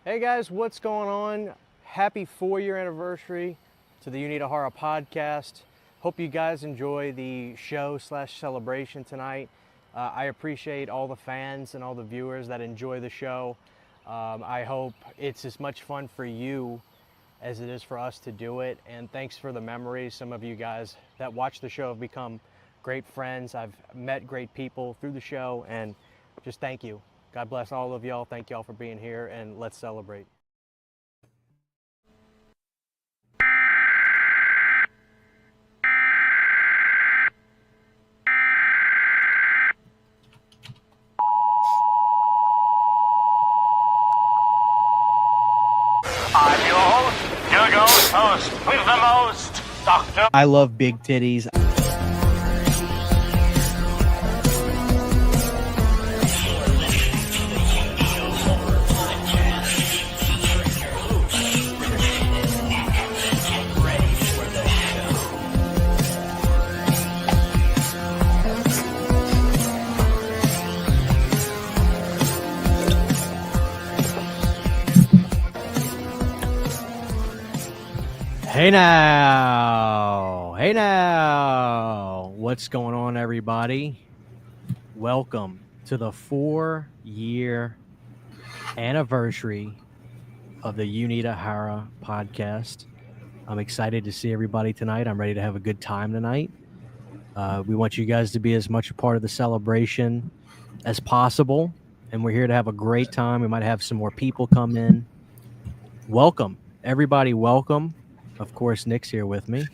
Hey guys, what's going on? Happy 4-year anniversary to the Uneeda Horror Podcast. Hope you guys enjoy the show/celebration tonight. I appreciate all the fans and all the viewers that enjoy the show. I hope it's as much fun for you as it is for us to do it. And thanks for the memories. Some of you guys that watch the show have become great friends. I've met great people through the show, and just thank you. God bless all of y'all. Thank y'all for being here, and let's celebrate. I'm your host, your ghost host with the most, Dr. I love big titties. Hey now, what's going on, everybody? Welcome to the 4-year anniversary of the Uneeda Horror Podcast. I'm excited to see everybody tonight. I'm ready to have a good time tonight. We want you guys to be as much a part of the celebration as possible, and we're here to have a great time. We might have some more people come in. Welcome, everybody, welcome. Of course, Nick's here with me.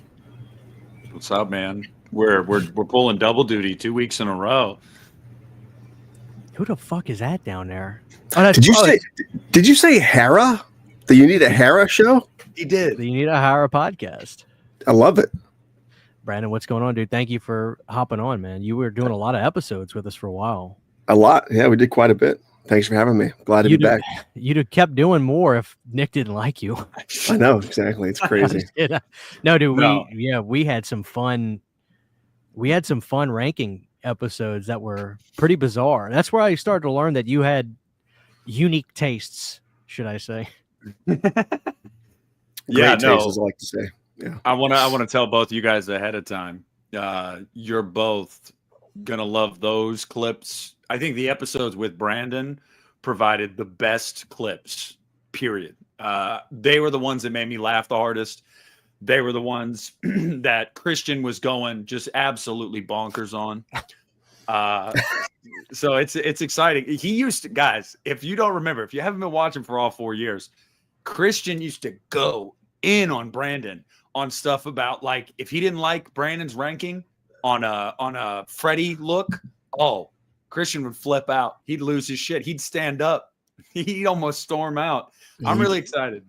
What's up, man? We're pulling double duty 2 weeks in a row. Who the fuck is that down there? Oh, Did you say Hera? The Uneeda Hera show? He did. The Uneeda Horror Podcast. I love it. Brandon, what's going on, dude? Thank you for hopping on, man. You were doing a lot of episodes with us for a while. A lot. Yeah, we did quite a bit. Thanks for having me. Glad to be back. You'd have kept doing more if Nick didn't like you. I know, exactly. It's crazy. No, dude, we had some fun. We had some fun ranking episodes that were pretty bizarre. That's where I started to learn that you had unique tastes, should I say. Great taste, as I like to say. Yeah. I want to tell both you guys ahead of time. You're both gonna love those clips. I think the episodes with Brandon provided the best clips, period. They were the ones that made me laugh the hardest. They were the ones that Christian was going just absolutely bonkers on. So it's exciting. He used to, guys, if you don't remember, if you haven't been watching for all 4 years, Christian used to go in on Brandon on stuff about, like, if he didn't like Brandon's ranking on a Freddy look, Christian would flip out. He'd lose his shit. He'd stand up. He'd almost storm out. I'm really excited.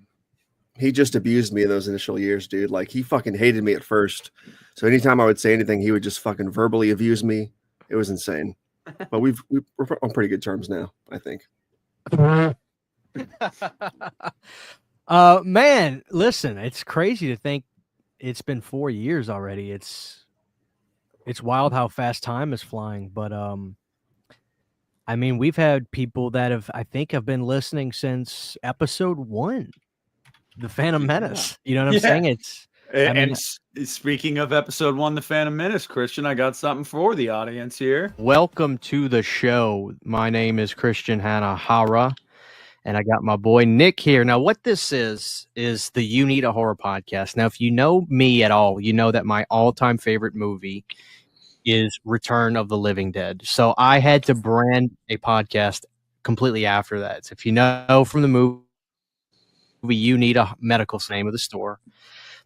He just abused me in those initial years, dude. Like, he fucking hated me at first. So anytime I would say anything, he would just fucking verbally abuse me. It was insane. But we're on pretty good terms now, I think. Man, listen, it's crazy to think it's been 4 years already. It's wild how fast time is flying, but I mean, we've had people that have been listening since episode 1, The Phantom Menace. You know what I'm saying? Speaking of episode 1, The Phantom Menace, Christian, I got something for the audience here. Welcome to the show. My name is Christian Hanahara, and I got my boy Nick here. Now, what this is the Uneeda Horror Podcast. Now, if you know me at all, you know that my all-time favorite movie is Return of the Living Dead. So I had to brand a podcast completely after that. So if you know from the movie, Uneeda Medical's name of the store,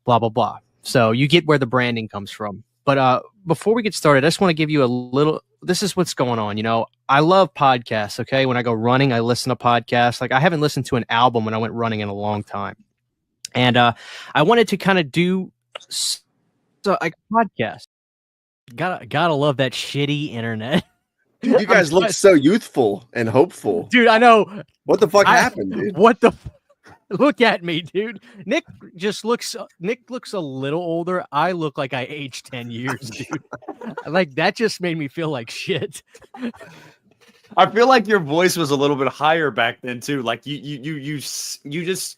blah, blah, blah. So you get where the branding comes from. But before we get started, I just want to give you a little, this is what's going on. You know, I love podcasts, okay? When I go running, I listen to podcasts. Like, I haven't listened to an album when I went running in a long time. And I wanted to kind of do a podcast. Gotta love that shitty internet. Dude, you guys look so youthful and hopeful. Dude, I know. What the fuck happened, dude? Look at me, dude. Nick looks a little older. I look like I aged 10 years, dude. Like, that just made me feel like shit. I feel like your voice was a little bit higher back then too. Like you just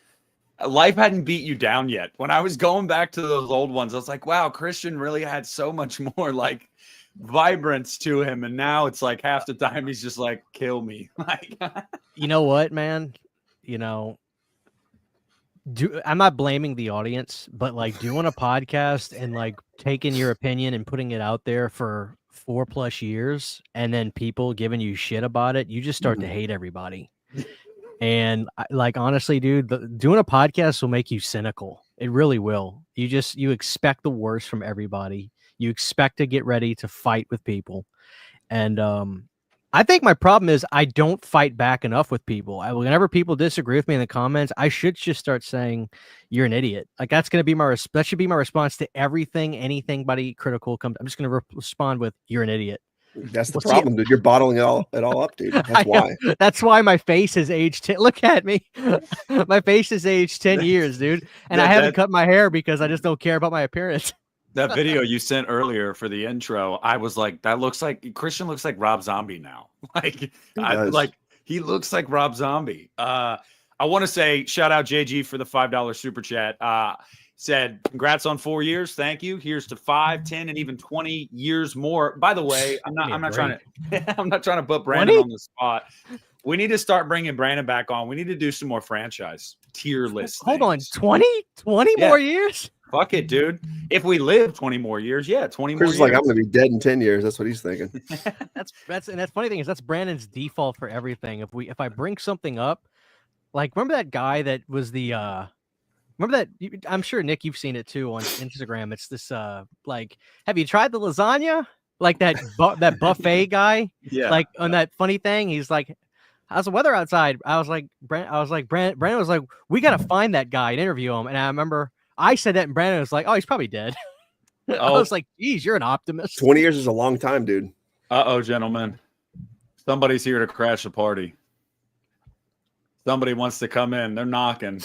life hadn't beat you down yet. When I was going back to those old ones, I was like, wow, Christian really had so much more like vibrance to him, and now it's like half the time he's just like, kill me. Like, You know what, man? You know, I'm not blaming the audience, but like doing a podcast and like taking your opinion and putting it out there for 4+ years, and then people giving you shit about it, you just start to hate everybody. And like, honestly, dude, doing a podcast will make you cynical. It really will. You expect the worst from everybody. You expect to get ready to fight with people. And I think my problem is I don't fight back enough with people. Whenever people disagree with me in the comments, I should just start saying, you're an idiot. Like, that's going to be that should be my response to everything, anybody critical comes. I'm just going to respond with, you're an idiot. That's the problem, dude. You're bottling it all up, dude. That's why. That's why my face has aged 10. Look at me. My face has aged 10 years, dude. And I haven't cut my hair because I just don't care about my appearance. That video you sent earlier for the intro, I was like, that looks like Christian looks like Rob Zombie now. Like he looks like Rob Zombie. I want to say shout out JG for the $5 super chat. Said congrats on 4 years. Thank you. Here's to 5, 10, and even 20 years more. By the way, I'm not trying to put Brandon on the spot. We need to start bringing Brandon back on. We need to do some more franchise tier lists. Hold on, 20 more years? Fuck it, dude. If we live 20 more years, 20 more Chris years. is like, I'm gonna be dead in 10 years. That's what he's thinking. That's funny thing is that's Brandon's default for everything. If I bring something up, like remember that guy that was the remember that I'm sure Nick you've seen it too on Instagram. It's this like, have you tried the lasagna? Like that that buffet guy? Yeah. Like on that funny thing, he's like, how's the weather outside? Brandon was like, we gotta find that guy and interview him. And I remember I said that, and Brandon was like, oh, he's probably dead. I was like, geez, you're an optimist. 20 years is a long time, dude. Uh-oh, gentlemen. Somebody's here to crash the party. Somebody wants to come in. They're knocking.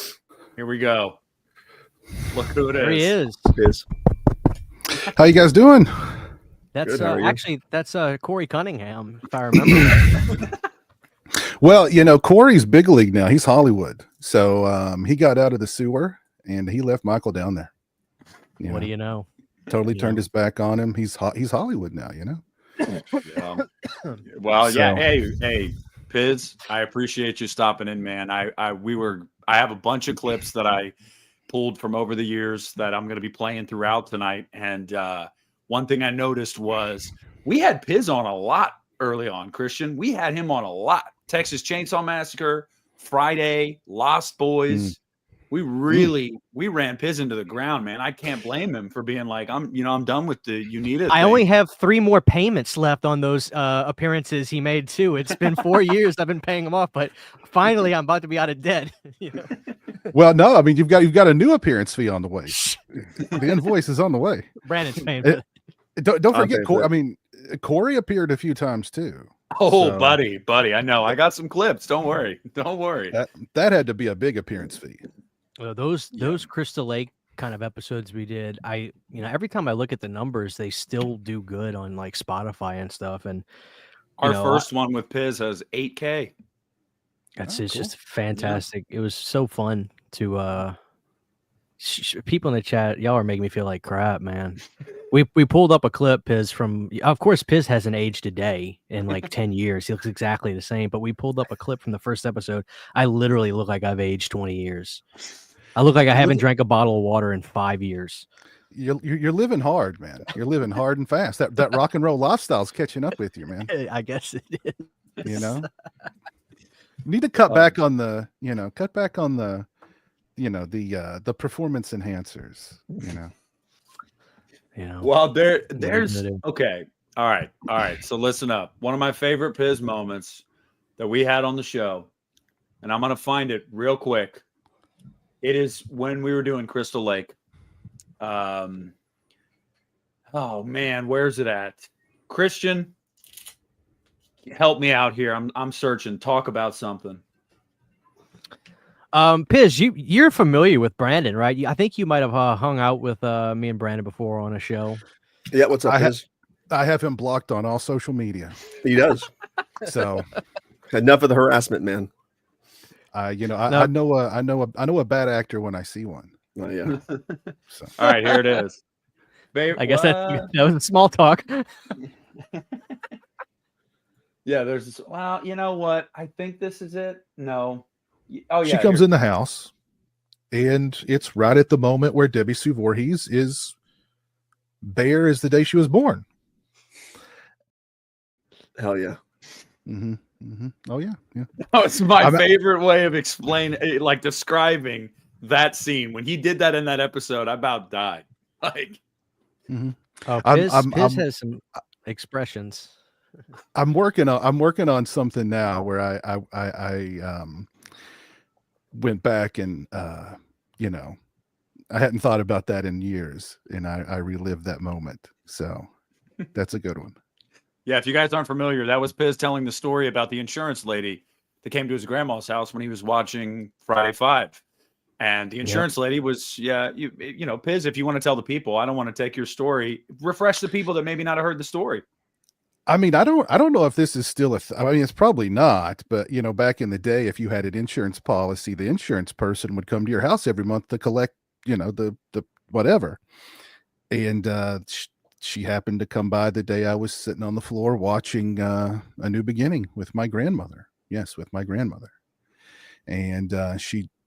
Here we go. Look who it is. There he is. It is. How you guys doing? That's Good, how are you? actually that's Corey Cunningham, if I remember. Well, you know, Corey's big league now. He's Hollywood. So he got out of the sewer and he left Michael down there. What do you know? Totally turned his back on him. He's Hollywood now, you know? Yeah. Well, So- yeah. Hey, Piz, I appreciate you stopping in, man. I have a bunch of clips that I pulled from over the years that I'm going to be playing throughout tonight. And one thing I noticed was we had Piz on a lot early on, Christian. We had him on a lot. Texas Chainsaw Massacre, Friday, Lost Boys. We ran Piz into the ground, man. I can't blame him for being like, I'm done with the Uneeda. I only have 3 more payments left on those appearances he made too. It's been 4 years I've been paying them off, but finally I'm about to be out of debt. You know? Well, no, I mean you've got a new appearance fee on the way. The invoice is on the way. Brandon's paying for it. Don't forget, paying for it. I mean, Corey appeared a few times too. Oh, So- buddy, I know. I got some clips. Don't worry. That had to be a big appearance fee. Well, those Crystal Lake kind of episodes we did, every time I look at the numbers, they still do good on like Spotify and stuff. And Our first one with Piz has 8K. it's cool. just fantastic. It was so fun to people in the chat. Y'all are making me feel like crap, man. We pulled up a clip, Piz, from, of course, Piz hasn't aged a day in like 10 years. He looks exactly the same, but we pulled up a clip from the first episode. I literally look like I've aged 20 years. I look like I haven't drank a bottle of water in 5 years. You're living hard, man. You're living hard and fast. That rock and roll lifestyle's catching up with you, man. I guess it is. You know, you need to cut back on the the performance enhancers. Well, there's okay. All right. So listen up. One of my favorite Piz moments that we had on the show, and I'm gonna find it real quick. It is when we were doing Crystal Lake. Oh man, where's it at? Christian, help me out here. I'm searching. Talk about something. Piz, you're familiar with Brandon, right? I think you might have hung out with me and Brandon before on a show. Yeah, what's up, I ha- Piz? I have him blocked on all social media. He does. So Enough of the harassment, man. I No. know a bad actor when I see one. Oh, yeah. So All right, here it is. Babe, I guess that was a small talk. Yeah, there's this. Well, you know what? I think this is it. No. Oh, yeah. she comes in the house, and it's right at the moment where Debbie Sue Voorhees is bare as the day she was born. Hell yeah. Mm-hmm. Mm-hmm. Oh yeah, yeah. Oh, it's my favorite way of explaining, like describing that scene. When he did that in that episode, I about died. Like, Mm-hmm. Oh, Piz has some expressions. I'm working on something now where I went back and I hadn't thought about that in years, and I relived that moment. So that's a good one. yeah, if you guys aren't familiar, that was Piz telling the story about the insurance lady that came to his grandma's house when he was watching Friday 5. And the insurance lady was, you know, Piz, if you want to tell the people, I don't want to take your story, refresh the people that maybe not have heard the story. I mean, I don't know if this is still I mean, it's probably not, but you know, back in the day, if you had an insurance policy, the insurance person would come to your house every month to collect, you know, the whatever. And she happened to come by the day I was sitting on the floor watching A New Beginning with my grandmother. Yes, with my grandmother. And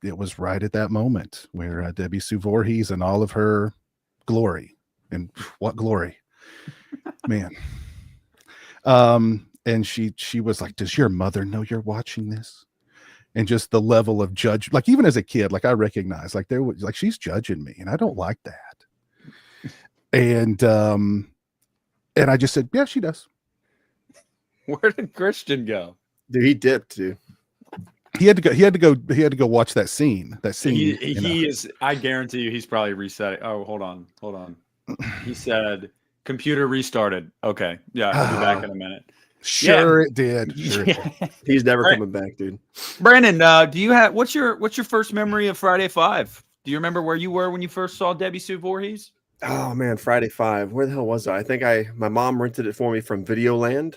it was right at that moment where Debbie Sue Voorhees and all of her glory, and what glory, man. And she was like, does your mother know you're watching this? And just the level of judge, like even as a kid, like I recognized, like there was like, she's judging me and I don't like that. And I just said, yeah, she does. Where did Christian go? Dude, he dipped, dude. He had to go watch that scene. He is, I guarantee you, he's probably resetting. Oh, hold on. He said, computer restarted. Okay. Yeah, I'll be back in a minute. Sure, it did. Sure it did. He's never coming back, dude. Brandon, do you have what's your first memory of Friday 5? Do you remember where you were when you first saw Debbie Sue Voorhees? Oh man, Friday 5. Where the hell was I? I think my mom rented it for me from Videoland.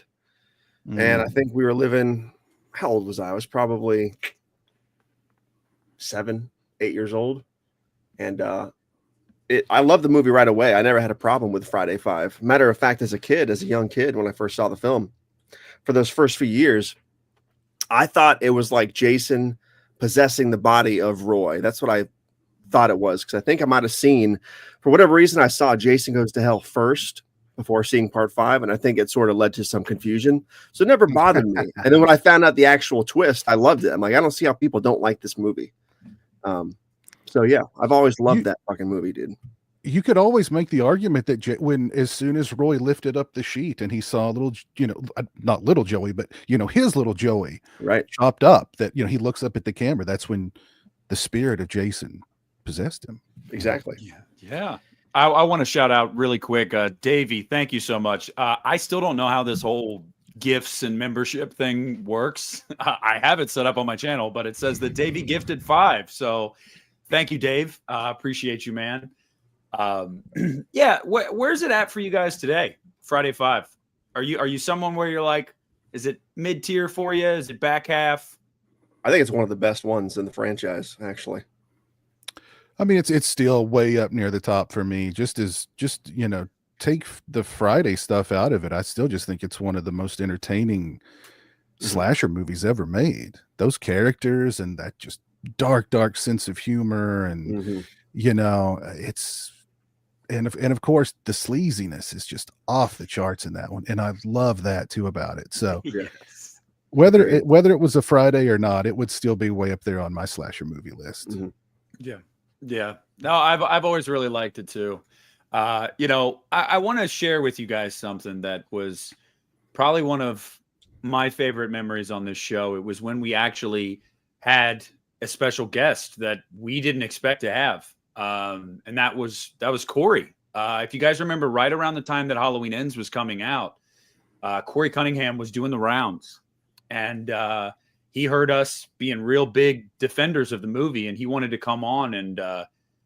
And I think we were living, how old was I? I was probably 7, 8 years old. And I loved the movie right away. I never had a problem with Friday 5. Matter of fact, as a young kid, when I first saw the film, for those first few years, I thought it was like Jason possessing the body of Roy. That's what I thought it was, because I think I might have seen, for whatever reason, I saw Jason Goes to Hell first before seeing part 5, and I think it sort of led to some confusion. So it never bothered me. And then when I found out the actual twist, I loved it. I'm like, I don't see how people don't like this movie. So yeah, I've always loved that fucking movie, dude. You could always make the argument that as soon as Roy lifted up the sheet and he saw little, not little Joey, but his little Joey, right, chopped up, that he looks up at the camera. That's when the spirit of Jason possessed him. Exactly. Yeah. I want to shout out really quick, Davey. Thank you so much. I still don't know how this whole gifts and membership thing works. I have it set up on my channel, but it says that Davey gifted 5. So thank you, Dave. Appreciate you, man. Yeah. Where's it at for you guys today? Friday 5. Are you someone where you're like, is it mid tier for you? Is it back half? I think it's one of the best ones in the franchise, actually. I mean, it's still way up near the top for me. Just take the Friday stuff out of it, I still just think it's one of the most entertaining slasher movies ever made. Those characters and that just dark sense of humor, and it's and of course the sleaziness is just off the charts in that one, and I love that too about it. So yes. whether it was a Friday or not, it would still be way up there on my slasher movie list. Yeah. No, I've always really liked it too. I want to share with you guys something that was probably one of my favorite memories on this show. It was when we actually had a special guest that we didn't expect to have. And that was Corey. If you guys remember, right around the time that Halloween Ends was coming out, Corey Cunningham was doing the rounds, and he heard us being real big defenders of the movie, and he wanted to come on and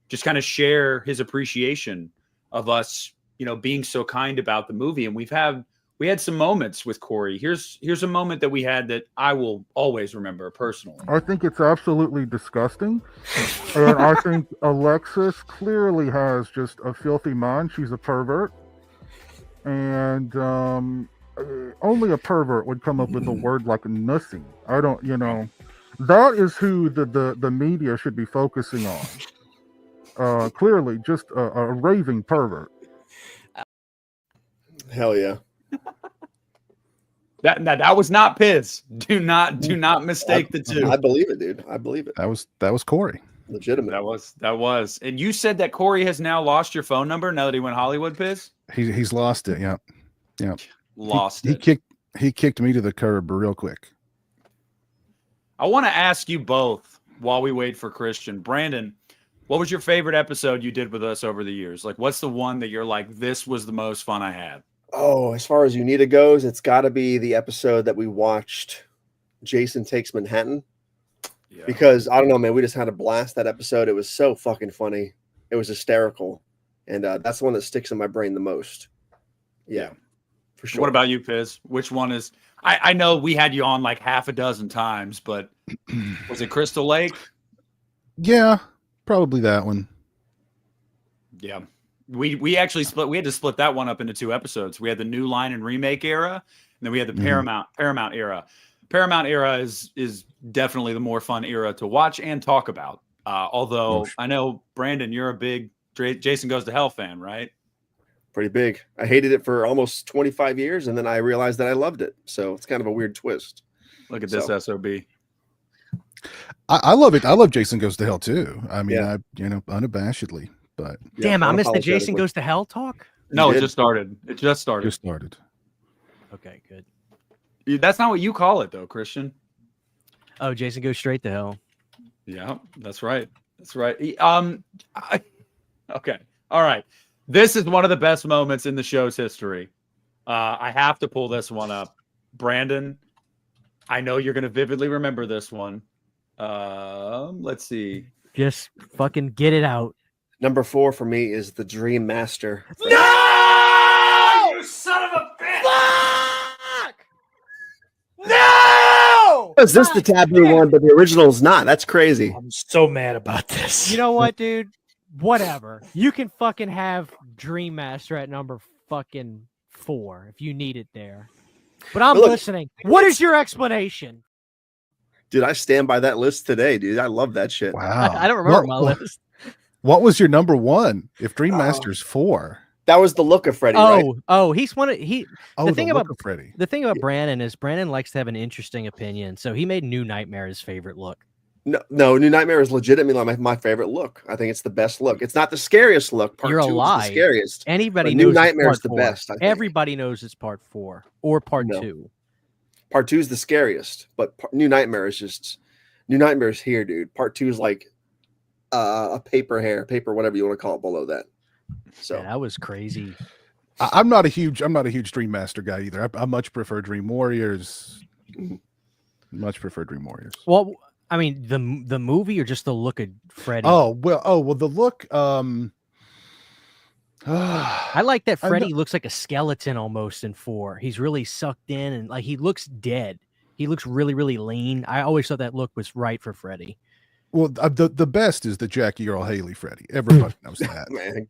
just kind of share his appreciation of us being so kind about the movie. And we had some moments with Corey. Here's a moment that we had that I will always remember personally. I think it's absolutely disgusting. And I think Alexis clearly has just a filthy mind. She's a pervert. And only a pervert would come up with a word like nussing. I don't, that is who the media should be focusing on. Clearly, just a raving pervert. Hell yeah. That was not Piz. Do not mistake the two. I believe it, dude. I believe it. That was Corey. Legitimate. That was. And you said that Corey has now lost your phone number now that he went Hollywood, Piz? He's lost it. Yeah. Lost it. He kicked me to the curb real quick. I want to ask you both while we wait for Christian. Brandon, what was your favorite episode you did with us over the years? Like, what's the one that you're like, this was the most fun I had? Oh, as far as Uneeda goes, it's got to be the episode that we watched, Jason Takes Manhattan. Yeah. Because, I don't know, man, we just had a blast that episode. It was so fucking funny. It was hysterical. And that's the one that sticks in my brain the most. Yeah, for sure. What about you, Piz? Which one is... I know we had you on like half a dozen times, but was it Crystal Lake? Yeah, probably that one. Yeah. We actually split. We had to split that one up into 2 episodes. We had the New Line and Remake era, and then we had the Paramount era. Paramount era is definitely the more fun era to watch and talk about. Although I know, Brandon, you're a big Jason Goes to Hell fan, right? Pretty big. I hated it for almost 25 years, and then I realized that I loved it. So it's kind of a weird twist. Look at this SOB. I love it. I love Jason Goes to Hell too. I mean, unabashedly. But damn, I missed the Jason Goes to Hell talk. No, it just started. Just started. Okay, good. That's not what you call it, though, Christian. Oh, Jason Goes Straight to Hell. Yeah, that's right. That's right. Okay. All right. This is one of the best moments in the show's history. I have to pull this one up. Brandon, I know you're going to vividly remember this one. Let's see. Just fucking get it out. Number 4 for me is the Dream Master. No! You son of a bitch! Fuck! No! Is this the taboo one, but the original's not? That's crazy. I'm so mad about this. You know what, dude? Whatever. You can fucking have Dream Master at number fucking 4 if you need it there. But I'm listening. What is your explanation? Dude, I stand by that list today, dude. I love that shit. Wow. I don't remember my list. What was your number 1? If Dream Master's 4. That was the look of Freddy, right? He's one of the thing about Freddy. The thing about Brandon is Brandon likes to have an interesting opinion. So he made New Nightmare his favorite look. No, New Nightmare is legitimately like my favorite look. I think it's the best look. It's not the scariest look. Part 2 is the scariest. Anybody but knows New Nightmare is the 4. best. I think. Everybody knows it's part 4 or part 2. Part 2 is the scariest, but New Nightmare is just New Nightmare is here, dude. Part 2 is like a paper, whatever you want to call it below that. So yeah, that was crazy. I'm not a huge Dream Master guy either. I much prefer Dream Warriors. Much prefer Dream Warriors. Well, I mean, the movie or just the look of Freddy? Oh well, the look. I like that Freddy looks like a skeleton almost in 4. He's really sucked in and like he looks dead. He looks really, really lean. I always thought that look was right for Freddy. Well, the best is the Jackie Earl Haley Freddy. Everybody knows that. Man.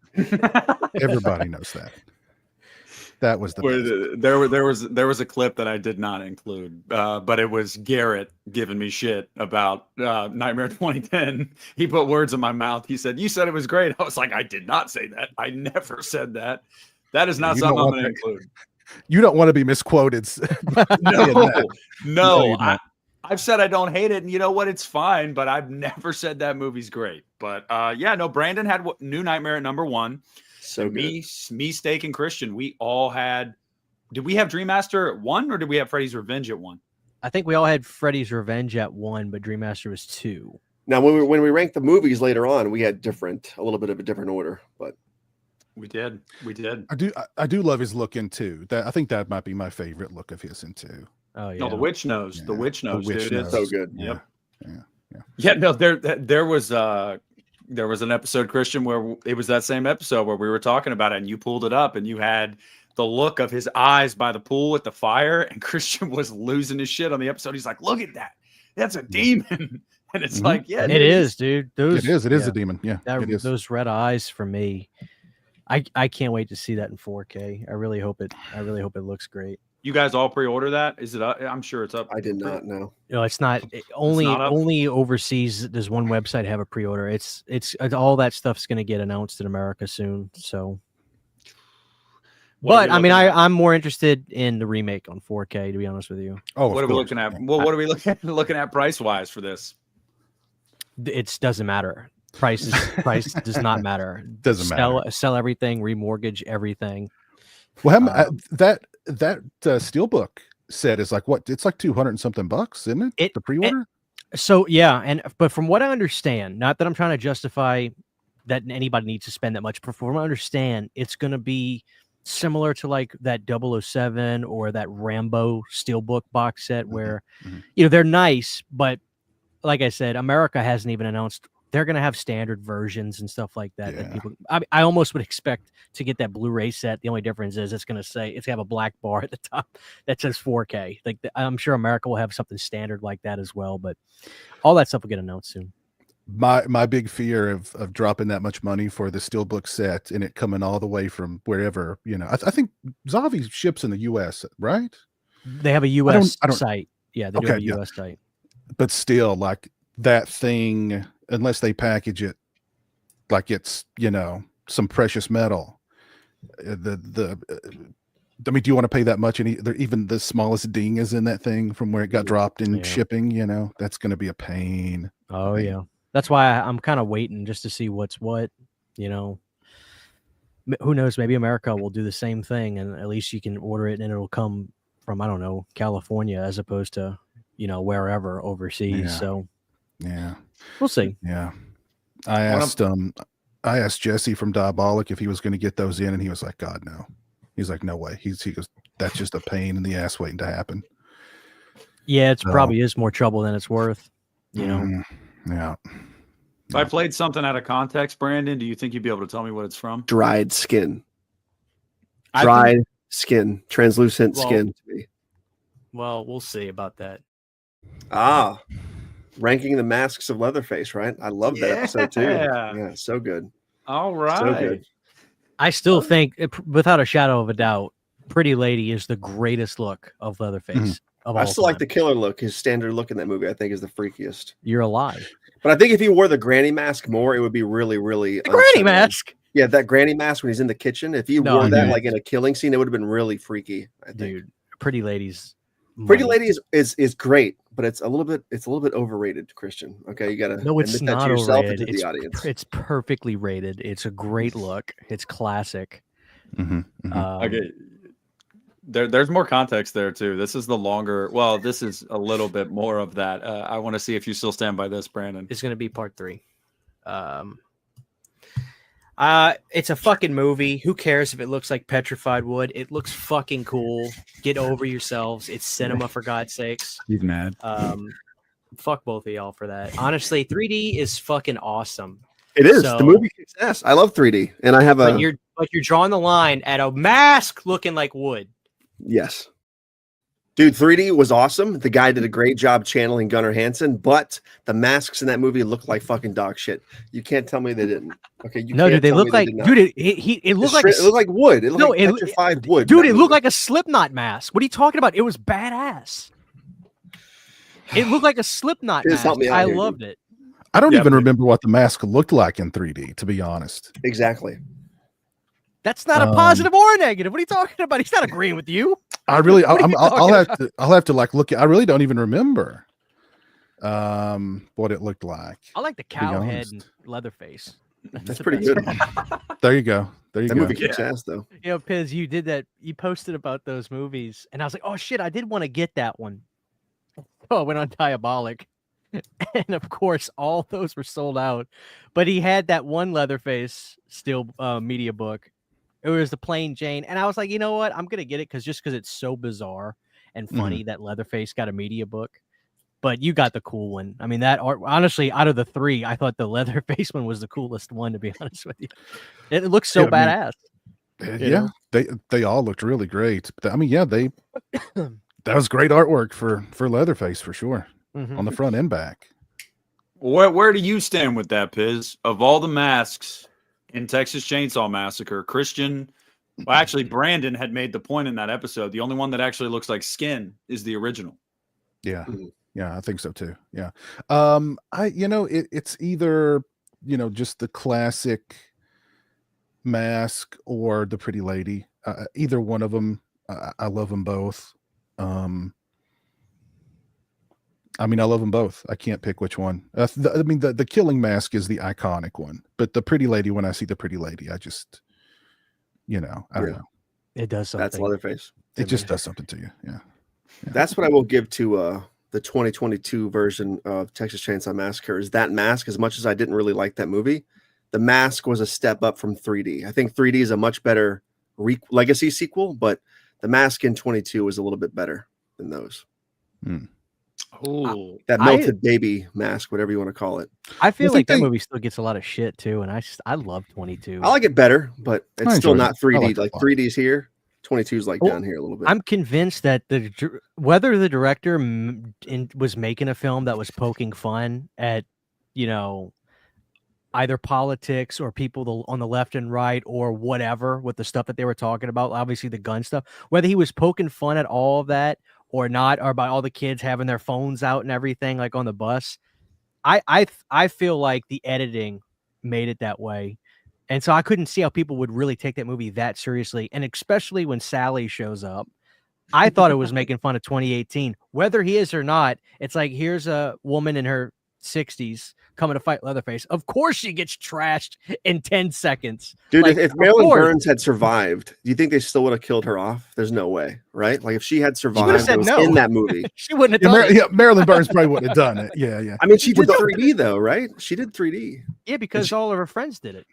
Everybody knows that. That was the best. There was a clip that I did not include, but it was Garrett giving me shit about Nightmare 2010. He put words in my mouth. He said, "You said it was great." I was like, "I did not say that. I never said that. That is not something I'm going to include." You don't want to be misquoted. No. I've said I don't hate it, and you know what? It's fine, but I've never said that movie's great. But Brandon had New Nightmare at number 1. So me, Steak, and Christian, we all had. Did we have Dream Master at 1, or did we have Freddy's Revenge at 1? I think we all had Freddy's Revenge at 1, but Dream Master was 2. Now, when we ranked the movies later on, we had a little bit of a different order, but we did. I do love his look in 2. I think that might be my favorite look of his in 2. Oh yeah. No, the witch nose. Yeah. The witch nose, dude. It's so good. Yep. Yeah. Yeah. No, there was there was an episode, Christian, where it was that same episode where we were talking about it, and you pulled it up, and you had the look of his eyes by the pool with the fire, and Christian was losing his shit on the episode. He's like, "Look at that, that's a demon," and it's like, yeah, it is, dude. Those, it is a demon. Yeah, it is. Those red eyes for me. I can't wait to see that in 4K. I really hope it looks great. You guys all pre-order that? Is it up? I'm sure it's up. I did not know. No, it's not. Only overseas does one website have a pre-order. It's all that stuff's going to get announced in America soon. So, but I mean, I'm more interested in the remake on 4K, to be honest with you. Oh, what are we looking at? Well, what are we looking at price wise for this? It doesn't matter. Price does not matter. Doesn't matter. Sell everything, remortgage everything. Well, that steelbook set is like what? It's like $200 and something bucks, isn't it? The pre-order. So yeah, but from what I understand, not that I'm trying to justify that anybody needs to spend that much, but from what I understand, it's going to be similar to like that 007 or that Rambo steelbook box set, where they're nice, but like I said, America hasn't even announced. They're going to have standard versions and stuff like that. That people, I almost would expect to get that Blu-ray set. The only difference is it's going to have a black bar at the top that says 4K. Like I'm sure America will have something standard like that as well, but all that stuff will get announced soon. My big fear of dropping that much money for the steelbook set and it coming all the way from wherever, I think Zavi ships in the US, right? They have a US site. Yeah, they do have a US site. But still, like that thing, unless they package it like it's some precious metal, I mean, do you want to pay that much? And even the smallest ding is in that thing from where it got dropped in shipping. That's going to be a pain. Oh yeah, that's why I'm kind of waiting just to see what's what. Who knows? Maybe America will do the same thing, and at least you can order it and it'll come from, I don't know, California as opposed to wherever overseas. Yeah. So yeah, we'll see. Yeah, I asked Jesse from Diabolic if he was going to get those in, and he was like, "God, no." He's like, "No way." He goes, "That's just a pain in the ass waiting to happen." Yeah, it probably is more trouble than it's worth. Yeah. If I played something out of context, Brandon, do you think you'd be able to tell me what it's from? Dried skin. Skin. Translucent skin to me. Well, we'll see about that. Ranking the masks of Leatherface, right? I love that episode too. Yeah, so good. All right. So good. I still think, without a shadow of a doubt, Pretty Lady is the greatest look of Leatherface. Of all I still time. like the killer look. His standard look in that movie, I think, is the freakiest. You're alive. But I think if he wore the granny mask more, it would be really, really the granny mask. Yeah, that granny mask when he's in the kitchen. If he wore that like in a killing scene, it would have been really freaky. I think. Dude, Pretty Lady is great, but it's a little bit overrated, Christian. Okay, you gotta it's admit that not to yourself overrated. and to the audience. It's perfectly rated. It's a great look. It's classic. Okay. There's more context there too. This is the longer. Well, this is a little bit more of that. I want to see if you still stand by this, Brandon. It's going to be part 3. It's a fucking movie. Who cares if it looks like petrified wood? It looks fucking cool. Get over yourselves. It's cinema, for God's sakes. He's mad. Fuck both of y'all for that. Honestly, 3D is fucking awesome. It is. The movie kicks ass. I love 3D, and I have but you're drawing the line at a mask looking like wood. Yes. Dude, 3D was awesome. The guy did a great job channeling Gunnar Hansen, but the masks in that movie look like fucking dog shit. You can't tell me they didn't. Okay, dude, they look like it looked like wood. It looked like petrified wood. Dude, it looked like a Slipknot mask. What are you talking about? It was badass. It looked like a Slipknot mask. I loved it. I don't even remember what the mask looked like in 3D, to be honest. Exactly. That's not a positive or a negative. What are you talking about? He's not agreeing with you. I'll have to like look. I really don't even remember what it looked like. I like the cow head and Leatherface. That's pretty good. There you go. That movie kicks ass, though. Piz, you did that. You posted about those movies, and I was like, oh shit, I did want to get that one. Oh, I went on Diabolic, and of course, all those were sold out. But he had that one Leatherface still media book. It was the Plain Jane, and I was like, you know what? I'm gonna get it because it's so bizarre and funny that Leatherface got a media book. but you got the cool one. I mean, that art, honestly, out of the three, I thought the Leatherface one was the coolest one, to be honest with you. It looks so Yeah, man. badass. You Yeah, know? they all looked really great. But I mean, yeah, that was great artwork for Leatherface for sure Mhm. on the front and back. Where do you stand with that, Piz? Of all the masks in Texas Chainsaw Massacre, Christian, well, actually, Brandon had made the point in that episode. The only one that actually looks like skin is the original. Yeah. Mhm. Yeah, I think so too. Yeah. It's either, just the classic mask or the pretty lady. Either one of them. I love them both. I mean, I love them both. I can't pick which one. The killing mask is the iconic one, but the pretty lady, when I see the pretty lady, I just, I don't know. It does something. That's Leatherface. It just does something to you. Yeah. That's what I will give to the 2022 version of Texas Chainsaw Massacre. Is that mask? As much as I didn't really like that movie, the mask was a step up from 3D. I think 3D is a much better legacy sequel, but the mask in 22 was a little bit better than those. Oh, That melted baby mask, whatever you want to call it. I feel like that movie still gets a lot of shit too, and I love 22. I like it better, but it's I still enjoyed not it. 3D. I Like liked it a lot. 3D's here, 22's like down here a little bit. I'm convinced that whether the director was making a film that was poking fun at, either politics or people on the left and right or whatever with the stuff that they were talking about, obviously the gun stuff, whether he was poking fun at all of that or not, or about all the kids having their phones out and everything like on the bus. I feel like the editing made it that way. And so I couldn't see how people would really take that movie that seriously. And especially when Sally shows up, I thought it was making fun of 2018. Whether he is or not, it's like, here's a woman in her 60s coming to fight Leatherface. Of course she gets trashed in 10 seconds. Dude, like, if Marilyn Burns had survived, do you think they still would have killed her off? There's no way, right? Like if she had survived said was no. in that movie. She wouldn't have done it. Marilyn Burns probably wouldn't have done it. Yeah, yeah. I mean, she did 3D though, right? She did 3D. Yeah, because all of her friends did it.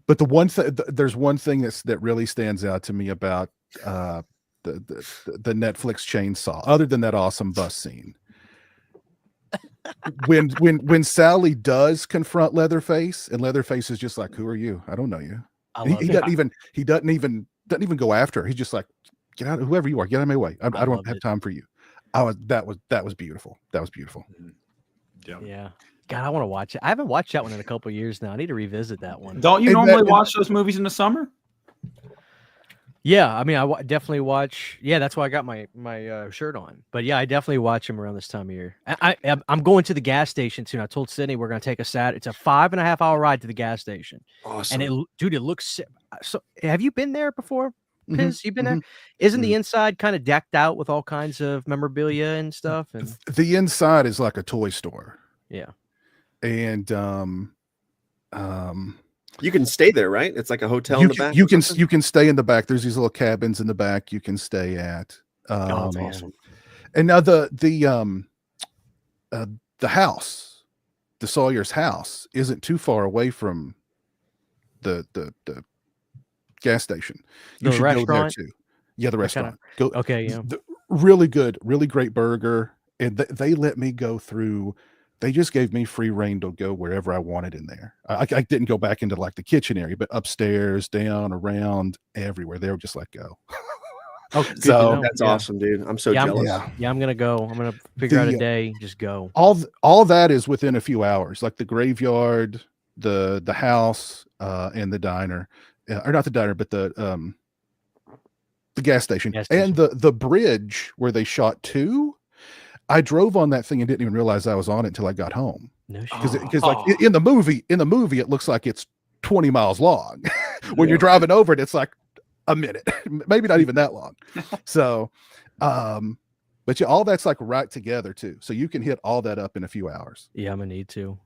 But the one thing, there's one thing that really stands out to me about the Netflix Chainsaw, other than that awesome bus scene. When Sally does confront Leatherface, and Leatherface is just like, "Who are you? I don't know you." He doesn't even go after her. He's just like, "Get out, whoever you are, get out of my way. I don't have time for you." That was beautiful. That was beautiful. Yeah. God, I want to watch it. I haven't watched that one in a couple of years now. I need to revisit that one. Don't you normally watch those movies in the summer? Yeah, I mean, definitely watch. Yeah, that's why I got my shirt on. But yeah, I definitely watch them around this time of year. I'm going to the gas station soon. I told Sydney we're going to take it's a 5.5 hour ride to the gas station. Awesome. And it looks so. Have you been there before, Piz? You've been there? Mm-hmm. Isn't the inside kind of decked out with all kinds of memorabilia and stuff? And the inside is like a toy store. Yeah. And you can stay there, right? It's like a hotel in the back. You can stay in the back. There's these little cabins in the back you can stay at. Oh, man. Awesome. And now the house, the Sawyer's house, isn't too far away from the gas station. You should go there too. Yeah, the restaurant. Okay, yeah. Really good, really great burger. And they let me go through. They just gave me free reign to go wherever I wanted in there. I didn't go back into like the kitchen area, but upstairs, down, around, everywhere. They were just like, go. Oh, so that's awesome, dude. I'm so jealous. I'm gonna go. I'm gonna figure out a day. Just go. All that is within a few hours, like the graveyard, the house, and the diner, or not the diner, but the gas station, and the bridge where they shot 2. I drove on that thing and didn't even realize I was on it until I got home. No shit. Because like in the movie, it looks like it's 20 miles long. When you're driving over it, it's like a minute, maybe not even that long. So, but yeah, all that's like right together too. So you can hit all that up in a few hours. Yeah, I'm gonna need to.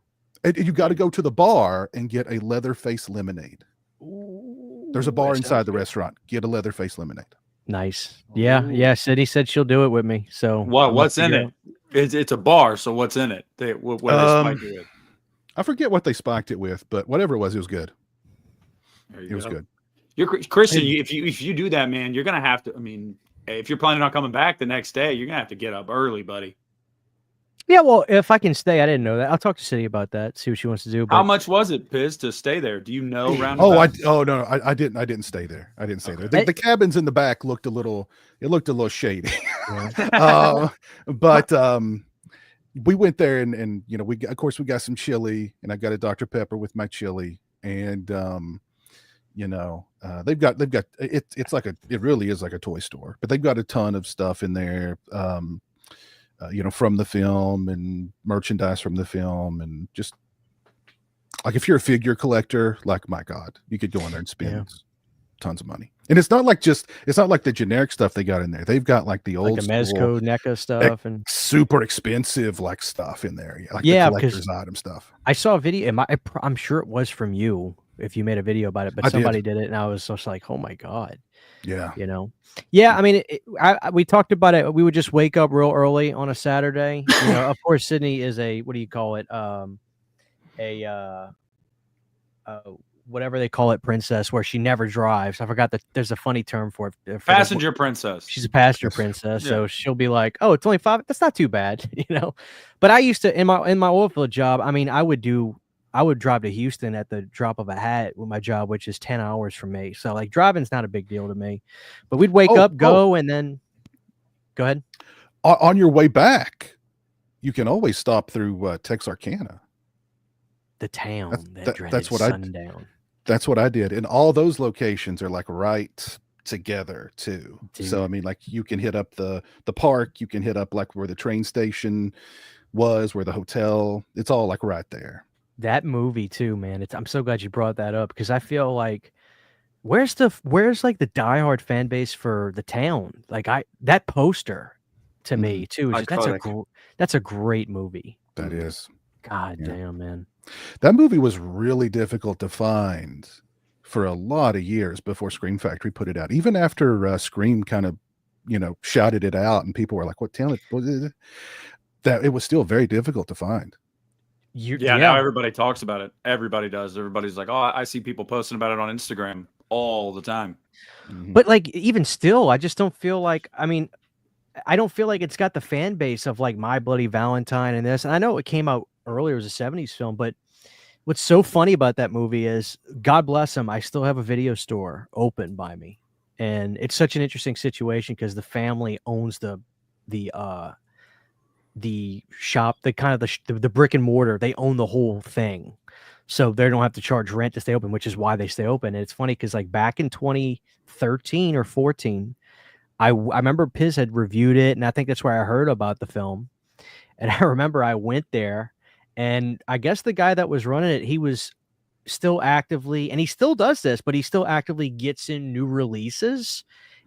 And you got to go to the bar and get a Leatherface lemonade. Ooh, there's a bar inside the restaurant. Get a Leatherface lemonade. Nice. Yeah. Sydney said she'll do it with me. So what's in it? It's a bar, so what's in it? What they spiked it with? I forget what they spiked it with, but whatever it was good. It was good. You're Christian. If you do that, man, you're gonna have to. I mean, if you're planning on coming back the next day, you're gonna have to get up early, buddy. Yeah, well, if I can stay, I didn't know that. I'll talk to City about that. See what she wants to do. But How much was it, Piz, to stay there? Do you know Oh, roundabout? no, I didn't stay there. I didn't stay there. Okay. The cabins in the back looked a little shady. yeah. But we went there and we of course we got some chili, and I got a Dr. Pepper with my chili, and they've got it's like it really is like a toy store, but they've got a ton of stuff in there, from the film and merchandise from the film, and just like if you're a figure collector, like my God, you could go in there and spend tons of money. And it's not like the generic stuff they got in there. They've got like the old like the Mezco, NECA stuff, and super expensive like stuff in there. Like the collector's item stuff. I saw a video, and I'm sure it was from you if you made a video about it, but somebody did it, and I was just like, oh my God. Yeah. Yeah. I mean, we talked about it. We would just wake up real early on a Saturday. Of course, Sydney is what do you call it? Whatever they call it, princess, where she never drives. I forgot that there's a funny term for it. Passenger princess. She's a passenger princess, so she'll be like, "Oh, it's only 5. That's not too bad," But I used to in my oil field job. I mean, I would drive to Houston at the drop of a hat with my job, which is 10 hours from me. So like driving's not a big deal to me. But we'd wake up, go, and then go ahead. On your way back, you can always stop through Texarkana. The town that's what sundown. That's what I did. And all those locations are like right together too. Dude. So I mean, like you can hit up the park, you can hit up like where the train station was, where the hotel, it's all like right there. That movie too, man. I'm so glad you brought that up, because I feel like where's like the diehard fan base for the town? Like that poster to me too. That's a great movie. That is. God damn, man. That movie was really difficult to find for a lot of years before Scream Factory put it out. Even after Scream kind of, shouted it out, and people were like, "What talent?" That it was still very difficult to find. Now everybody talks about it. Everybody does. Everybody's like, "Oh, I see people posting about it on Instagram all the time." But like, even still, I just don't feel like. I mean, I don't feel like it's got the fan base of like My Bloody Valentine and this. And I know it came out earlier, it was a 70s film, but what's so funny about that movie is, God bless him, I still have a video store open by me, and it's such an interesting situation because the family owns the shop, the brick and mortar. They own the whole thing, so they don't have to charge rent to stay open, which is why they stay open. And it's funny because like back in 2013 or 14, I remember Piz had reviewed it, and I think that's where I heard about the film. And I remember I went there, and I guess the guy that was running it, he was still actively, and he still does this, but he still actively gets in new releases.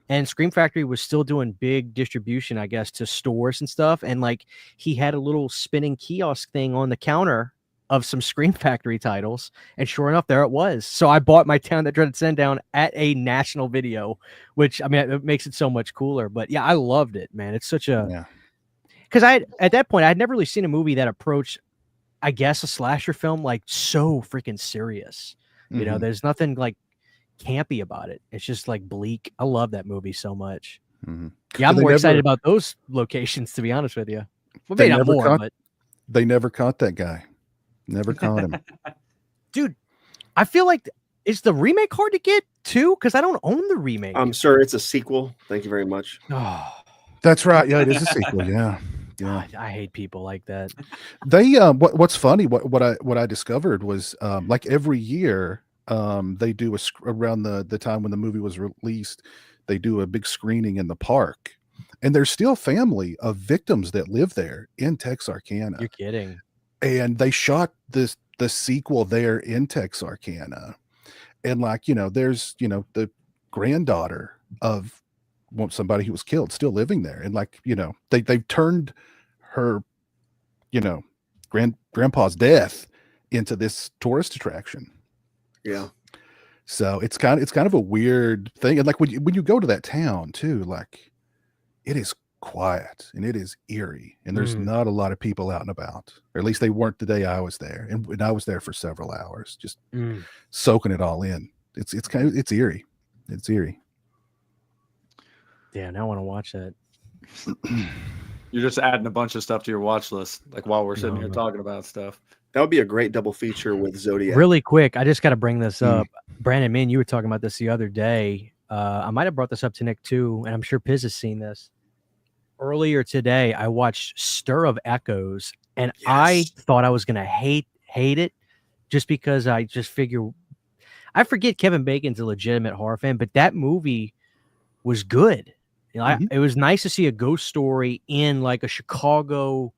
And Scream Factory was still doing big distribution, I guess, to stores and stuff. And like he had a little spinning kiosk thing on the counter of some Scream Factory titles. And sure enough, there it was. So I bought my Town That Dreaded Sundown at a national video, which, I mean, it makes it so much cooler. But yeah, I loved it, man. It's such a... Because at that point, I had never really seen a movie that approached, I guess, a slasher film like so freaking serious. There's nothing like campy about it. It's just like bleak. I love that movie so much. Yeah, I'm more excited about those locations, to be honest with you. Well, maybe not more, but they never caught that guy. Never caught him. Dude, I feel like, is the remake hard to get too? Because I don't own the remake. Sir, it's a sequel. Thank you very much. Oh, that's right. Yeah, it is a sequel. Yeah. God, I hate people like that. They what's funny, what I discovered was like every year they do around the time when the movie was released, they do a big screening in the park, and there's still family of victims that live there in Texarkana. You're kidding. And they shot the sequel there in Texarkana, and like there's the granddaughter of somebody who was killed still living there, and like they've turned her grandpa's death into this tourist attraction. Yeah, so it's kind of a weird thing. And like when you go to that town too, like it is quiet and it is eerie, and there's not a lot of people out and about, or at least they weren't the day I was there, and I was there for several hours just soaking it all in. It's eerie. It's eerie. Yeah, now I want to watch that. You're just adding a bunch of stuff to your watch list, like while we're sitting here No. talking about stuff. That would be a great double feature with Zodiac. Really quick, I just got to bring this up. Brandon, man, you were talking about this the other day. I might have brought this up to Nick too, and I'm sure Piz has seen this. Earlier today, I watched Stir of Echoes, and I thought I was gonna hate it, just because I just figure I forget Kevin Bacon's a legitimate horror fan, but that movie was good. You know, it was nice to see a ghost story in like a Chicago,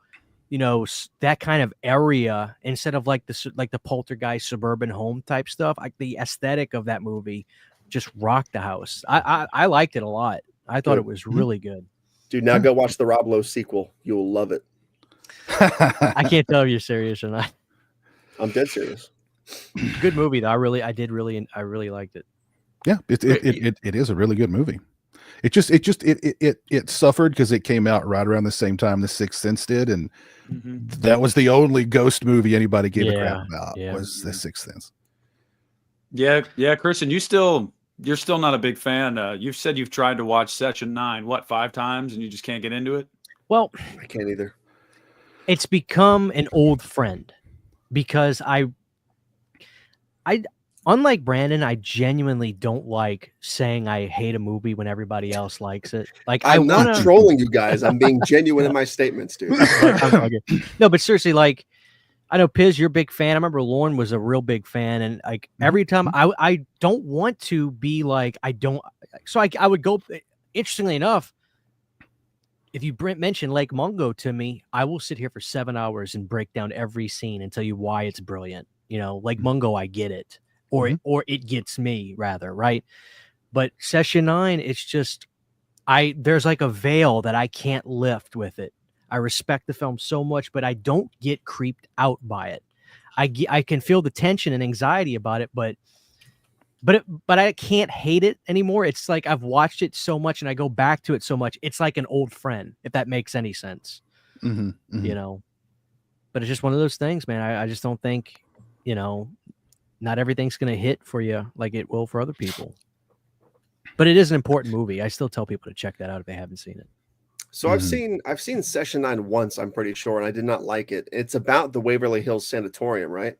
you know, that kind of area instead of like the Poltergeist suburban home type stuff. Like the aesthetic of that movie just rocked the house. I liked it a lot. I thought it was really good. Dude, now go watch the Rob Lowe sequel. You will love it. I can't tell if you're serious or not. I'm dead serious. Good movie though. I really liked it. Yeah, it is a really good movie. It suffered because it came out right around the same time The Sixth Sense did, and that was the only ghost movie anybody gave a crap about was The Sixth Sense. Yeah, Christian, you're still not a big fan. You've said you've tried to watch Session 9, 5 times, and you just can't get into it? Well, I can't either. It's become an old friend because I unlike Brandon, I genuinely don't like saying I hate a movie when everybody else likes it. Like I'm not trolling you guys. I'm being genuine in my statements, dude. No, but seriously, like I know Piz, you're a big fan. I remember Lauren was a real big fan, and like every time I don't want to be like I don't. So I would go. Interestingly enough, if you mention Lake Mungo to me, I will sit here for 7 hours and break down every scene and tell you why it's brilliant. You know, Lake Mungo, I get it. Or it gets me rather, right? But Session 9, it's just there's like a veil that I can't lift with it. I respect the film so much, but I don't get creeped out by it. I can feel the tension and anxiety about it, but I can't hate it anymore. It's like I've watched it so much and I go back to it so much. It's like an old friend, if that makes any sense. You know, but it's just one of those things, man. I just don't think, you know, not everything's going to hit for you like it will for other people. But it is an important movie. I still tell people to check that out if they haven't seen it. So I've seen Session 9 once, I'm pretty sure, and I did not like it. It's about the Waverly Hills Sanatorium, right?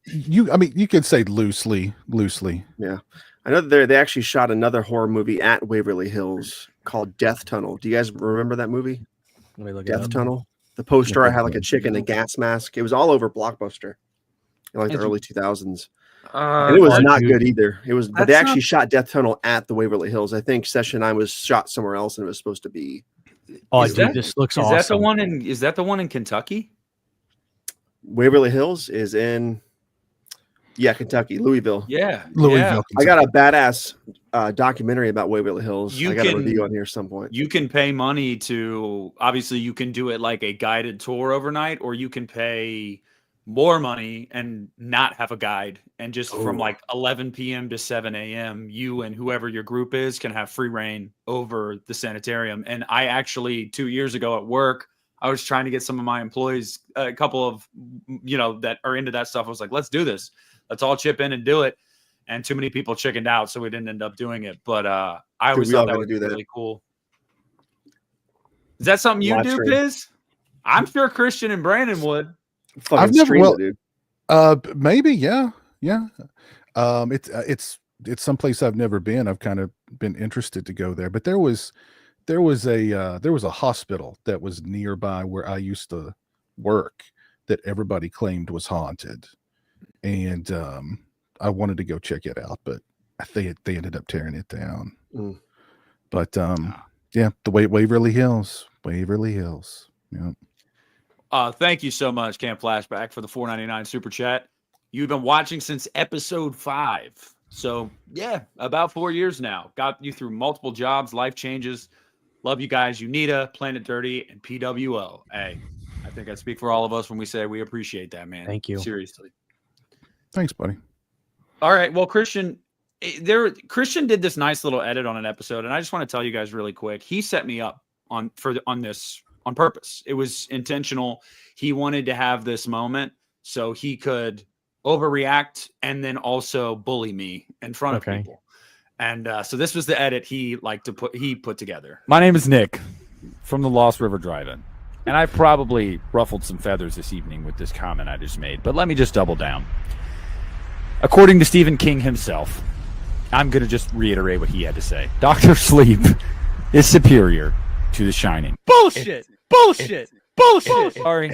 You could say loosely. Yeah. I know that they actually shot another horror movie at Waverly Hills called Death Tunnel. Do you guys remember that movie? Let me look Death Tunnel. The poster I had like a chick in a gas mask. It was all over Blockbuster in like the early 2000s. And it was not good either. It was, but they actually shot Death Tunnel at the Waverly Hills. I think Session 9 was shot somewhere else, and it was supposed to be. Oh, dude, this looks awesome. Is that the one in Kentucky? Waverly Hills is in, Kentucky, Louisville. Yeah, Louisville. I got a badass documentary about Waverly Hills. I got a review on here at some point. You can pay money to, obviously, you can do it like a guided tour overnight, or you can pay more money and not have a guide, and just from like 11 p.m. to 7 a.m. you and whoever your group is can have free reign over the sanitarium. And I actually 2 years ago at work, I was trying to get some of my employees, a couple of, you know, that are into that stuff. I was like, let's do this. Let's all chip in and do it. And too many people chickened out, so we didn't end up doing it. But I always thought that would be really cool. Is that something you do, Piz? I'm sure Christian and Brandon would. I've never, maybe, yeah. It's someplace I've never been. I've kind of been interested to go there, but there was a hospital that was nearby where I used to work that everybody claimed was haunted, and I wanted to go check it out, but they ended up tearing it down. But the Waverly Hills. Yeah. Thank you so much, Camp Flashback, for the $4.99 super chat. You've been watching since episode 5. So, yeah, about 4 years now. Got you through multiple jobs, life changes. Love you guys, Uneeda, Planet Dirty, and PWL. Hey, I think I speak for all of us when we say we appreciate that, man. Thank you. Seriously. Thanks, buddy. All right. Well, Christian did this nice little edit on an episode, and I just want to tell you guys really quick. He set me up on this on purpose. It was intentional. He wanted to have this moment so he could overreact and then also bully me in front of people. And so this was the edit he put together. My name is Nick from the Lost River Drive-In, and I probably ruffled some feathers this evening with this comment I just made, but let me just double down. According to Stephen King himself, I'm going to just reiterate what he had to say. Dr. Sleep is superior to The Shining. Bullshit. Bullshit. Sorry.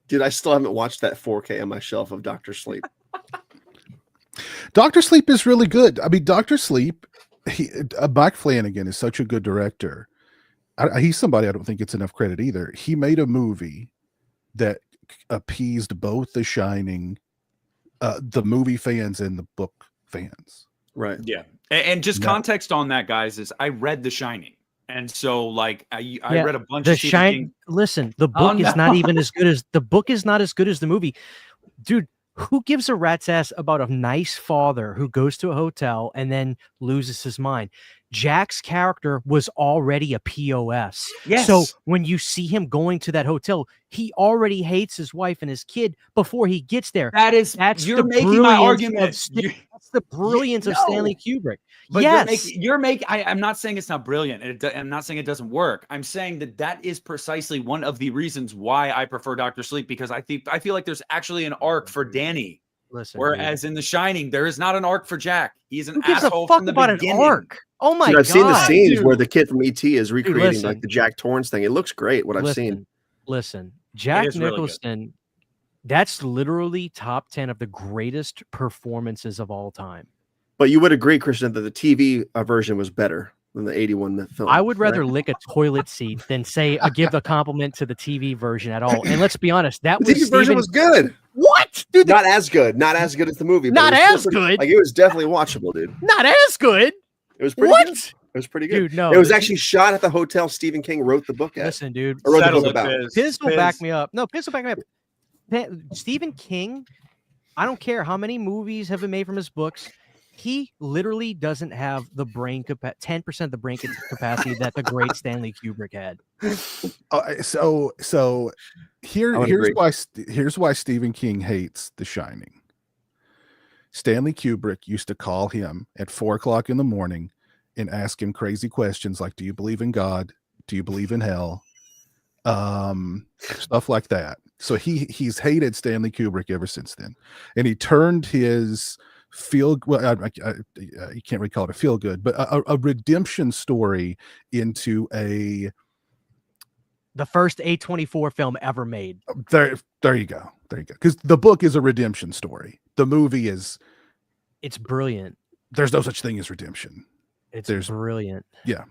Dude, I still haven't watched that 4K on my shelf of Dr. Sleep. Dr. Sleep is really good. I mean, Dr. Sleep, Mike Flanagan is such a good director. He's somebody I don't think gets enough credit either. He made a movie that appeased both The Shining, the movie fans and the book fans. Right. Yeah. And just context on that, guys, is I read The Shining. And so, like, I read a bunch of Stephen King. Listen, the book is not even as good as the book is not as good as the movie. Dude, who gives a rat's ass about a nice father who goes to a hotel and then loses his mind? Jack's character was already a POS. Yes. So when you see him going to that hotel, he already hates his wife and his kid before he gets there. That's you're making my argument. That's the brilliance of Stanley Kubrick. But yes, I'm not saying it's not brilliant. I'm not saying it doesn't work. I'm saying that is precisely one of the reasons why I prefer Dr. Sleep, because I feel like there's actually an arc for Danny. Listen, whereas in The Shining, there is not an arc for Jack. He's an who gives asshole a fuck from the about beginning. an arc? Oh my Dude, god! I've seen the scenes dude. where the kid from ET is recreating listen. like the Jack Torrance thing. It looks great. What I've seen. Listen, Jack is really Nicholson. That's literally top 10 of the greatest performances of all time. But you would agree, Christian, that the TV version was better than the 81 film. I would rather right? lick a toilet seat than say give the compliment to the TV version at all. And let's be honest, that The was TV version was good. What? Dude, Not as good. Not as good as the movie. but Not it was as still pretty- good? Like it was definitely watchable, dude. not as good. It was pretty What? good. It was pretty good. Dude, no. It was this actually shot at the hotel Stephen King wrote the book at. Listen, dude. Or wrote the Settle book it, about. Piz. Piz will back me up. No, Piz will back me up. Stephen King, I don't care how many movies have been made from his books. He literally doesn't have the brain 10% of the brain capacity that the great Stanley Kubrick had. So here's agree. why Stephen King hates The Shining. Stanley Kubrick used to call him at 4:00 in the morning and ask him crazy questions like, "Do you believe in God? Do you believe in hell?" Stuff like that. So he's hated Stanley Kubrick ever since then, and he turned his you can't really call it a feel good, but a redemption story into The first A24 film ever made. there you go, because the book is a redemption story. The movie is It's brilliant. there's no such thing as redemption. It's brilliant. Yeah.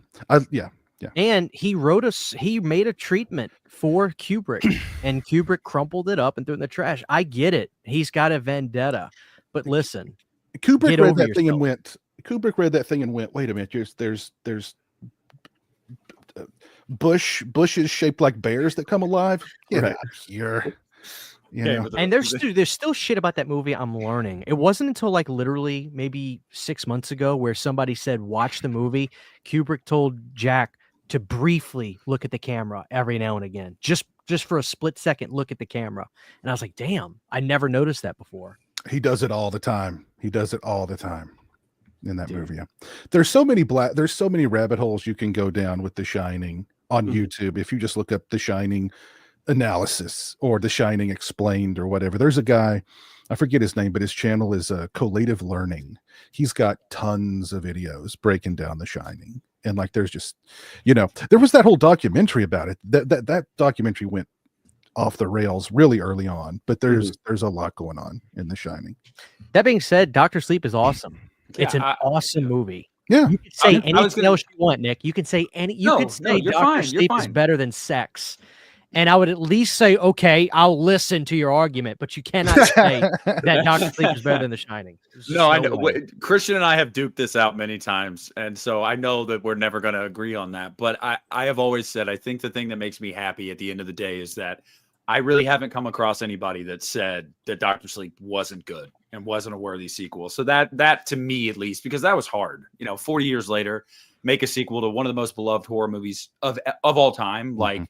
And he made a treatment for Kubrick, and Kubrick crumpled it up and threw it in the trash. I get it. He's got a vendetta, but listen. Kubrick Get read over that thing and yourself. went, wait a minute, there's bushes shaped like bears that come alive. Get Right. out of here. You Okay, know? but And there's still shit about that movie I'm learning. It wasn't until like literally maybe 6 months ago where somebody said, watch the movie. Kubrick told Jack to briefly look at the camera every now and again. Just for a split second, look at the camera. And I was like, damn, I never noticed that before. He does it all the time. In that movie. Yeah. There's so many rabbit holes you can go down with The Shining on YouTube. If you just look up The Shining analysis or The Shining explained or whatever. There's a guy, I forget his name, but his channel is Collative Learning. He's got tons of videos breaking down The Shining. And like, there's just, there was that whole documentary about it. That documentary went off the rails really early on, but there's a lot going on in The Shining. That being said, Dr. Sleep is awesome. It's an awesome movie. Yeah. You can say anything else you want, Nick. You can say Dr. Sleep is better than sex. And I would at least say, okay, I'll listen to your argument, but you cannot say that Dr. Sleep is better than The Shining. No, I know. Christian and I have duked this out many times, and so I know that we're never going to agree on that. But I have always said, I think the thing that makes me happy at the end of the day is that I really haven't come across anybody that said that Dr. Sleep wasn't good and wasn't a worthy sequel. So that to me, at least, because that was hard, 40 years later, make a sequel to one of the most beloved horror movies of all time. Like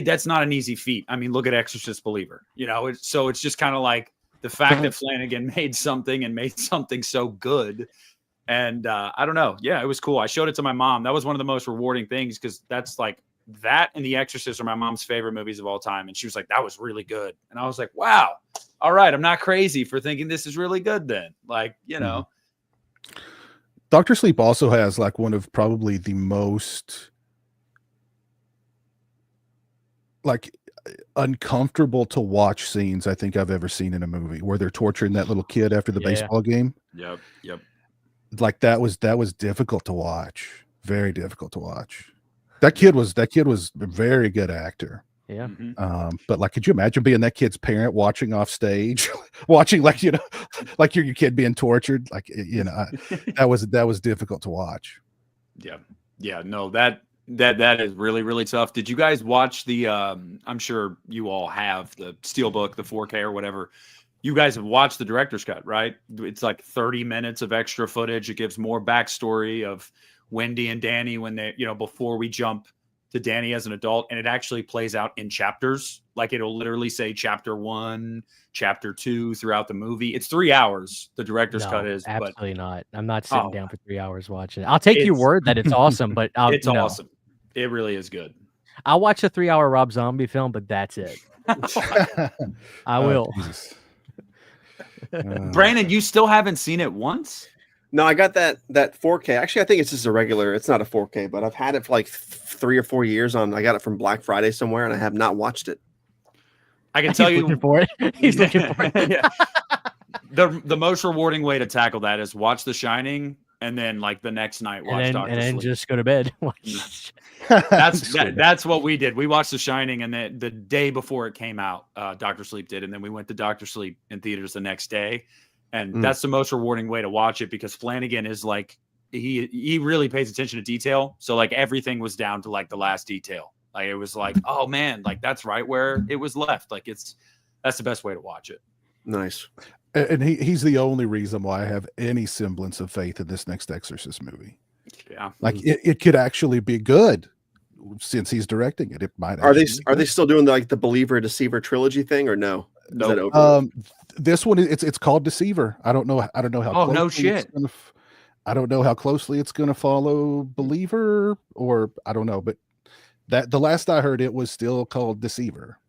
that's not an easy feat. I mean, look at Exorcist Believer, so it's just kind of like, the fact that Flanagan made something and made something so good. And I don't know. Yeah, it was cool. I showed it to my mom. That was one of the most rewarding things because that's like that and The Exorcist are my mom's favorite movies of all time. And she was like, that was really good. And I was like, wow. All right. I'm not crazy for thinking this is really good then. Like, you know. Dr. Sleep also has like one of probably the most like uncomfortable to watch scenes I think I've ever seen in a movie where they're torturing that little kid after the baseball game. Yep. Like that was difficult to watch. Very difficult to watch. That kid was a very good actor. Yeah. But like, could you imagine being that kid's parent watching off stage, watching like, you know, like your kid being tortured? Like, you know, that was difficult to watch. Yeah. No, that is really, really tough. Did you guys watch the, I'm sure you all have the Steelbook, the 4K or whatever. You guys have watched the director's cut, right? It's like 30 minutes of extra footage. It gives more backstory of Wendy and Danny when they, you know, before we jump to Danny as an adult, and it actually plays out in chapters. Like it'll literally say chapter 1, chapter 2 throughout the movie. It's 3 hours. The director's cut is absolutely not. I'm not sitting down for 3 hours watching it. I'll take your word that it's awesome, but it's awesome. It really is good. I'll watch a 3-hour Rob Zombie film, but that's it. I will. Brandon, you still haven't seen it once? No, I got that 4K. Actually, I think it's just a regular. It's not a 4K, but I've had it for like 3 or 4 years. I got it from Black Friday somewhere, and I have not watched it. I can tell you, looking for it. He's looking for it. Yeah. The most rewarding way to tackle that is watch The Shining, and then like the next night watch Doctor Sleep, and then just go to bed. That's what we did. We watched The Shining, and the day before it came out, Doctor Sleep did, and then we went to Doctor Sleep in theaters the next day. And that's the most rewarding way to watch it because Flanagan is like he really pays attention to detail. So like everything was down to like the last detail. Like it was like, oh man, like that's right where it was left. Like that's the best way to watch it. Nice. And he's the only reason why I have any semblance of faith in this next Exorcist movie. Yeah. Like it could actually be good since he's directing it. It might. Are they still doing the Believer Deceiver trilogy thing or no? No. Is that over? This one it's called Deceiver. I don't know how. Oh no shit! I don't know how closely it's going to follow Believer, or I don't know. But that the last I heard, it was still called Deceiver.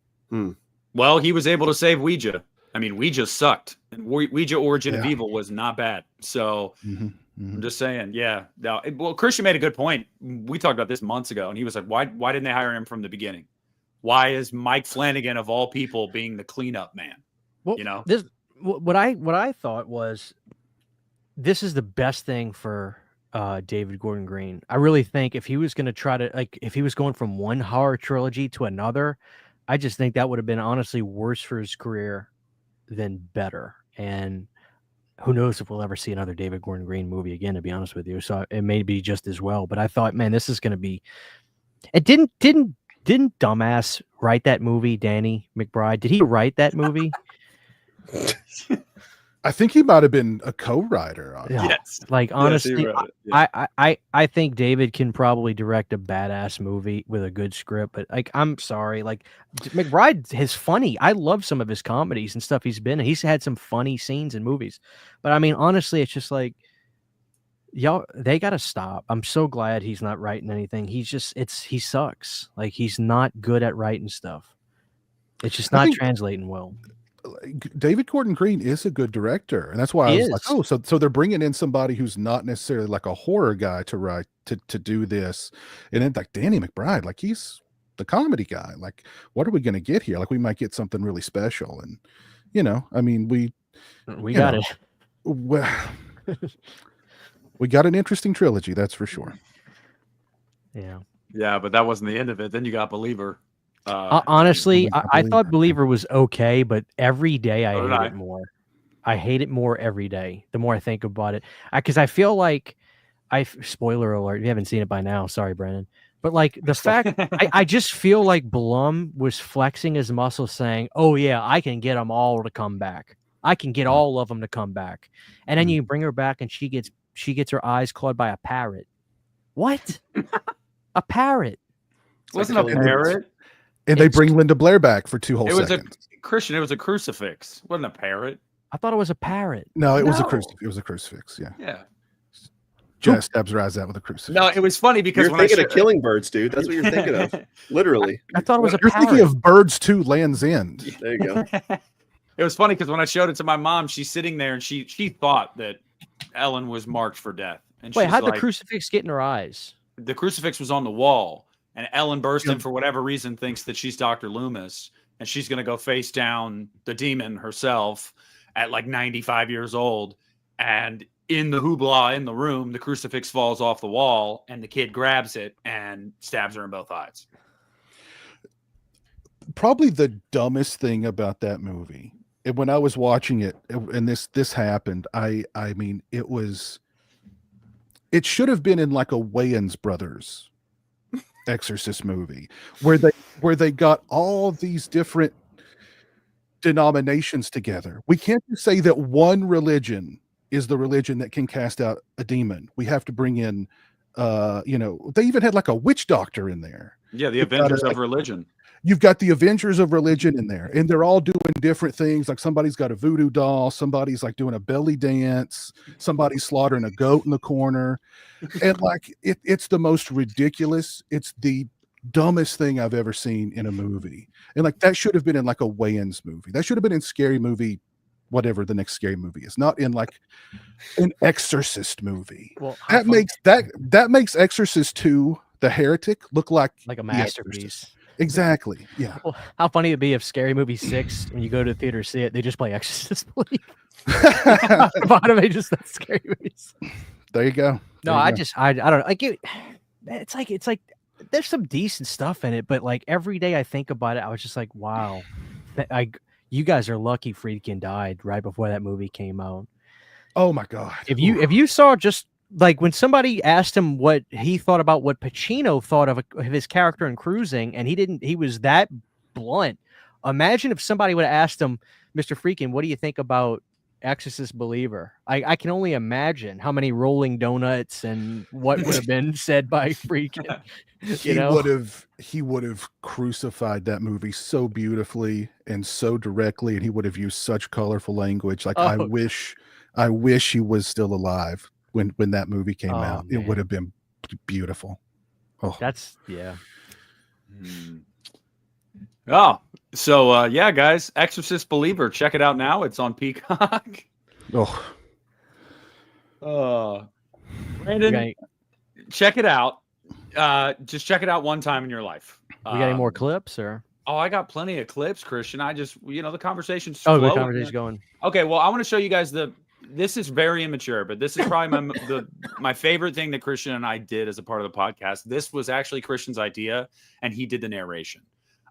Well, he was able to save Ouija. I mean, Ouija sucked, and Ouija Origin of Evil was not bad. So I'm just saying, yeah. Now, well, Christian made a good point. We talked about this months ago, and he was like, "Why didn't they hire him from the beginning? Why is Mike Flanagan of all people being the cleanup man?" Well, you know, what I thought was this is the best thing for David Gordon Green. I really think if he was going to try to if he was going from one horror trilogy to another, I just think that would have been honestly worse for his career than better. And who knows if we'll ever see another David Gordon Green movie again, to be honest with you. So it may be just as well. But I thought, man, this is going to be. It didn't dumbass write that movie, Danny McBride? Did he write that movie? I think he might have been a co-writer on it. Yes. Like honestly, Yeah. I think David can probably direct a badass movie with a good script, but like I'm sorry, like McBride is funny. I love some of his comedies and stuff he's been in. He's had some funny scenes in movies. But I mean, honestly, it's just like y'all, they gotta stop. I'm so glad he's not writing anything. He sucks. Like he's not good at writing stuff. It's just not translating well. David Gordon Green is a good director, and that's why I was like, oh, so they're bringing in somebody who's not necessarily like a horror guy to write to do this, and then like Danny McBride, like he's the comedy guy. Like, what are we going to get here? Like, we might get something really special, and you know, I mean, we got it. Well, we got an interesting trilogy, that's for sure. Yeah, but that wasn't the end of it. Then you got Believer. Honestly, I thought Believer was okay, but every day I hate it more. I hate it more every day. The more I think about it, because I feel like spoiler alert. You haven't seen it by now. Sorry, Brandon. But like the fact, I just feel like Blum was flexing his muscles, saying, "Oh yeah, I can get them all to come back. I can get all of them to come back." And then you bring her back, and she gets her eyes clawed by a parrot. What? A parrot? Wasn't a parrot? And they bring Linda Blair back for 2 whole It was seconds. Christian. It was a crucifix. It wasn't a parrot. I thought it was a parrot. No, it was a No. crucifix. It was a crucifix. Yeah. Yeah. Jazz stabs her eyes out with a crucifix. No, it was funny because You're when thinking I of Killing Birds, dude. That's what you're thinking of. Literally. I thought it was a You're parrot. thinking of Birds 2 Land's End. There you go. It was funny because when I showed it to my mom, she's sitting there and she thought that Ellen was marked for death. And Wait, she's how'd like, the crucifix get in her eyes? the crucifix was on the wall, and Ellen burst Yeah. in for whatever reason, thinks that she's Dr. Loomis, and she's going to go face down the demon herself at like 95 years old. And in the hoopla in the room, the crucifix falls off the wall, and the kid grabs it and stabs her in both eyes. Probably the dumbest thing about that movie, and when I was watching it, and this happened, I mean, it should have been in like a Wayans Brothers Exorcist movie where they got all these different denominations together. We can't just say that one religion is the religion that can cast out a demon. We have to bring in they even had like a witch doctor in there. Yeah, the You've got Avengers a- of religion. You've got the Avengers of religion in there, and they're all doing different things. Like somebody's got a voodoo doll, somebody's like doing a belly dance, somebody's slaughtering a goat in the corner. And like it's the most ridiculous, it's the dumbest thing I've ever seen in a movie. And like that should have been in like a Wayans movie. That should have been in Scary Movie, whatever the next Scary Movie is, not in like an Exorcist movie. Well, That makes Exorcist 2, The Heretic, look like like a The masterpiece. Exorcist. Exactly. Yeah. Well, how funny it'd be if Scary Movie 6, when you go to the theater to see it, they just play Exorcist Believe. Bottom they just that Scary Movies. There you go. No, There you I go. just I don't know. Like it's like there's some decent stuff in it, but like every day I think about it, I was just like, wow, you guys are lucky Friedkin died right before that movie came out. Oh my God. If you saw just like when somebody asked him what he thought about what Pacino thought of his character in Cruising, and he was that blunt. Imagine if somebody would have asked him, Mr. Friedkin, what do you think about Exorcist Believer? I can only imagine how many rolling donuts and what would have been said by Friedkin. He would have crucified that movie so beautifully and so directly, and he would have used such colorful language. Like I wish he was still alive when that movie came out. Man. It would have been beautiful. Oh, That's yeah. Oh, so yeah, guys, Exorcist Believer, check it out now. It's on Peacock. Brandon, check it out. Just check it out one time in your life. We got any more clips or? Oh, I got plenty of clips, Christian. I just, the conversation's Oh, the flowing. conversation's going. Okay, well, I want to show you guys this is very immature, but this is probably my favorite thing that Christian and I did as a part of the podcast. This was actually Christian's idea, and he did the narration.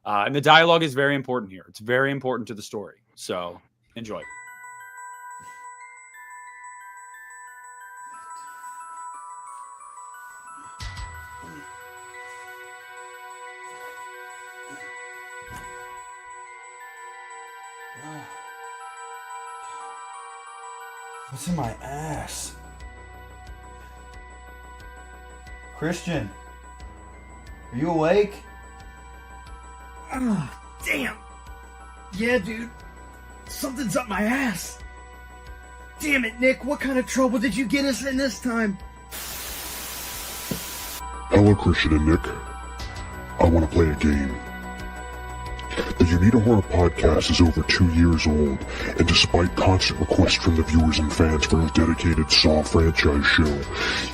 And the dialogue is very important here. It's very important to the story. So enjoy. What's in my ass? Christian, are you awake? Oh, damn. Yeah, dude. Something's up my ass. Damn it, Nick. What kind of trouble did you get us in this time? Hello, Christian and Nick. I want to play a game. The Uneeda Horror Podcast is over 2 years old, and despite constant requests from the viewers and fans for a dedicated Saw franchise show,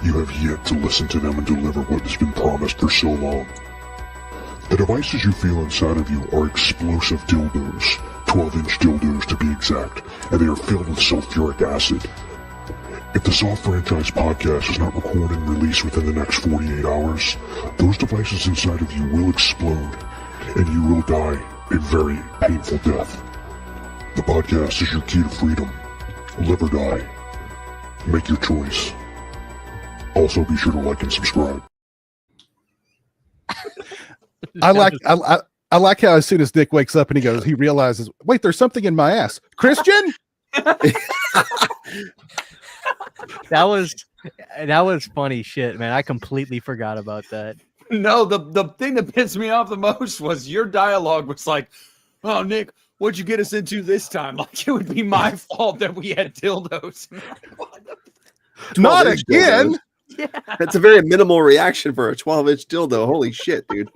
you have yet to listen to them and deliver what has been promised for so long. The devices you feel inside of you are explosive dildos, 12-inch dildos to be exact, and they are filled with sulfuric acid. If the Saw franchise podcast is not recorded and released within the next 48 hours, those devices inside of you will explode, and you will die a very painful death. The podcast is your key to freedom. Live or die. Make your choice. Also, be sure to like and subscribe. I like how as soon as Nick wakes up and he realizes, wait, there's something in my ass. Christian? That was funny shit, man. I completely forgot about that. No, the thing that pissed me off the most was your dialogue was like, "Oh, Nick, what'd you get us into this time?" Like it would be my fault that we had dildos. Not 12-inch again. dildos. That's a very minimal reaction for a 12-inch dildo. Holy shit, dude.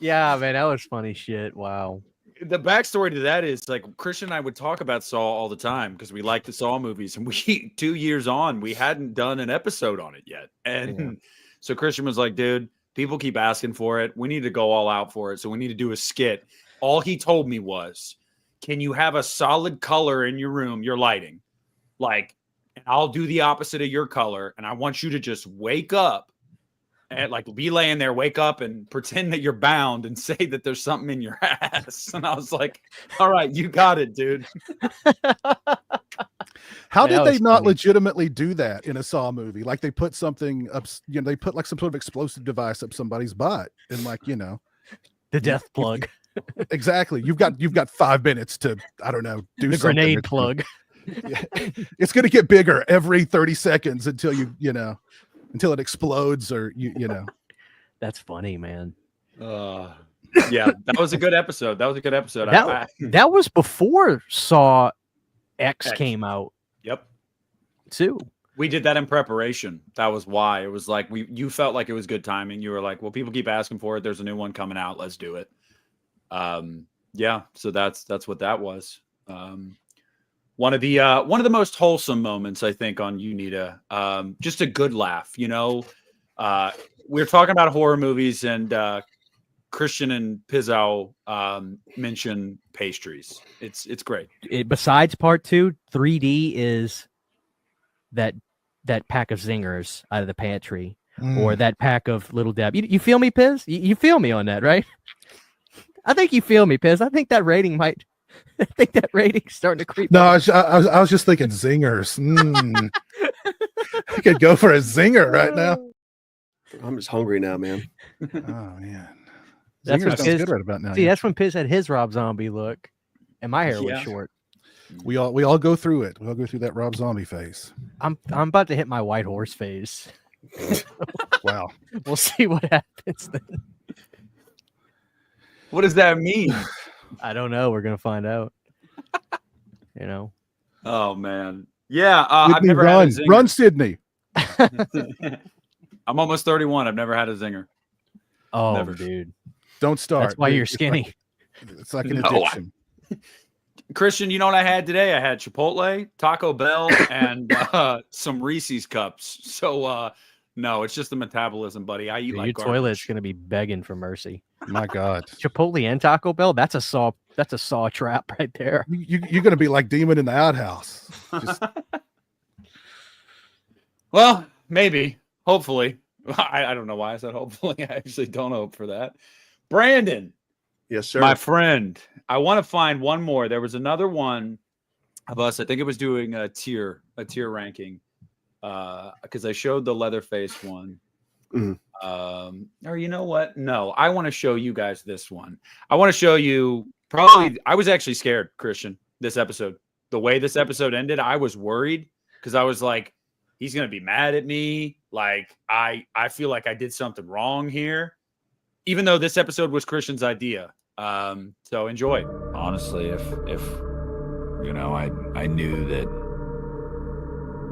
Yeah, man, that was funny shit. Wow. The backstory to that is like Christian and I would talk about Saw all the time because we like the Saw movies, and we 2 years on, we hadn't done an episode on it yet. And so Christian was like, dude, people keep asking for it. We need to go all out for it. So we need to do a skit. All he told me was, can you have a solid color in your room, your lighting? Like, I'll do the opposite of your color, and I want you to just wake up and like be laying there, wake up and pretend that you're bound and say that there's something in your ass. And I was like, all right, you got it, dude. How Man, did that they was not funny. legitimately do that in a Saw movie? Like they put something up, they put like some sort of explosive device up somebody's butt and like, The death plug. exactly. You've got 5 minutes to, I don't know, do The something. grenade It's- plug. It's going to get bigger every 30 seconds until until it explodes or That's funny, man. Yeah, that was a good episode. That was a good episode. That was before Saw X X. came out Yep. too. We did that in preparation. That was why. It was like you felt like it was good timing. You were like, well, people keep asking for it. There's a new one coming out. Let's do it. Yeah, so that's what that was. One of the most wholesome moments, I think, on Uneeda. Just a good laugh, we're talking about horror movies, and Christian and Pizowell mention pastries. It's great. Besides part 2, 3D is that pack of zingers out of the pantry, or that pack of Little Deb. You feel me, Piz? You feel me on that, right? I think you feel me, Piz. I think that rating's starting to creep. No, up. I was just thinking zingers. I could go for a zinger right now. I'm just hungry now, man. Oh man, That's zingers what sounds Piz, good right about now. see, yeah. that's when Piz had his Rob Zombie look, and my hair was Yeah. short. We all go through it. We all go through that Rob Zombie phase. I'm about to hit my white horse phase. Wow. We'll see what happens then. What does that mean? I don't know. We're gonna find out. Oh man, yeah. I've Whitney, never had a zinger. run, Sydney. I'm almost 31. I've never had a zinger. Oh, Never. dude, Don't start. that's why you're It's like- skinny. It's like an No, addiction. Christian, you know what I had today? I had Chipotle, Taco Bell, and some Reese's cups. So no, it's just the metabolism, buddy. I eat Dude, like your garbage. toilet's gonna be begging for mercy. My God, Chipotle and Taco Bell. That's a saw trap right there. you're gonna be like Demon in the Outhouse. Just, Well, maybe. Hopefully. I don't know why I said hopefully. I actually don't hope for that. Brandon, Yes, sir. my friend, I want to find one more. There was another one of us. I think it was doing a tier ranking, because I showed the Leatherface one. Mhm. Or you know what? No, I want to show you guys this one. I want to show you. Probably, I was actually scared, Christian. This episode, the way this episode ended, I was worried because I was like, he's gonna be mad at me. Like I feel like I did something wrong here, even though this episode was Christian's idea. So enjoy. Honestly, if I knew that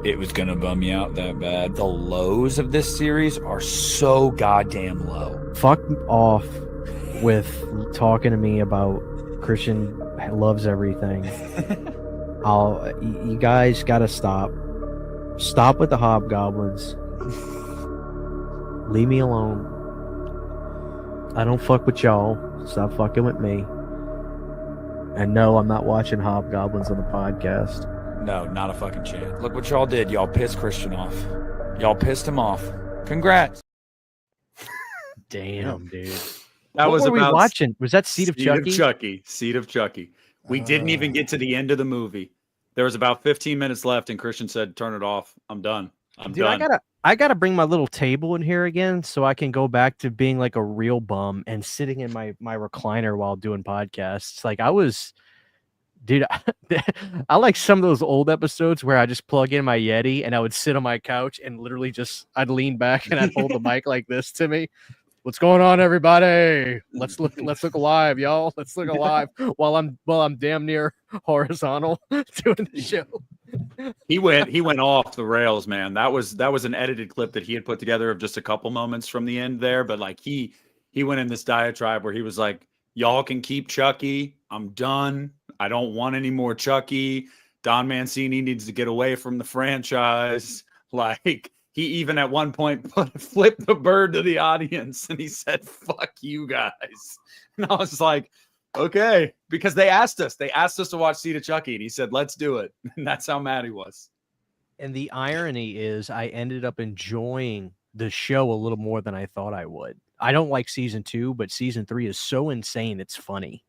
it was gonna bum me out that bad. The lows of this series are so goddamn low. Fuck off with talking to me about Christian loves everything. You guys gotta stop. Stop with the hobgoblins. Leave me alone. I don't fuck with y'all. Stop fucking with me. And no, I'm not watching hobgoblins on the podcast. No, not a fucking chance. Look what y'all did. Y'all pissed Christian off. Y'all pissed him off. Congrats. Damn, dude. That What was were we about watching? Was that Seed of Chucky? Seed of Chucky. We didn't even get to the end of the movie. There was about 15 minutes left, and Christian said, "Turn it off. I'm done. I'm Dude, done." I gotta bring my little table in here again so I can go back to being like a real bum and sitting in my recliner while doing podcasts. Like I was Dude, I like some of those old episodes where I just plug in my Yeti and I would sit on my couch and literally I'd lean back and I'd hold the mic like this to me. What's going on, everybody? Let's look alive, y'all. Let's look alive while I'm damn near horizontal doing the show. He went off the rails, man. That was an edited clip that he had put together of just a couple moments from the end there, but like he went in this diatribe where he was like, y'all can keep Chucky. I'm done. I don't want any more Chucky. Don Mancini needs to get away from the franchise. Like, he even at one point flipped the bird to the audience and he said, fuck you guys. And I was like, okay, because they asked us to watch Seed of Chucky, and he said, let's do it. And that's how mad he was. And the irony is I ended up enjoying the show a little more than I thought I would. I don't like season 2, but season 3 is so insane. It's funny.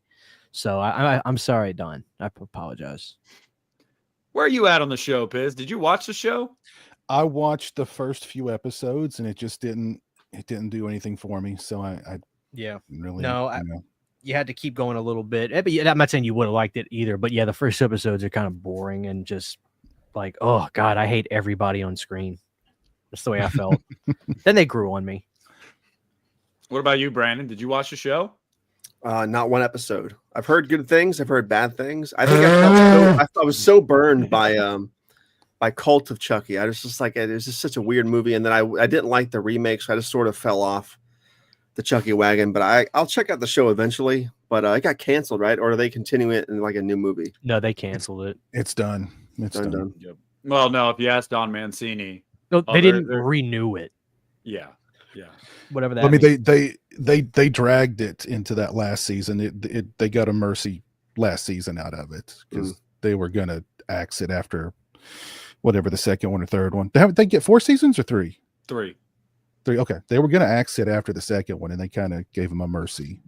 So I'm sorry, Don. I apologize. Where are you at on the show, Piz? Did you watch the show? I watched the first few episodes and it just didn't do anything for me. So I really, you had to keep going a little bit. But I'm not saying you would have liked it either, but yeah, the first episodes are kind of boring and just like, oh God, I hate everybody on screen. That's the way I felt. Then they grew on me. What about you, Brandon? Did you watch the show? Not one episode. I've heard good things. I've heard bad things. I think I was so burned by Cult of Chucky. I was just like, it was just such a weird movie. And then I didn't like the remake, so I just sort of fell off the Chucky wagon. But I'll check out the show eventually. But it got canceled, right? Or are they continuing it in like a new movie? No, they canceled it. It's done. It's done. Yep. Well, no, if you ask Don Mancini. No, they didn't renew it. Yeah. Whatever that I mean, means. they dragged it into that last season. They got a mercy last season out of it because they were gonna axe it after whatever the second one or third one. They get 4 seasons or 3? 3. Okay, they were gonna axe it after the second one, and they kind of gave him a mercy.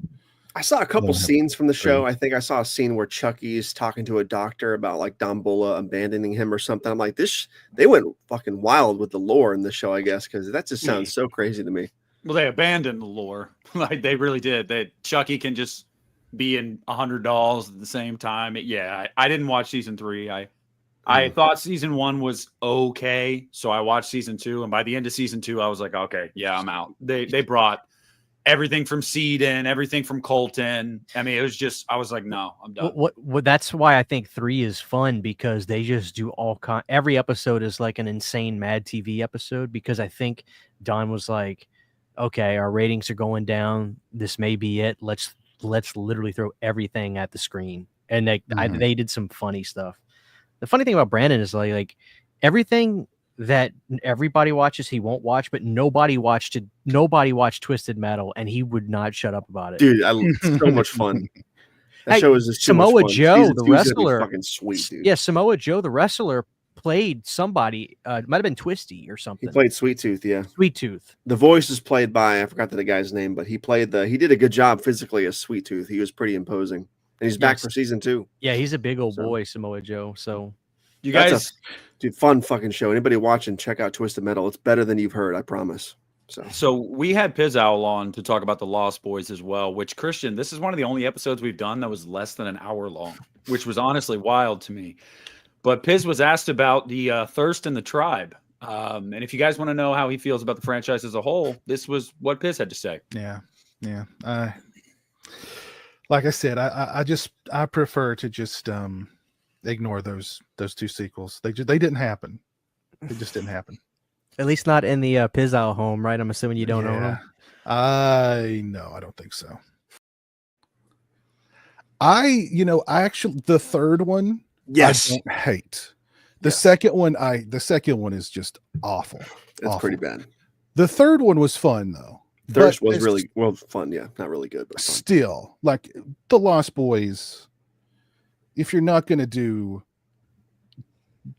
I saw a couple scenes from the show. I think I saw a scene where Chucky's talking to a doctor about like Don Bulla abandoning him or something. I'm like, they went fucking wild with the lore in the show, I guess, because that just sounds so crazy to me. Well, they abandoned the lore. Like they really did. Chucky can just be in 100 dolls at the same time. I didn't watch season 3. I thought season 1 was okay, so I watched season 2, and by the end of season 2, I was like, okay, yeah, I'm out. They brought everything from Seed in, everything from Colton. I mean, it was just, I was like, no, I'm done. What that's why I think 3 is fun, because they just do every episode is like an insane Mad TV episode, because I think Don was like, okay, our ratings are going down. This may be it. Let's literally throw everything at the screen. And they did some funny stuff. The funny thing about Brandon is like everything that everybody watches, he won't watch, but nobody watched Twisted Metal, and he would not shut up about it. Dude, it's so much fun. That show is just Samoa Joe, the wrestler. Fucking sweet, dude. Yeah, Samoa Joe, the wrestler, played somebody. It might have been Twisty or something. He played Sweet Tooth, yeah. Sweet Tooth. The voice is played by, I forgot the guy's name, but he did a good job physically as Sweet Tooth. He was pretty imposing. And he's back for season 2. Yeah, he's a big old boy, Samoa Joe. So you guys, dude, fun fucking show. Anybody watching, check out Twisted Metal. It's better than you've heard, I promise. So we had Pizowell on to talk about the Lost Boys as well, which, Christian, this is one of the only episodes we've done that was less than an hour long, which was honestly wild to me. But Piz was asked about the Thirst in the Tribe. And if you guys want to know how he feels about the franchise as a whole, this was what Piz had to say. Yeah. Like I said, I prefer to just ignore those 2 sequels. They didn't happen. They just didn't happen. At least not in the Pizowell home, right? I'm assuming you don't own them. No, I don't think so. I actually, the third one, yes, I don't hate. The second one is just awful. It's pretty bad. The third one was fun though. Thirst was really fun. Yeah, not really good, but still, like the Lost Boys. If you're not going to do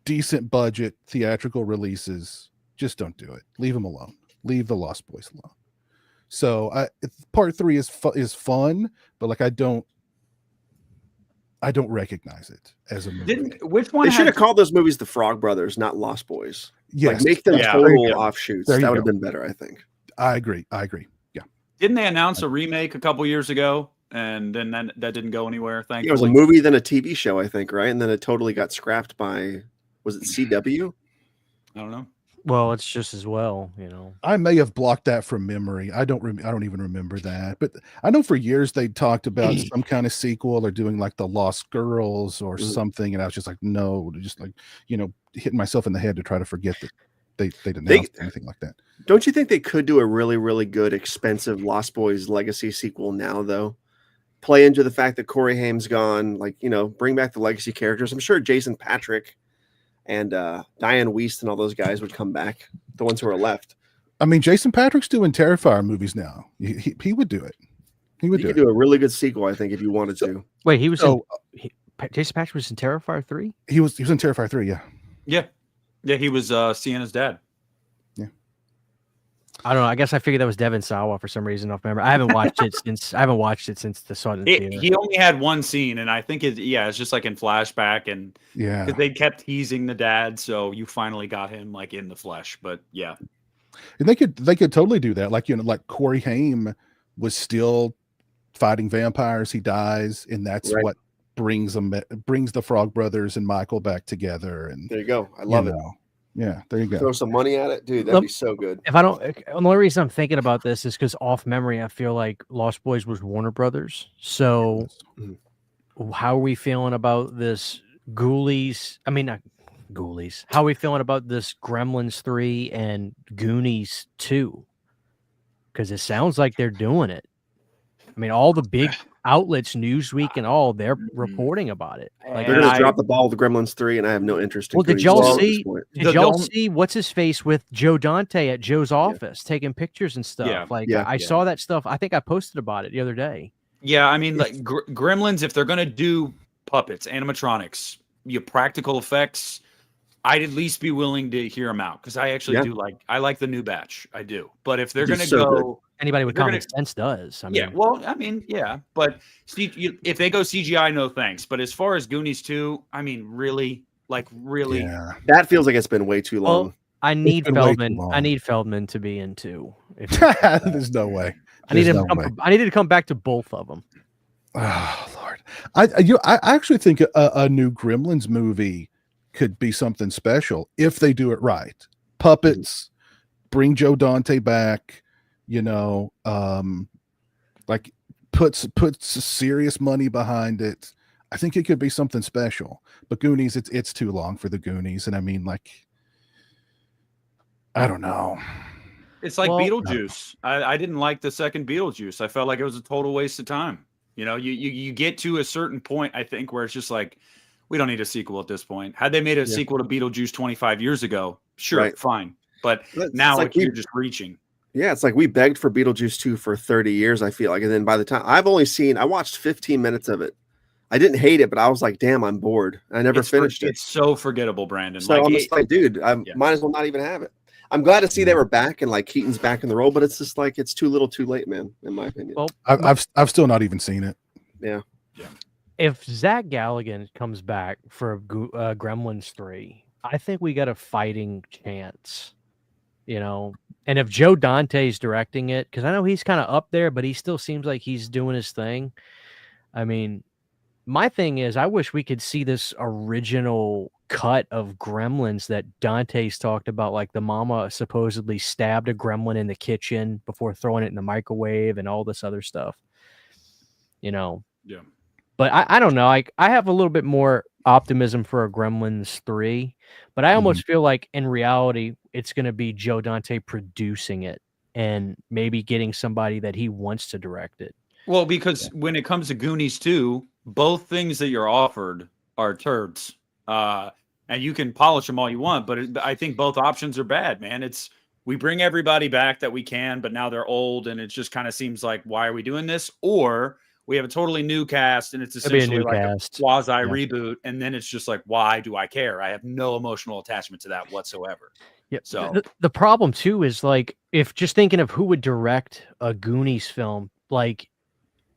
decent budget theatrical releases, just don't do it. Leave them alone. Leave the Lost Boys alone. So part 3 is fun, but like I don't recognize it as a movie. Which one? They should have called those movies the Frog Brothers, not Lost Boys. Yes, like make them total offshoots. That would have been better, I think. I agree. Yeah. Didn't they announce a remake a couple years ago and then that didn't go anywhere. Yeah, it was a Thankfully, movie, then a TV show, I think, right? And then it totally got scrapped by, was it CW? I don't know. Well, it's just as well, you know. I may have blocked that from memory. I don't even remember that. But I know for years they talked about some kind of sequel or doing like the Lost Girls or something, and I was just like, no, just like, you know, hitting myself in the head to try to forget that they'd announced anything like that. Don't you think they could do a really, really good, expensive Lost Boys Legacy sequel now, though? Play into the fact that Corey Haim's gone, like, you know, bring back the legacy characters. I'm sure Jason Patrick and Diane Wiest and all those guys would come back, the ones who are left. I mean, Jason Patrick's doing Terrifier movies now. He would do it. He would do a really good sequel, I think, if you wanted to. Wait, he was Jason Patrick was in Terrifier 3? He was in Terrifier 3, yeah. Yeah, he was Sienna's dad. I don't know. I guess I figured that was Devin Sawa for some reason. Off memory. I haven't watched it since the saw it in the theater. He only had one scene, and I think it's just like in flashback, and because they kept teasing the dad, so you finally got him like in the flesh. But yeah, and they could totally do that. Like, you know, like Corey Haim was still fighting vampires. He dies, and that's what brings the Frog Brothers and Michael back together. And there you go. I love it. Yeah, there you go. Throw some money at it, dude. That'd be so good. The only reason I'm thinking about this is because off memory, I feel like Lost Boys was Warner Brothers. So, how are we feeling about this Ghoulies? I mean, not Ghoulies. How are we feeling about this Gremlins 3 and Goonies 2? Because it sounds like they're doing it. I mean, all the big outlets, Newsweek and all, they're reporting about it. Like, they're going to drop the ball with Gremlins 3, and I have no interest in. Well, did y'all see? Did y'all see what's his face with Joe Dante at Joe's office taking pictures and stuff? Yeah. I saw that stuff. I think I posted about it the other day. Yeah, I mean, like Gremlins, if they're going to do puppets, animatronics, practical effects, I'd at least be willing to hear them out because I actually do like the new batch. I do, but if they're going to go. Anybody with common sense does. I mean, but if they go CGI, no thanks. But as far as Goonies 2, I mean, really, that feels like it's been way too long. Well, I need Feldman. I need Feldman to be in 2. There's no way. I need him. I needed to come back to both of them. Oh Lord, I actually think a new Gremlins movie could be something special if they do it right. Puppets, bring Joe Dante back. You know, like puts serious money behind it. I think it could be something special. But Goonies, it's too long for the Goonies, and I mean, like, I don't know. It's like Beetlejuice. I didn't like the second Beetlejuice. I felt like it was a total waste of time. You know, you get to a certain point, I think, where it's just like, we don't need a sequel at this point. Had they made a sequel to Beetlejuice 25 years ago, sure, fine. But now you're just reaching. Yeah, it's like we begged for Beetlejuice 2 for 30 years, I feel like. And then by the time I watched 15 minutes of it. I didn't hate it, but I was like, damn, I'm bored. I never finished it. It's so forgettable, Brandon. So I'm just like, dude, I might as well not even have it. I'm glad to see they were back and like Keaton's back in the role, but it's just like it's too little too late, man, in my opinion. Well, I've still not even seen it. Yeah. If Zach Galligan comes back for Gremlins 3, I think we got a fighting chance. You know, and if Joe Dante's directing it, because I know he's kind of up there, but he still seems like he's doing his thing. I mean, my thing is, I wish we could see this original cut of Gremlins that Dante's talked about, like the mama supposedly stabbed a gremlin in the kitchen before throwing it in the microwave and all this other stuff. You know, but I don't know. I have a little bit more optimism for a Gremlins 3, but I almost feel like in reality it's going to be Joe Dante producing it and maybe getting somebody that he wants to direct it. Well, because when it comes to Goonies 2, both things that you're offered are turds. And you can polish them all you want, but I think both options are bad, man. We bring everybody back that we can, but now they're old and it just kind of seems like, why are we doing this? Or we have a totally new cast and it's essentially like a quasi reboot. And then it's just like, why do I care? I have no emotional attachment to that whatsoever. Yeah. So the problem too is like, if just thinking of who would direct a Goonies film, like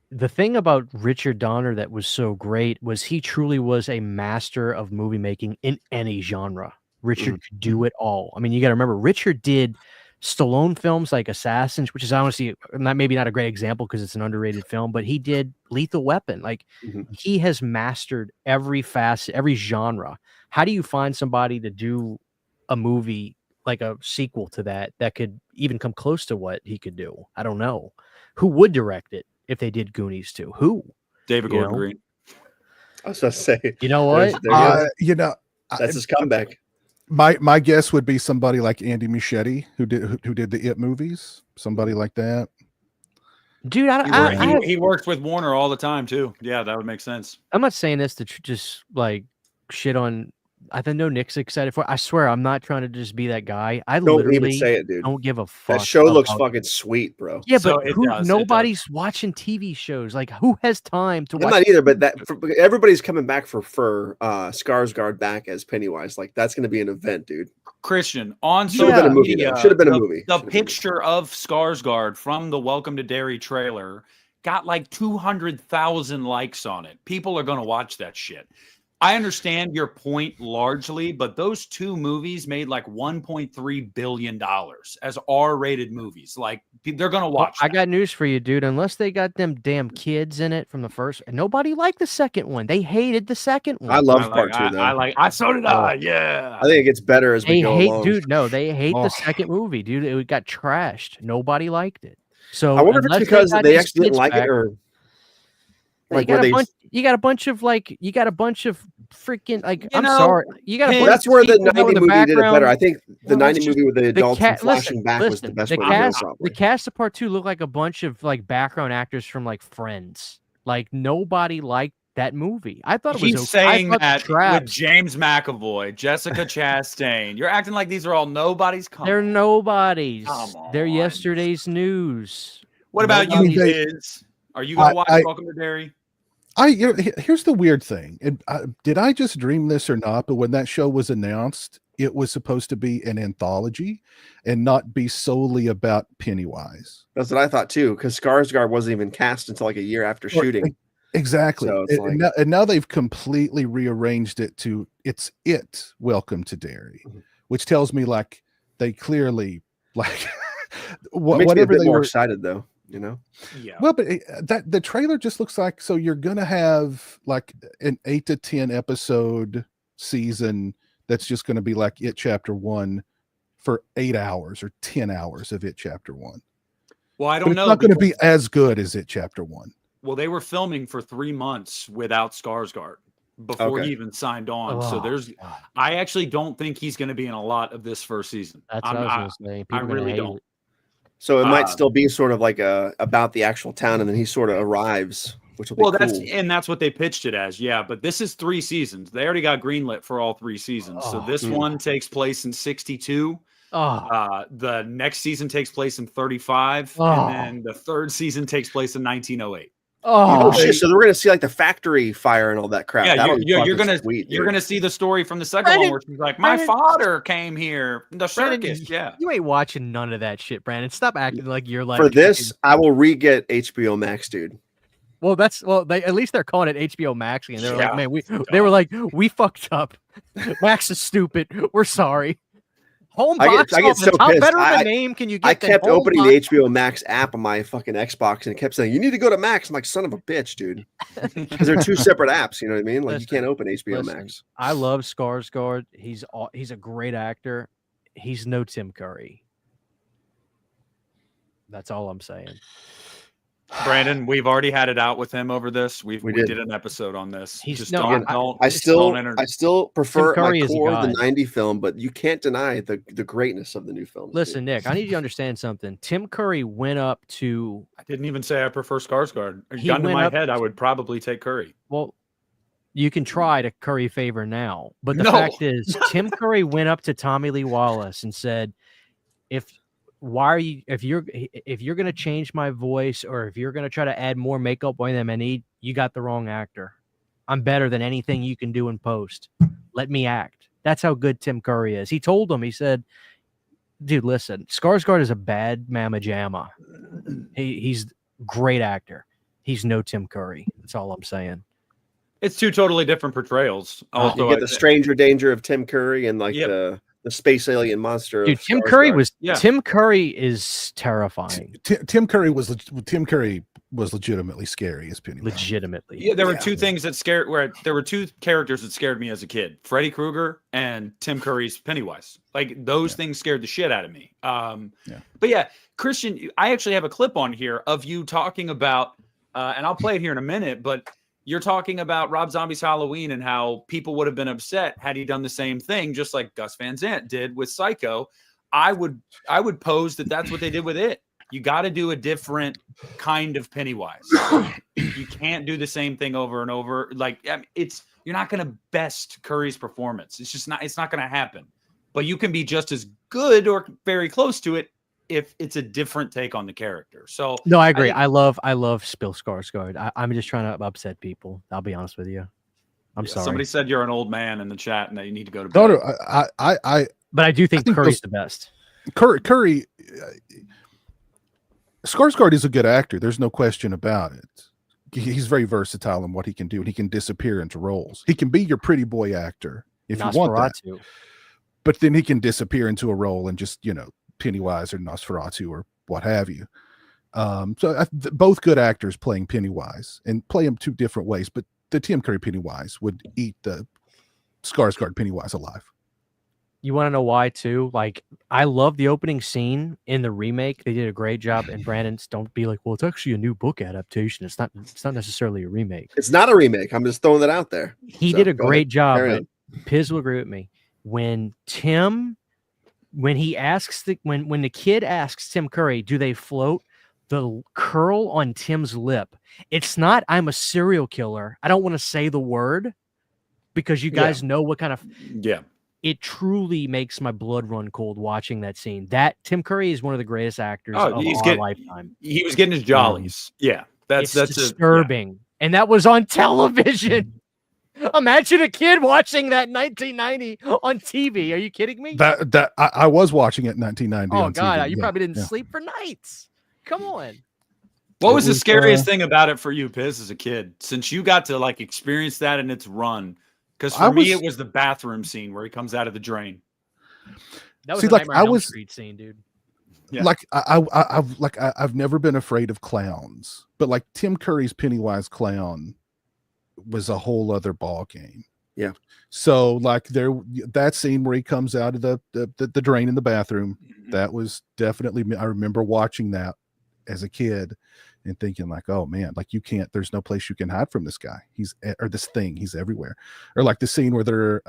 the thing about Richard Donner that was so great was he truly was a master of movie making in any genre. Richard could do it all. I mean, you got to remember, Richard did Stallone films like Assassins, which is honestly maybe not a great example because it's an underrated film, but he did Lethal Weapon. Like he has mastered every facet, every genre. How do you find somebody to do a movie like a sequel to that could even come close to what he could do? I don't know. Who would direct it if they did Goonies 2? Who? David Gordon Green. I was going to say. You know what? That's his comeback. My guess would be somebody like Andy Muschietti who did the It movies. Somebody like that. Dude, he works with Warner all the time too. Yeah, that would make sense. I'm not saying this to just like shit on. I know Nick's excited for it. I swear, I'm not trying to just be that guy. I don't literally even say it, dude. Don't give a fuck. That show looks fucking sweet, bro. Yeah, but nobody's watching TV shows. Like, who has time to watch? I'm not either, but everybody's coming back for Skarsgård back as Pennywise. Like, that's going to be an event, dude. Christian, on social media, should have been a movie. The picture of Skarsgård from the Welcome to Derry trailer got like 200,000 likes on it. People are going to watch that shit. I understand your point largely, but those two movies made like $1.3 billion as R-rated movies. Like, they're going to watch. I got news for you, dude. Unless they got them damn kids in it from the first, nobody liked the second one. They hated the second one. I love part two, though. So did I. Yeah. I think it gets better as we go along. Dude, no, they hate the second movie, dude. It got trashed. Nobody liked it. So I wonder if it's because they actually didn't like it, or like you got a bunch of freaking like sorry. You got that's where the 90 movie did it better. I think the 90 movie with the adults flashing back was the best way to go. The cast of part 2 looked like a bunch of like background actors from like Friends. Like nobody liked that movie. I thought it was He's saying that with James McAvoy, Jessica Chastain. You're acting like these are all nobodies. They're nobodies. They're yesterday's news. What about you, kids? Are you gonna watch Welcome to Derry? Here's the weird thing. Did I just dream this or not? But when that show was announced, it was supposed to be an anthology and not be solely about Pennywise. That's what I thought too, because Skarsgård wasn't even cast until like a year after shooting. Exactly. So and now they've completely rearranged it to it's Welcome to Derry, which tells me like they clearly like whatever they were excited though. You know, yeah. Well, but that the trailer just looks like so you're gonna have like an 8 to 10 episode season that's just gonna be like It Chapter 1 for 8 hours or 10 hours of It Chapter 1. Well, I don't know. It's not going to be as good as It Chapter 1. Well, they were filming for 3 months without Skarsgård before he even signed on. So I actually don't think he's going to be in a lot of this first season. That's what I was going to say. I really don't. So it might still be sort of like about the actual town, and then he sort of arrives, which will be cool. That's what they pitched it as, yeah. But this is 3 seasons. They already got greenlit for all 3 seasons. So this one takes place in 62. The next season takes place in 35, and then the third season takes place in 1908. Oh shit! So we're gonna see like the factory fire and all that crap. Yeah, you're gonna see the story from the second one where she's like, "My father came here, the circus." Yeah, you ain't watching none of that shit, Brandon. Stop acting like you're like. For this, I will re-get HBO Max, dude. Well, at least they're calling it HBO Max, and they're like, man, we fucked up. Max is stupid. We're sorry. Home box I get so how pissed. Better of a name can you get? I kept opening the HBO Max app on my fucking Xbox, and it kept saying, "You need to go to Max." I'm like, "Son of a bitch, dude," because they're 2 separate apps. You know what I mean? Like, you can't open HBO Max. I love Skarsgård. He's a great actor. He's no Tim Curry. That's all I'm saying. Brandon, we've already had it out with him over this. We did an episode on this. I still prefer my core the 90 film, but you can't deny the greatness of the new film. Listen, Nick, I need you to understand something. Tim Curry went up to. I didn't even say I prefer Skarsgård. Gun to my head, I would probably take Curry. Well, you can try to curry favor now, but the fact is, Tim Curry went up to Tommy Lee Wallace and said, if you're going to change my voice, or if you're going to try to add more makeup than I need, you got the wrong actor. I'm better than anything you can do in post. Let me act. That's how good Tim Curry is. He told him, he said, dude, listen, Skarsgård is a bad mamma jamma. He's a great actor. He's no Tim Curry. That's all I'm saying. It's 2 totally different portrayals. Also, you get the stranger danger of Tim Curry and like the the space alien monster. Dude, of Tim Curry Skarsgård. Tim Curry is terrifying. Tim Curry was legitimately scary as Pennywise. Legitimately. Yeah, there were two things that scared. Where there were two characters that scared me as a kid: Freddy Krueger and Tim Curry's Pennywise. Like those things scared the shit out of me. But yeah, Christian, I actually have a clip on here of you talking about, and I'll play it here in a minute. But you're talking about Rob Zombie's Halloween and how people would have been upset had he done the same thing, just like Gus Van Sant did with Psycho. I would pose that that's what they did with it. You got to do a different kind of Pennywise. You can't do the same thing over and over. Like, I mean, you're not going to best Curry's performance. It's not going to happen. But you can be just as good or very close to it if it's a different take on the character. So no, I agree. I love Bill Skarsgård. I'm just trying to upset people. I'll be honest with you. I'm sorry. Somebody said you're an old man in the chat and that you need to go to bed. No, but I do think Curry's the best. Curry Skarsgård is a good actor. There's no question about it. He's very versatile in what he can do, and he can disappear into roles. He can be your pretty boy actor if you want that. But then he can disappear into a role and just, Pennywise or Nosferatu or what have you. So both good actors playing Pennywise and play him two different ways, but the Tim Curry Pennywise would eat the Skarsgård Pennywise alive. You want to know why too? Like, I love the opening scene in the remake. They did a great job. And Brandon's don't be like, well, it's actually a new book adaptation. It's not necessarily a remake. It's not a remake. I'm just throwing that out there. He did a great job. Piz will agree with me. When the kid asks Tim Curry, do they float? The curl on Tim's lip. It's not, I'm a serial killer. I don't want to say the word because you guys know what kind of. Yeah. It truly makes my blood run cold watching that scene. That Tim Curry is one of the greatest actors of our lifetime. He was getting his jollies. That's disturbing. And that was on television. Imagine a kid watching that 1990 on TV. Are you kidding me? I was watching it in 1990. Oh on God, TV. you probably didn't sleep for nights. Come on. What was the scariest thing about it for you, Piz, as a kid? Since you got to experience that in its run. Because for me, it was the bathroom scene where he comes out of the drain. That was Nightmare on Elm Street scene, dude. Yeah. I've never been afraid of clowns, but Tim Curry's Pennywise clown was a whole other ball game. Yeah. So that scene where he comes out of the drain in the bathroom, that was definitely, I remember watching that as a kid and thinking oh man, there's no place you can hide from this guy. Or this thing, he's everywhere. Or the scene where they're,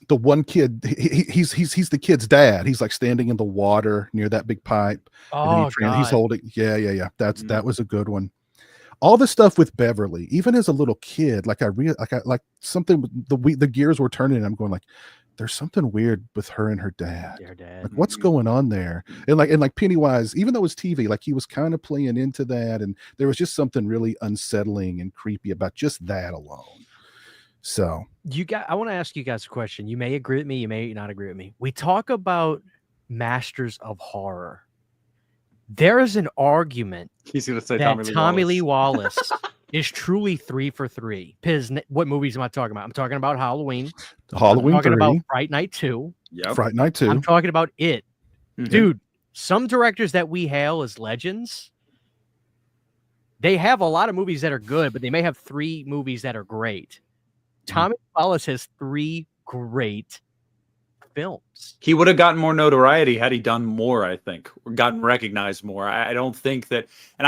the one kid, he's the kid's dad. He's standing in the water near that big pipe. Oh, and he's holding. Yeah. That was a good one. All the stuff with Beverly, even as a little kid, something, the gears were turning. And I'm going there's something weird with her and her dad. What's going on there? And Pennywise, even though it was TV, he was kind of playing into that, and there was just something really unsettling and creepy about just that alone. So I want to ask you guys a question. You may agree with me, you may not agree with me. We talk about masters of horror. There is an argument he's going to say that Tommy Lee Wallace is truly 3 for 3. Piz, what movies am I talking about? I'm talking about Halloween. I'm talking 3. about Fright Night 2. Yep. Fright Night 2. I'm talking about It. Dude, some directors that we hail as legends, they have a lot of movies that are good, but they may have 3 movies that are great. Tommy Wallace has 3 great films. He would have gotten more notoriety had he done more, I think, or gotten recognized more. I don't think that, and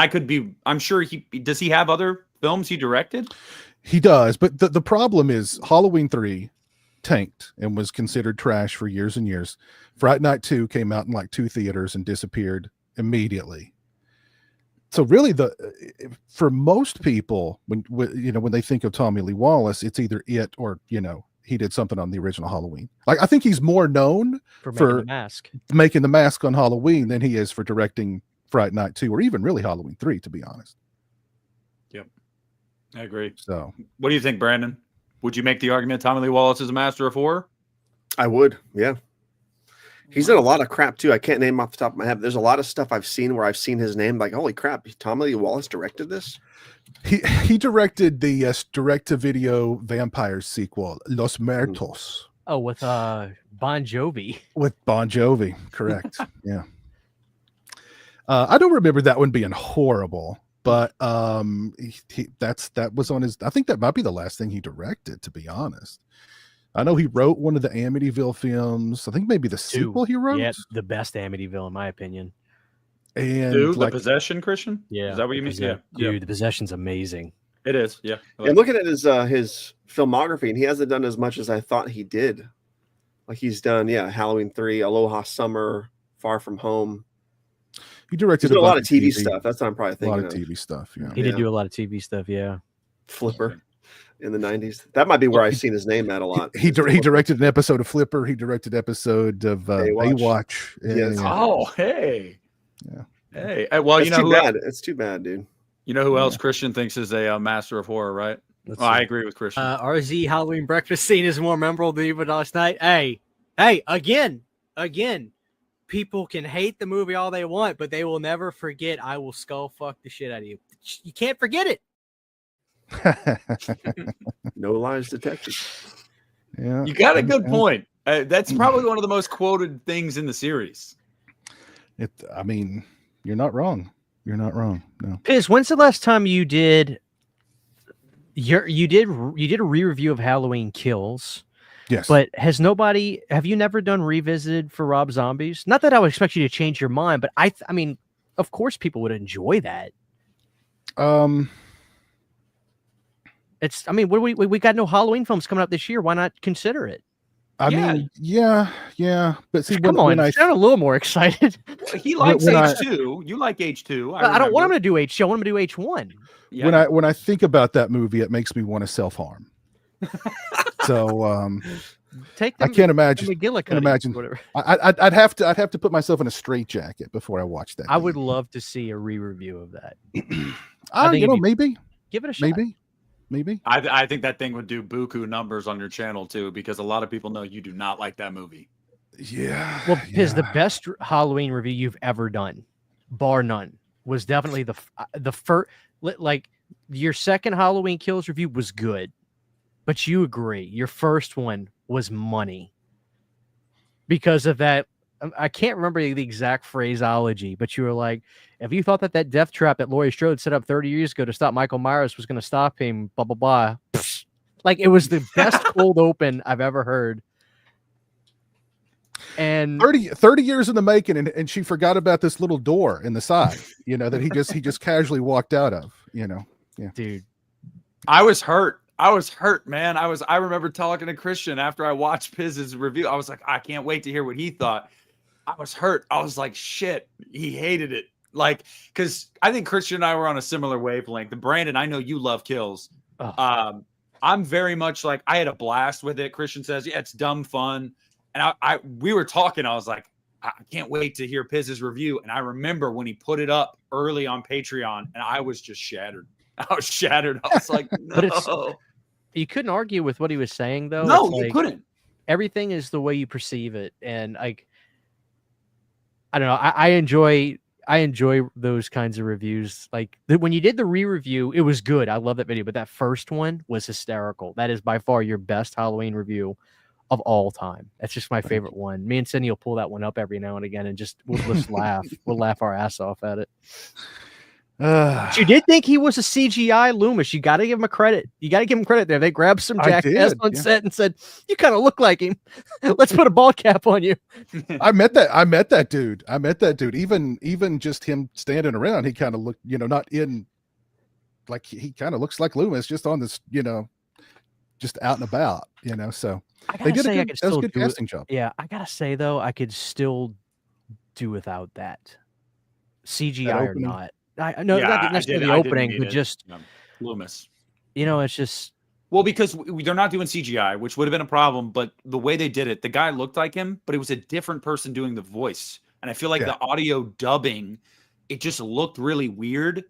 I'm sure does he have other films he directed? He does, but the problem is Halloween 3 tanked and was considered trash for years and years. Fright Night 2 came out in 2 theaters and disappeared immediately. So really, for most people, when they think of Tommy Lee Wallace, it's either It or he did something on the original Halloween. I think he's more known for making the mask on Halloween than he is for directing Fright Night 2 or even really Halloween 3, to be honest. Yep, I agree. So, what do you think, Brandon? Would you make the argument Tommy Lee Wallace is a master of horror? I would, yeah. He's done a lot of crap too. I can't name off the top of my head. There's a lot of stuff I've seen where I've seen his name. Like, holy crap, Tom Lee Wallace directed this. He directed the direct-to-video vampires sequel, Los Muertos. Oh, with Bon Jovi. With Bon Jovi, correct. Yeah. I don't remember that one being horrible, but that was on his. I think that might be the last thing he directed, to be honest. I know he wrote one of the Amityville films. I think maybe the sequel he wrote. Yeah, the best Amityville, in my opinion. And the Possession, Christian? Yeah. Is that what you mean? Yeah. Dude, the Possession's amazing. It is, yeah. And looking at his filmography, and he hasn't done as much as I thought he did. Like he's done, Halloween 3, Aloha Summer, Far From Home. He directed a lot of TV stuff. That's what I'm probably thinking. A lot of TV stuff, yeah. He did do a lot of TV stuff, yeah. Flipper in the 90s. That might be where I've seen his name at a lot. He directed an episode of Flipper. He directed an episode of Baywatch. Yes. Oh, hey. Yeah. Hey. Well, It's too bad. It's too bad, dude. You know who else Christian thinks is a master of horror, right? I agree with Christian. RZ Halloween breakfast scene is more memorable than even last night. Hey, again, people can hate the movie all they want, but they will never forget I will skull fuck the shit out of you. You can't forget it. No lies detected. Yeah, you got a good point. That's probably one of the most quoted things in the series. I mean, you're not wrong. You're not wrong. No. Piz, when's the last time you did you did a re-review of Halloween Kills? Yes. But have you never done Revisited for Rob Zombies? Not that I would expect you to change your mind, but I mean, of course people would enjoy that. We got no Halloween films coming up this year. Why not consider it? I mean, yeah. But see, come on, I sound a little more excited. He likes H2. You like H2. I don't want him to do H2. I want him to do H1. Yeah. When I think about that movie, it makes me want to self-harm. So I can't imagine. Whatever. I'd have to put myself in a straitjacket before I watch that. I would love to see a re-review of that. Maybe give it a shot. Maybe. I think that thing would do buku numbers on your channel too, because a lot of people know you do not like that movie. Yeah. Well, because the best Halloween review you've ever done, bar none, was definitely the first. Like your second Halloween Kills review was good, but you agree your first one was money because of that. I can't remember the exact phraseology, but you were like, if you thought that death trap that Laurie Strode set up 30 years ago to stop Michael Myers was going to stop him, blah, blah, blah. Like, it was the best cold open I've ever heard. And 30 years in the making, and she forgot about this little door in the side, that he just casually walked out of, Yeah. Dude. I was hurt, man. I remember talking to Christian after I watched Piz's review. I was like, I can't wait to hear what he thought. I was hurt. I was like, shit, he hated it. Like, because I think Christian and I were on a similar wavelength. And Brandon, I know you love Kills. Oh. I'm very much like, I had a blast with it. Christian says, yeah, it's dumb fun. And we were talking. I was like, I can't wait to hear Piz's review. And I remember when he put it up early on Patreon, and I was just shattered. I was like, no. But you couldn't argue with what he was saying, though. No, you couldn't. Everything is the way you perceive it. And I don't know. I enjoy those kinds of reviews. Like when you did the re-review, it was good. I love that video, but that first one was hysterical. That is by far your best Halloween review of all time. That's just my favorite one. Me and Cindy will pull that one up every now and again, and we'll just laugh. We'll laugh our ass off at it. But you did think he was a CGI Loomis. You got to give him a credit. You got to give him credit there. They grabbed some jackass on set and said, "You kind of look like him. Let's put a ball cap on you." I met that dude. Even just him standing around, he kind of looked, not in, like he kind of looks like Loomis, just on this, just out and about, So they did a good casting job. Yeah, I gotta say though, I could still do without that, CGI or not. Not necessarily the opening, but just Loomis. It's just because they're not doing CGI, which would have been a problem. But the way they did it, the guy looked like him, but it was a different person doing the voice. And I feel like the audio dubbing, it just looked really weird.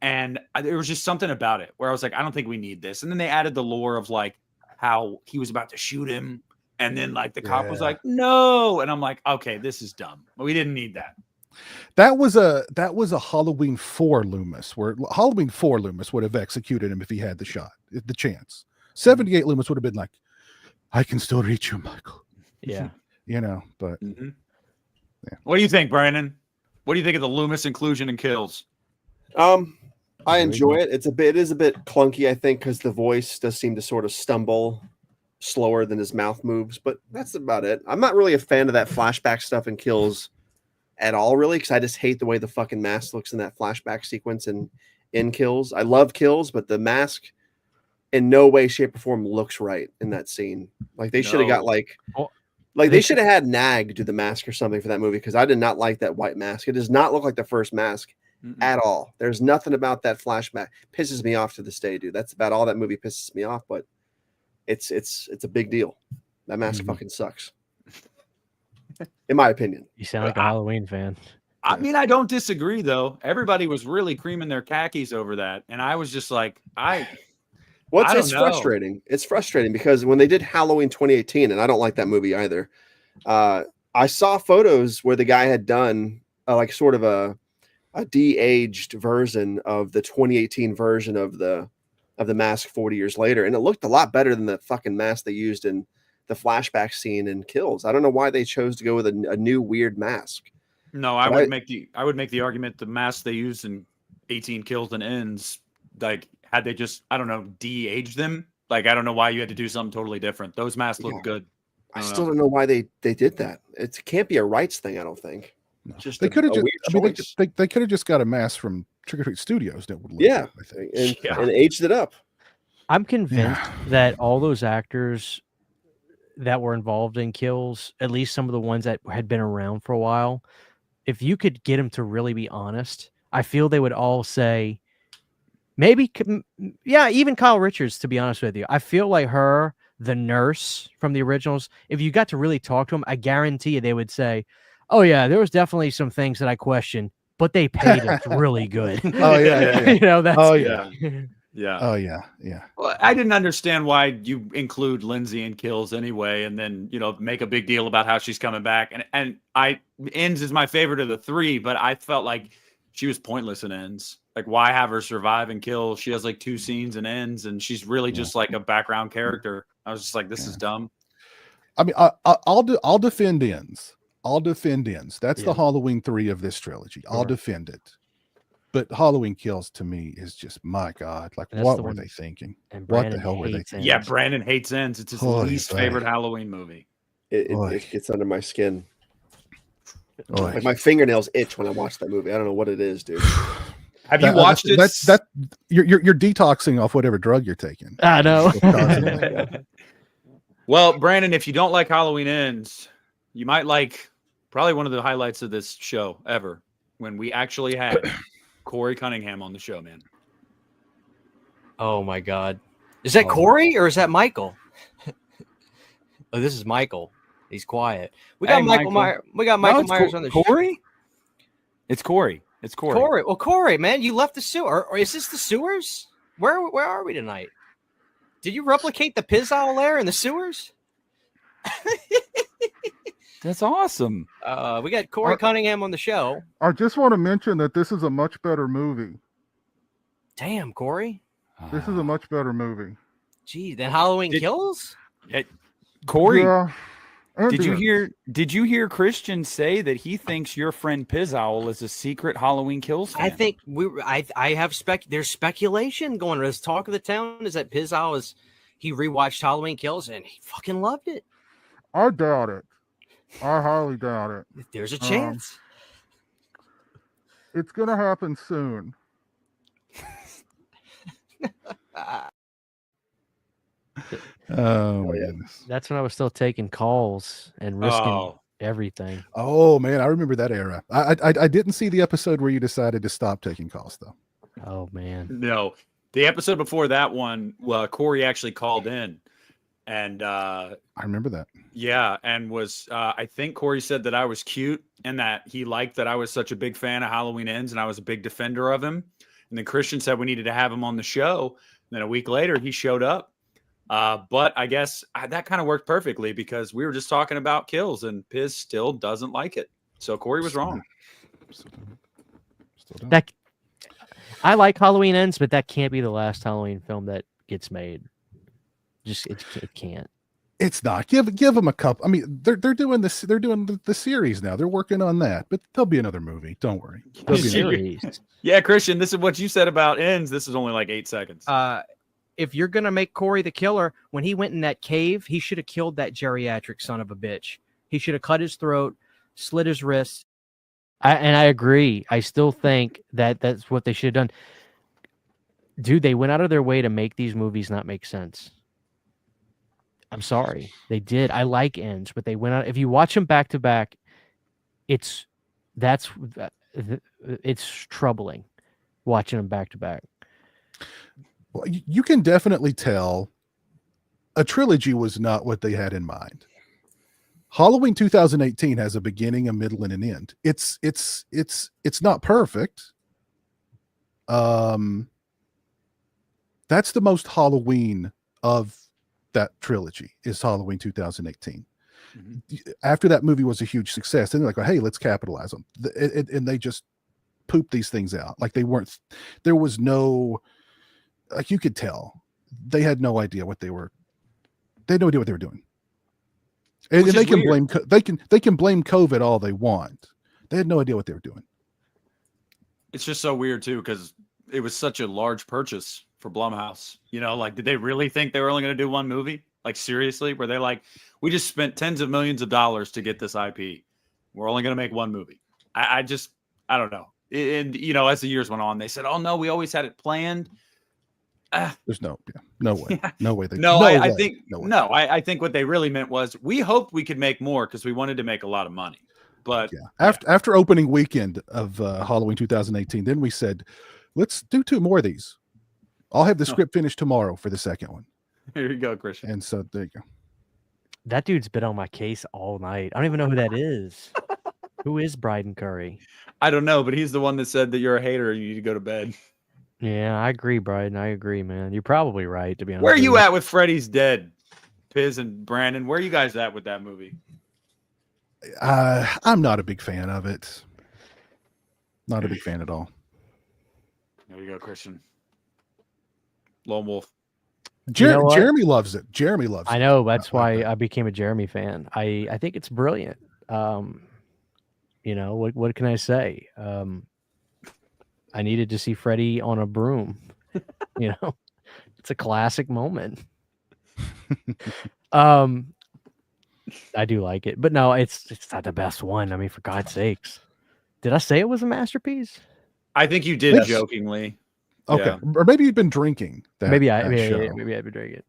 And there was just something about it where I was like, I don't think we need this. And then they added the lore of like how he was about to shoot him, And then like the cop was Yeah. like, no. And I'm like, okay, this is dumb. We didn't need that. That was a Halloween 4 Loomis, where Halloween 4 Loomis would have executed him if he had the shot, the chance. 78 Loomis would have been like, I can still reach you, Michael. Yeah. You know, but Yeah. What do you think, Brandon? What do you think of the Loomis inclusion in Kills? I enjoy it. It is a bit clunky, I think, because the voice does seem to sort of stumble slower than his mouth moves, but that's about it. I'm not really a fan of that flashback stuff in Kills at all, really, because I just hate the way the fucking mask looks in that flashback sequence in Kills. I love Kills, but the mask in no way, shape, or form looks right in that scene. Like they should have got they should have had Nag do the mask or something for that movie, because I did not like that white mask. It does not look like the first mask at all. There's nothing about that flashback pisses me off to this day, dude. That's about all that movie pisses me off, but it's a big deal. That mask fucking sucks. In my opinion. You sound like a Halloween fan. I mean, I don't disagree though. Everybody was really creaming their khakis over that, and I was just like, it's frustrating. It's frustrating because when they did Halloween 2018, and I don't like that movie either. I saw photos where the guy had done like sort of a de-aged version of the 2018 version of the mask 40 years later, and it looked a lot better than the fucking mask they used in the flashback scene in Kills. I don't know why they chose to go with a new weird mask. No, I would make the argument the mask they used in 18 Kills and Ends, like had they just, I don't know, de-aged them. Like I don't know why you had to do something totally different. Those masks look good. I still don't know why they did that. It can't be a rights thing, I don't think. No. Just they could have just they could have just got a mask from Trick or Treat Studios that would look good, I think. And aged it up. I'm convinced that all those actors that were involved in Kills, at least some of the ones that had been around for a while, if you could get them to really be honest, I feel they would all say, maybe, even Kyle Richards, to be honest with you. I feel like her, the nurse from the originals, if you got to really talk to them, I guarantee you they would say, oh yeah, there was definitely some things that I questioned, but they paid us really good. Oh yeah. You know, that's Yeah. Oh yeah. Well, I didn't understand why you include Lindsay in Kills anyway, and then make a big deal about how she's coming back. And Ends is my favorite of the three, but I felt like she was pointless in Ends. Like, why have her survive and kill? She has like 2 scenes in Ends, and she's really just like a background character. I was just like, this is dumb. I mean, I'll defend Ends. I'll defend Ends. That's the Halloween 3 of this trilogy. I'll defend it. But Halloween Kills to me is just, my God, like what were they thinking? What the hell were they thinking? Yeah, Brandon hates Ends. It's his least favorite Halloween movie. It gets under my skin. Like my fingernails itch when I watch that movie. I don't know what it is, dude. Have you watched it? You're detoxing off whatever drug you're taking. I know. Well, Brandon, if you don't like Halloween Ends, you might like probably one of the highlights of this show ever, when we actually had Corey Cunningham on the show, man. Oh my God. Is that Corey or is that Michael? Oh, this is Michael. He's quiet. We got Michael Myers. We got Michael Myers on the show. Corey? It's Corey. It's Corey. Corey. Well, Corey, man, you left the sewer. Or is this the sewers? Where are we tonight? Did you replicate the Pizowell lair in the sewers? That's awesome. We got Corey Cunningham on the show. I just want to mention that this is a much better movie. Damn, Corey. This is a much better movie. Gee, then Halloween Kills? Corey, Yeah. Did you hear Christian say that he thinks your friend Pizowell is a secret Halloween Kills fan? I think I have there's speculation going. There's talk of the town is that Pizowell he rewatched Halloween Kills and he fucking loved it. I doubt it. I highly doubt it. There's a chance. It's gonna happen soon. Oh my goodness. That's when I was still taking calls and risking everything. Oh man, I remember that era. I didn't see the episode where you decided to stop taking calls though. Oh man. No. The episode before that one, Corey actually called in. And I remember that. Yeah, and was I think Corey said that I was cute and that he liked that I was such a big fan of Halloween Ends and I was a big defender of him. And then Christian said we needed to have him on the show. And then a week later he showed up. But I guess that kind of worked perfectly because we were just talking about kills and Piz still doesn't like it. So Corey was wrong. Still don't. That I like Halloween Ends, but that can't be the last Halloween film that gets made. Just it can't. It's not. Give them a couple. I mean, they're doing this. They're doing the series now. They're working on that, but there'll be another movie. Don't worry. There'll be another Series. Yeah, Christian, this is what you said about Ends. This is only like 8 seconds. If you're gonna make Corey the killer, when he went in that cave, he should have killed that geriatric son of a bitch. He should have cut his throat, slit his wrists. And I agree. I still think that that's what they should have done. Dude, they went out of their way to make these movies not make sense. I'm sorry. They did. I like Ends, but they went out. If you watch them back to back, it's troubling watching them back to back. Well, you can definitely tell a trilogy was not what they had in mind. Halloween 2018 has a beginning, a middle, and an end. It's not perfect. That's the most Halloween of that trilogy is Halloween 2018. Mm-hmm. After that movie was a huge success, and they're like, oh, hey, let's capitalize on it. And they just pooped these things out. Like there was no, like you could tell they had no idea what they were. They had no idea what they were doing. And they can blame they can blame COVID all they want. They had no idea what they were doing. It's just so weird too, because it was such a large purchase for Blumhouse. You know, like, did they really think they were only going to do one movie? Like, seriously? Were they like, we just spent tens of millions of dollars to get this IP. We're only going to make one movie. I don't know. And, you know, as the years went on, they said, oh, no, we always had it planned. There's no way. No way. I think what they really meant was we hoped we could make more because we wanted to make a lot of money. But after opening weekend of Halloween 2018, then we said, let's do 2 more of these. I'll have the script finished tomorrow for the second one. Here you go, Christian. And so there you go. That dude's been on my case all night. I don't even know who that is. Who is Bryden Curry? I don't know, but he's the one that said that you're a hater and you need to go to bed. Yeah, I agree, Bryden. I agree, man. You're probably right, to be honest. Where are you at with Freddy's Dead? Piz and Brandon, where are you guys at with that movie? I'm not a big fan of it. Not a big fan at all. There you go, Christian. Lone Wolf. Jeremy loves it. Jeremy loves it. I know. That's why I became a Jeremy fan. I think it's brilliant. You know, what can I say? I needed to see Freddy on a broom. You know, it's a classic moment. I do like it, but no, it's not the best one. I mean, for God's sakes, did I say it was a masterpiece? I think you did jokingly. Okay, yeah. Or maybe you've been drinking. Maybe I've been drinking.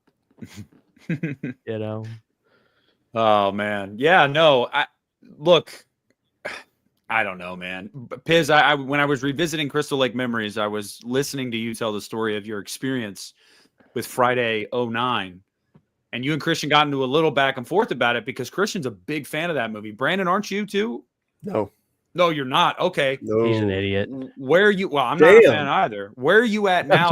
You know. Oh man, yeah, no. I don't know, man. Piz, when I was revisiting Crystal Lake Memories, I was listening to you tell the story of your experience with Friday 09. And you and Christian got into a little back and forth about it because Christian's a big fan of that movie. Brandon, aren't you too? No, you're not. Okay. No. He's an idiot. Where are you? Well, I'm not a fan either. Where are you at now?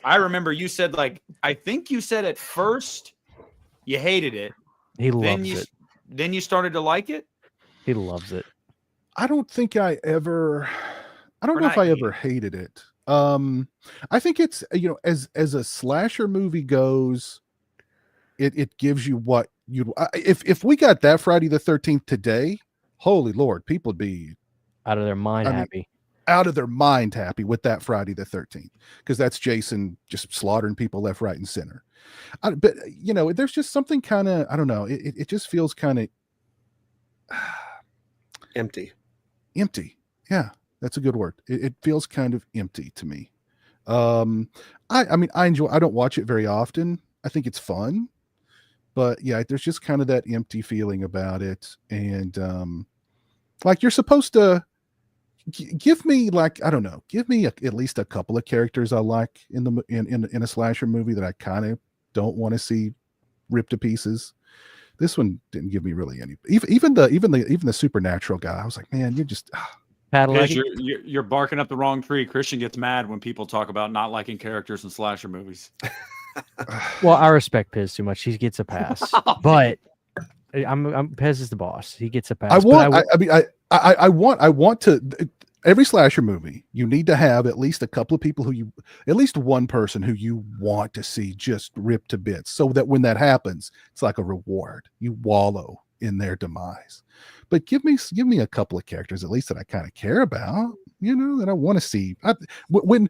I remember you said, like, I think you said at first you hated it. He loves it. Then you started to like it? He loves it. I don't think I know if I ever hated it. I think it's, you know, as a slasher movie goes, it gives you what you'd, if we got that Friday the 13th today, holy Lord, people would be out of their mind happy. Out of their mind happy with that Friday the 13th, because that's Jason just slaughtering people left, right, and center. But you know, there's just something kind of, I don't know, it just feels kind of empty. Yeah, that's a good word. It feels kind of empty to me. I mean, I don't watch it very often. I think it's fun, but yeah, there's just kind of that empty feeling about it. And like, you're supposed to give me, like, I don't know, give me at least a couple of characters I like in a slasher movie that I kind of don't want to see ripped to pieces. This one didn't give me really any. Even the supernatural guy, I was like, man, you're just. You're barking up the wrong tree. Christian gets mad when people talk about not liking characters in slasher movies. Well, I respect Piz too much. He gets a pass, but I'm Piz is the boss. He gets a pass. I want to. Every slasher movie, you need to have at least a couple of people at least one person who you want to see just ripped to bits, so that when that happens, it's like a reward. You wallow in their demise. But give me a couple of characters at least that I kind of care about, that I want to see. When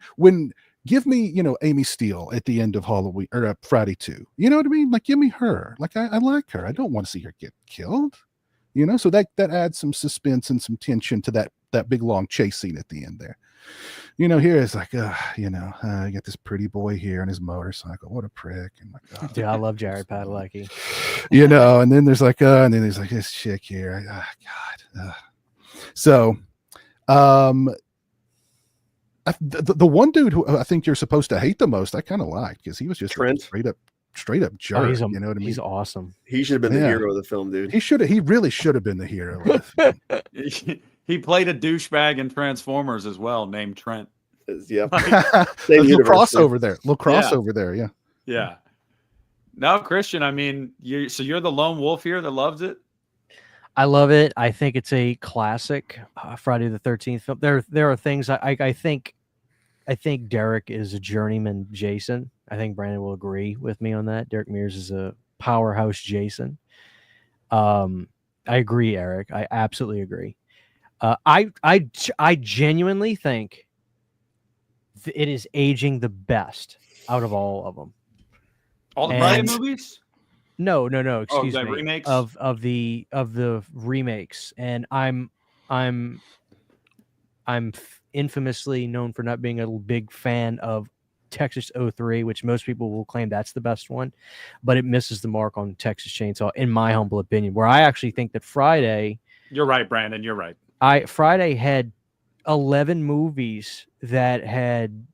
give me, Amy Steele at the end of Halloween or Friday 2. You know what I mean? Like, give me her. Like, I like her. I don't want to see her get killed. So that adds some suspense and some tension to that big long chase scene at the end there. Here is like, you got this pretty boy here on his motorcycle. What a prick! And like, dude, I love Jared Padalecki. And then there's like, this chick here. God. So, the one dude who I think you're supposed to hate the most, I kind of liked because he was just Trent. Straight up jerk. You know what I mean? He's awesome. He should have been the hero of the film, dude. He really should have been the hero. He played a douchebag in Transformers as well, named Trent. Yep. Little crossover there. Yeah. Yeah. No, Christian, I mean, you're the lone wolf here that loves it? I love it. I think it's a classic Friday the 13th film. There are things I think Derek is a journeyman Jason. I think Brandon will agree with me on that. Derek Mears is a powerhouse Jason. I agree, Eric. I absolutely agree. I genuinely think it is aging the best out of all of them. All the Friday movies? No. Excuse me. Remakes? Of the remakes, and I'm infamously known for not being a big fan of Texas 03, which most people will claim that's the best one, but it misses the mark on Texas Chainsaw, in my humble opinion. Where I actually think that Friday. You're right, Brandon. You're right. Friday had 11 movies that had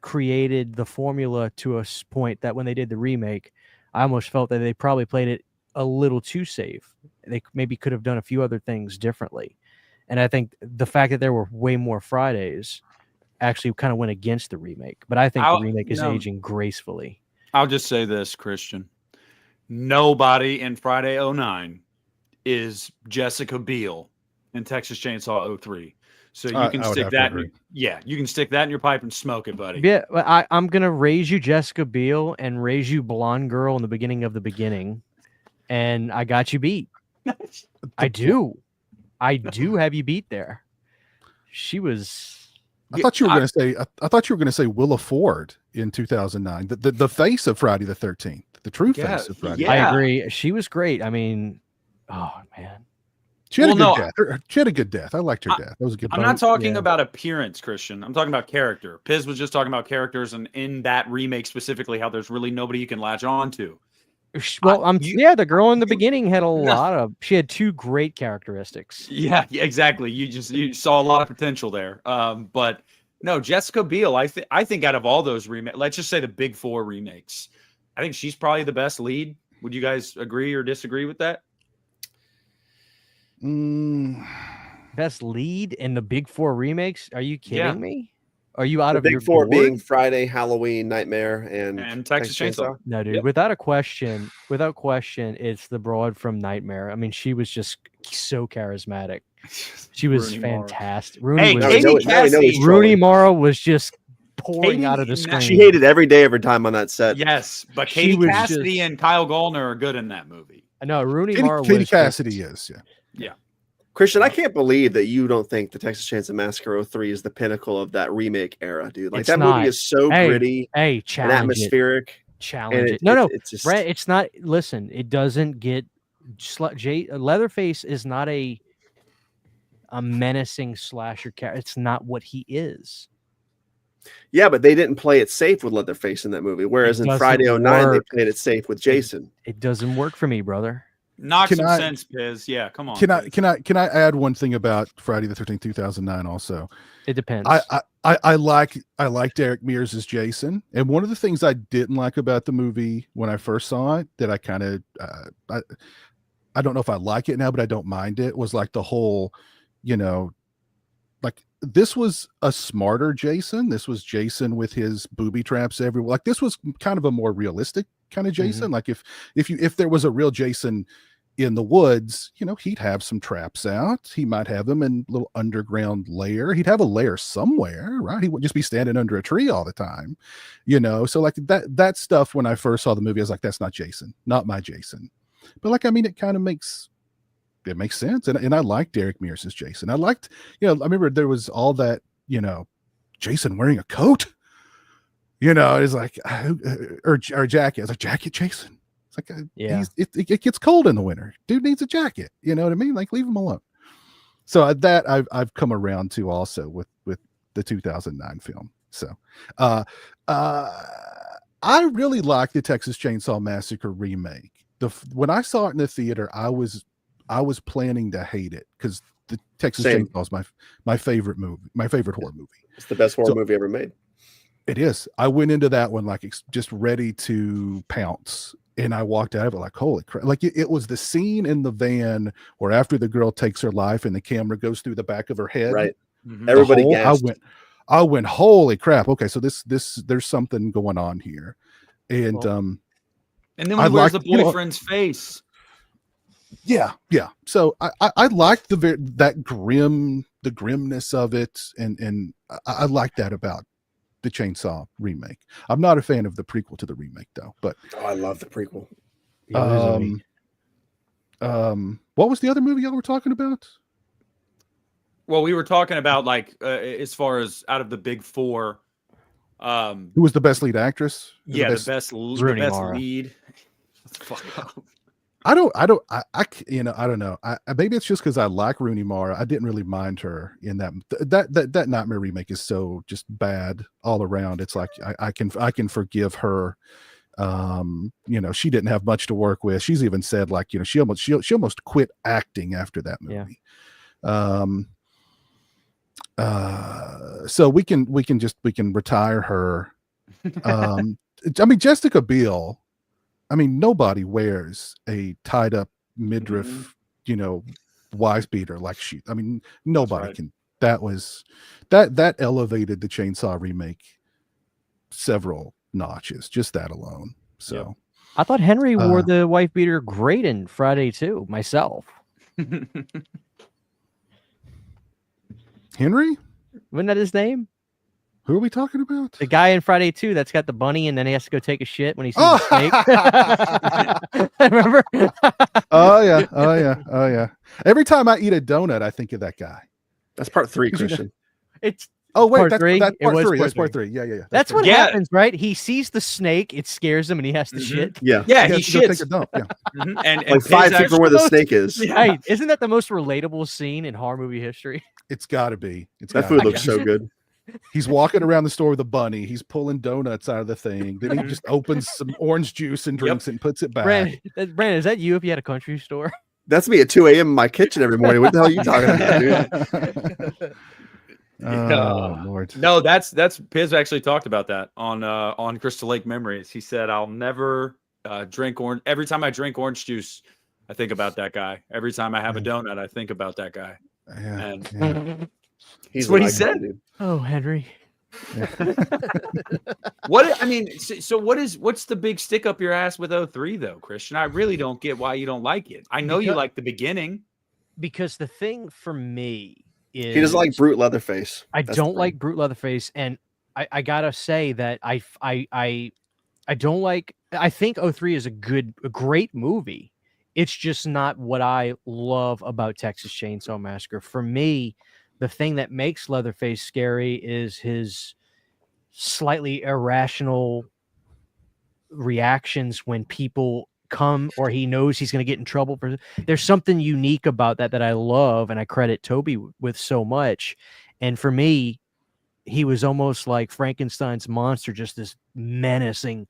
created the formula to a point that when they did the remake, I almost felt that they probably played it a little too safe. They maybe could have done a few other things differently. And I think the fact that there were way more Fridays actually kind of went against the remake. But I think the remake is aging gracefully. I'll just say this, Christian. Nobody in Friday 09 is Jessica Biel in Texas Chainsaw 03. So you can stick that. You can stick that in your pipe and smoke it, buddy. Yeah, I'm gonna raise you Jessica Biel and raise you Blonde Girl in the beginning of the beginning, and I got you beat. I do have you beat there. She was. I thought you were going to say. I thought you were going to say Willa Ford in 2009, the face of Friday the 13th, the true face of Friday. I agree. She was great. I mean, oh man. She had a good death. She had a good death. I liked her death. That was a good. I'm not talking about appearance, Christian. I'm talking about character. Piz was just talking about characters, and in that remake specifically, how there's really nobody you can latch on to. Well, the girl in the beginning had she had two great characteristics. Yeah, exactly. You saw a lot of potential there. But no, Jessica Biel, I think out of all those remakes, let's just say the big four remakes, I think she's probably the best lead. Would you guys agree or disagree with that? Best lead in the big four remakes? Are you kidding me? Are you out of your big four board? being Friday, Halloween, Nightmare, and Texas Chainsaw? No, dude. Without question, it's the broad from Nightmare. I mean, she was just so charismatic. She was fantastic. Rooney Mara was just pouring out of the screen. She hated every day of her time on that set. Yes, but Katie Cassidy and Kyle Gallner are good in that movie. No, Rooney Mara. Katie Cassidy is. Yeah. Christian, I can't believe that you don't think the Texas Chainsaw Massacre 03 is the pinnacle of that remake era, dude. Like, that movie is so gritty and atmospheric. Challenge it. No, it's just... Brett, it's not. Listen, it doesn't get. Leatherface is not a menacing slasher character. It's not what he is. Yeah, but they didn't play it safe with Leatherface in that movie. Whereas in Friday 09, they played it safe with Jason. It doesn't work for me, brother. Knock some sense, Piz. Yeah, come on. Can I add one thing about Friday the 13th, 2009 also? It depends. I like Derek Mears as Jason. And one of the things I didn't like about the movie when I first saw it, that I kind of I don't know if I like it now, but I don't mind it, was like the whole, like this was a smarter Jason. This was Jason with his booby traps everywhere. Like this was kind of a more realistic kind of Jason. Like if there was a real Jason in the woods, you know, he'd have some traps out. He might have them in a little underground lair. He'd have a lair somewhere, right? He wouldn't just be standing under a tree all the time, you know? So like that stuff, when I first saw the movie, I was like, that's not Jason, not my Jason. But like, I mean, it kind of makes sense. And I liked Derek Mears as Jason. I liked, you know, I remember there was all that, you know, Jason wearing a coat, you know, it's like, or jacket. I was like, jacket Jason. It's like, it gets cold in the winter. Dude needs a jacket. You know what I mean? Like, leave him alone. So that I've come around to also with the 2009 film. So I really like the Texas Chainsaw Massacre remake. When I saw it in the theater, I was planning to hate it because the Texas Chainsaw is my favorite movie, my favorite horror movie. It's the best horror movie ever made. It is. I went into that one like just ready to pounce. And I walked out of it like, holy crap. Like it was the scene in the van where after the girl takes her life and the camera goes through the back of her head. Right. Everybody gasped. I went, holy crap. Okay. So there's something going on here. And then when where's the boyfriend's face? Yeah. Yeah. So I liked the grimness of it. And I like that about the Chainsaw remake. I'm not a fan of the prequel to the remake though, but I love the prequel. What was the other movie y'all were talking about? Well, we were talking about like as far as out of the big four, who was the best lead actress? The best lead. Fuck up. I don't know. Maybe it's just because I like Rooney Mara. I didn't really mind her in that Nightmare remake is so just bad all around. It's like I can forgive her. You know, she didn't have much to work with. She's even said like, you know, she almost quit acting after that movie. So we can retire her. I mean, Jessica Biel. I mean, nobody wears a tied up midriff, you know, wise beater like she. I mean, nobody can. That elevated the Chainsaw remake several notches, just that alone. So I thought Henry wore the wife beater great in Friday 2 myself. Henry? Wasn't that his name? Who are we talking about? The guy in Friday 2 that's got the bunny and then he has to go take a shit when he sees the snake. Remember? Oh yeah. Every time I eat a donut, I think of that guy. That's part 3, Christian. It's part 3. That's part 3. That's part 3. Yeah. That's what happens, right? He sees the snake, it scares him, and he has to shit. Yeah, he shits. Take a dump. Yeah. And like 5 feet from where the snake is. Right? Isn't that the most relatable scene in horror movie history? It's got to be. That food looks so good. He's walking around the store with a bunny. He's pulling donuts out of the thing. Then he just opens some orange juice and drinks it and puts it back. Brandon, is that you if you had a country store? That's me at 2 a.m. in my kitchen every morning. What the hell are you talking about, dude? Oh Lord. No, that's Piz actually talked about that on Crystal Lake Memories. He said, I'll never drink orange. Every time I drink orange juice, I think about that guy. Every time I have a donut, I think about that guy. Yeah. That's what he said. Dude. Oh, Henry. What's the big stick up your ass with 03 though, Christian? I really don't get why you don't like it. I know you like the beginning. Because the thing for me is he doesn't like Brute Leatherface. I don't like Brute Leatherface, and I gotta say that I don't like. I think 03 is a great movie. It's just not what I love about Texas Chainsaw Massacre. For me, the thing that makes Leatherface scary is his slightly irrational reactions when people come or he knows he's going to get in trouble. There's something unique about that I love, and I credit Toby with so much. And for me, he was almost like Frankenstein's monster, just this menacing.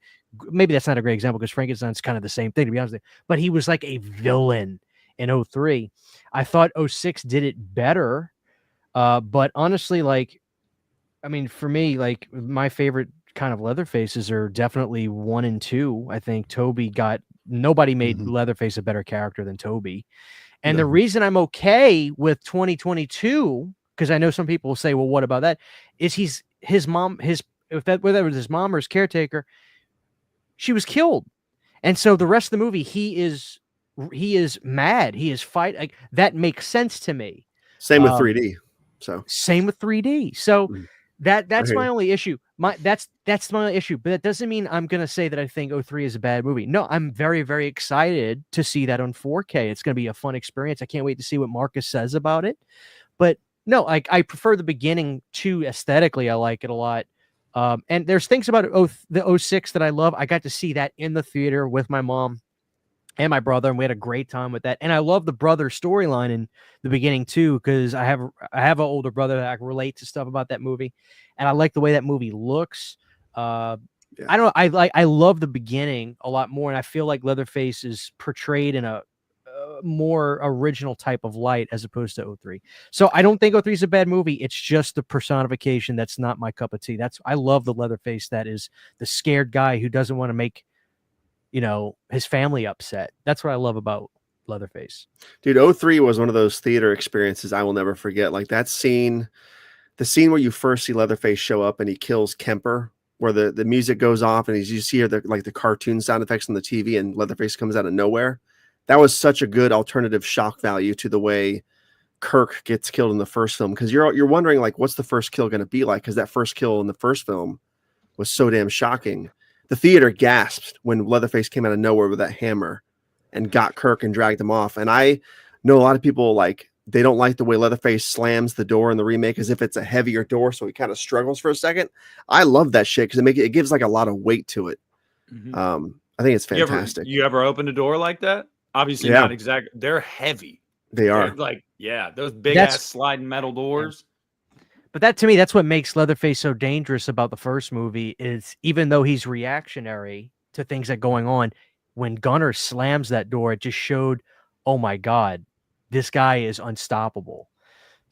Maybe that's not a great example because Frankenstein's kind of the same thing, to be honest with you. But he was like a villain in 03. I thought 06 did it better. But honestly, like, I mean, for me, like my favorite kind of Leatherfaces are definitely 1 and 2. I think nobody made Leatherface a better character than Toby. And the reason I'm okay with 2022 because I know some people will say, well, what about that? Is his mom, whether it was his mom or his caretaker, she was killed. And so the rest of the movie, he is mad. He is fight. Like, that makes sense to me. Same with 3D. So same with 3D. So that's my you. only issue. That's my only issue. But that doesn't mean I'm gonna say that I think 03 is a bad movie. No, I'm very, very excited to see that on 4K. It's gonna be a fun experience. I can't wait to see what Marcus says about it. But no, I prefer the beginning too. Aesthetically, I like it a lot. And there's things about the 06 that I love. I got to see that in the theater with my mom and my brother, and we had a great time with that. And I love the brother storyline in the beginning too, because I have an older brother that I can relate to stuff about that movie, and I like the way that movie looks. I don't know. I love the beginning a lot more, and I feel like Leatherface is portrayed in a more original type of light as opposed to 03. So I don't think 03 is a bad movie. It's just the personification that's not my cup of tea. I love the Leatherface that is the scared guy who doesn't want to make his family upset. That's what I love about Leatherface. Dude, 03 was one of those theater experiences I will never forget. Like that scene, the scene where you first see Leatherface show up and he kills Kemper, where the music goes off and you see the cartoon sound effects on the TV and Leatherface comes out of nowhere. That was such a good alternative shock value to the way Kirk gets killed in the first film, because you're wondering, like, what's the first kill going to be like, because that first kill in the first film was so damn shocking. The theater gasped when Leatherface came out of nowhere with that hammer and got Kirk and dragged him off. And I know a lot of people, like, they don't like the way Leatherface slams the door in the remake as if it's a heavier door, so he kind of struggles for a second. I love that shit because it gives like a lot of weight to it. I think it's fantastic. You ever opened a door like that? Obviously not exactly. They're heavy. They are. They're like, those big ass sliding metal doors. But that, to me, that's what makes Leatherface so dangerous about the first movie, is even though he's reactionary to things that are going on, when Gunnar slams that door, it just showed, oh my God, this guy is unstoppable.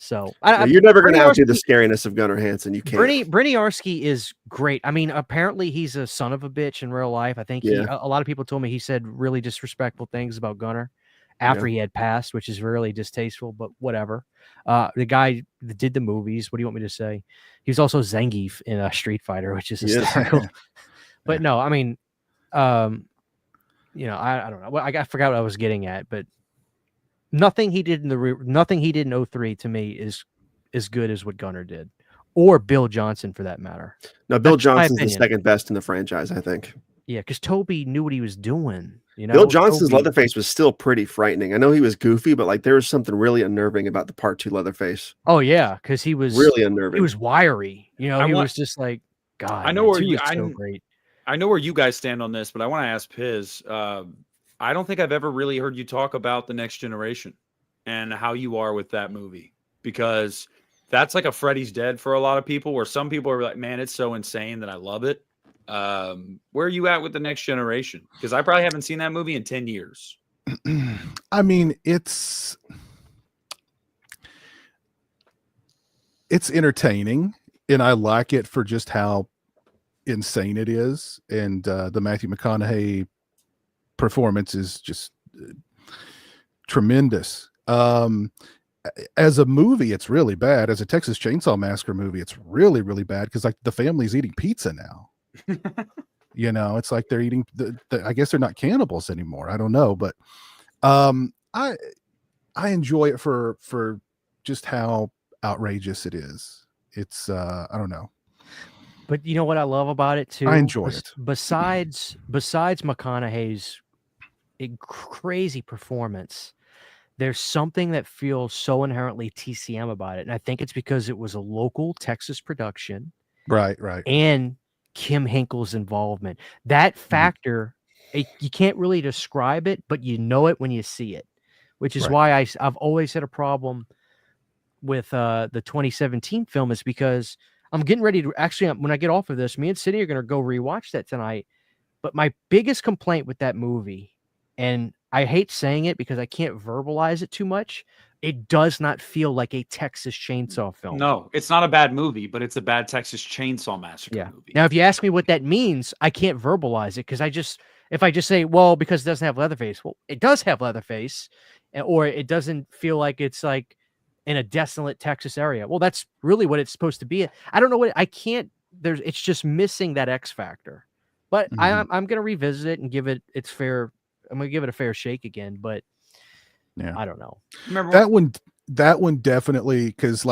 So you're never going to outdo the scariness of Gunnar Hansen. You can't. Briniarski is great. I mean, apparently he's a son of a bitch in real life. I think a lot of people told me he said really disrespectful things about Gunnar after he had passed, which is really distasteful, but whatever. The guy that did the movies, what do you want me to say? He was also Zangief in Street Fighter, which is hysterical. But no, I mean, I don't know. I forgot what I was getting at, but nothing he did in 03 to me is as good as what Gunnar did, or Bill Johnson for that matter. No, Bill Johnson's the second best in the franchise, I think. Yeah, because Toby knew what he was doing. Bill Johnson's Leatherface was still pretty frightening. I know he was goofy, but like there was something really unnerving about the Part 2 Leatherface. Oh yeah, because he was really unnerving. He was wiry. He was just like, God. I know where great. I know where you guys stand on this, but I want to ask Piz. I don't think I've ever really heard you talk about The Next Generation and how you are with that movie, because that's like a Freddy's Dead for a lot of people, where some people are like, man, it's so insane that I love it. Where are you at with The Next Generation? Because I probably haven't seen that movie in 10 years. I mean, it's entertaining, and I like it for just how insane it is. And the Matthew McConaughey performance is just tremendous. As a movie, it's really bad. As a Texas Chainsaw Massacre movie, it's really, really bad, because like the family's eating pizza now. It's like they're eating I guess they're not cannibals anymore. I don't know, but I enjoy it for just how outrageous it is. It's I don't know. But you know what I love about it too? I enjoy it. Besides McConaughey's crazy performance, there's something that feels so inherently TCM about it. And I think it's because it was a local Texas production. Right. And Kim Hinkle's involvement. That factor, you can't really describe it, but you know it when you see it, which is why I've always had a problem with the 2017 film, is because I'm getting ready to actually, when I get off of this, me and Cindy are going to go rewatch that tonight. But my biggest complaint with that movie, and I hate saying it because I can't verbalize it too much, it does not feel like a Texas Chainsaw film. No, it's not a bad movie, but it's a bad Texas Chainsaw Massacre movie. Now, if you ask me what that means, I can't verbalize it, because if I just say, well, because it doesn't have Leatherface, well, it does have Leatherface, or it doesn't feel like it's like in a desolate Texas area. Well, that's really what it's supposed to be. I don't know what I can't. It's just missing that X factor. But I'm gonna revisit it and give it its fair. I'm gonna give it a fair shake again. But yeah, I don't know. Remember that one. That one definitely, because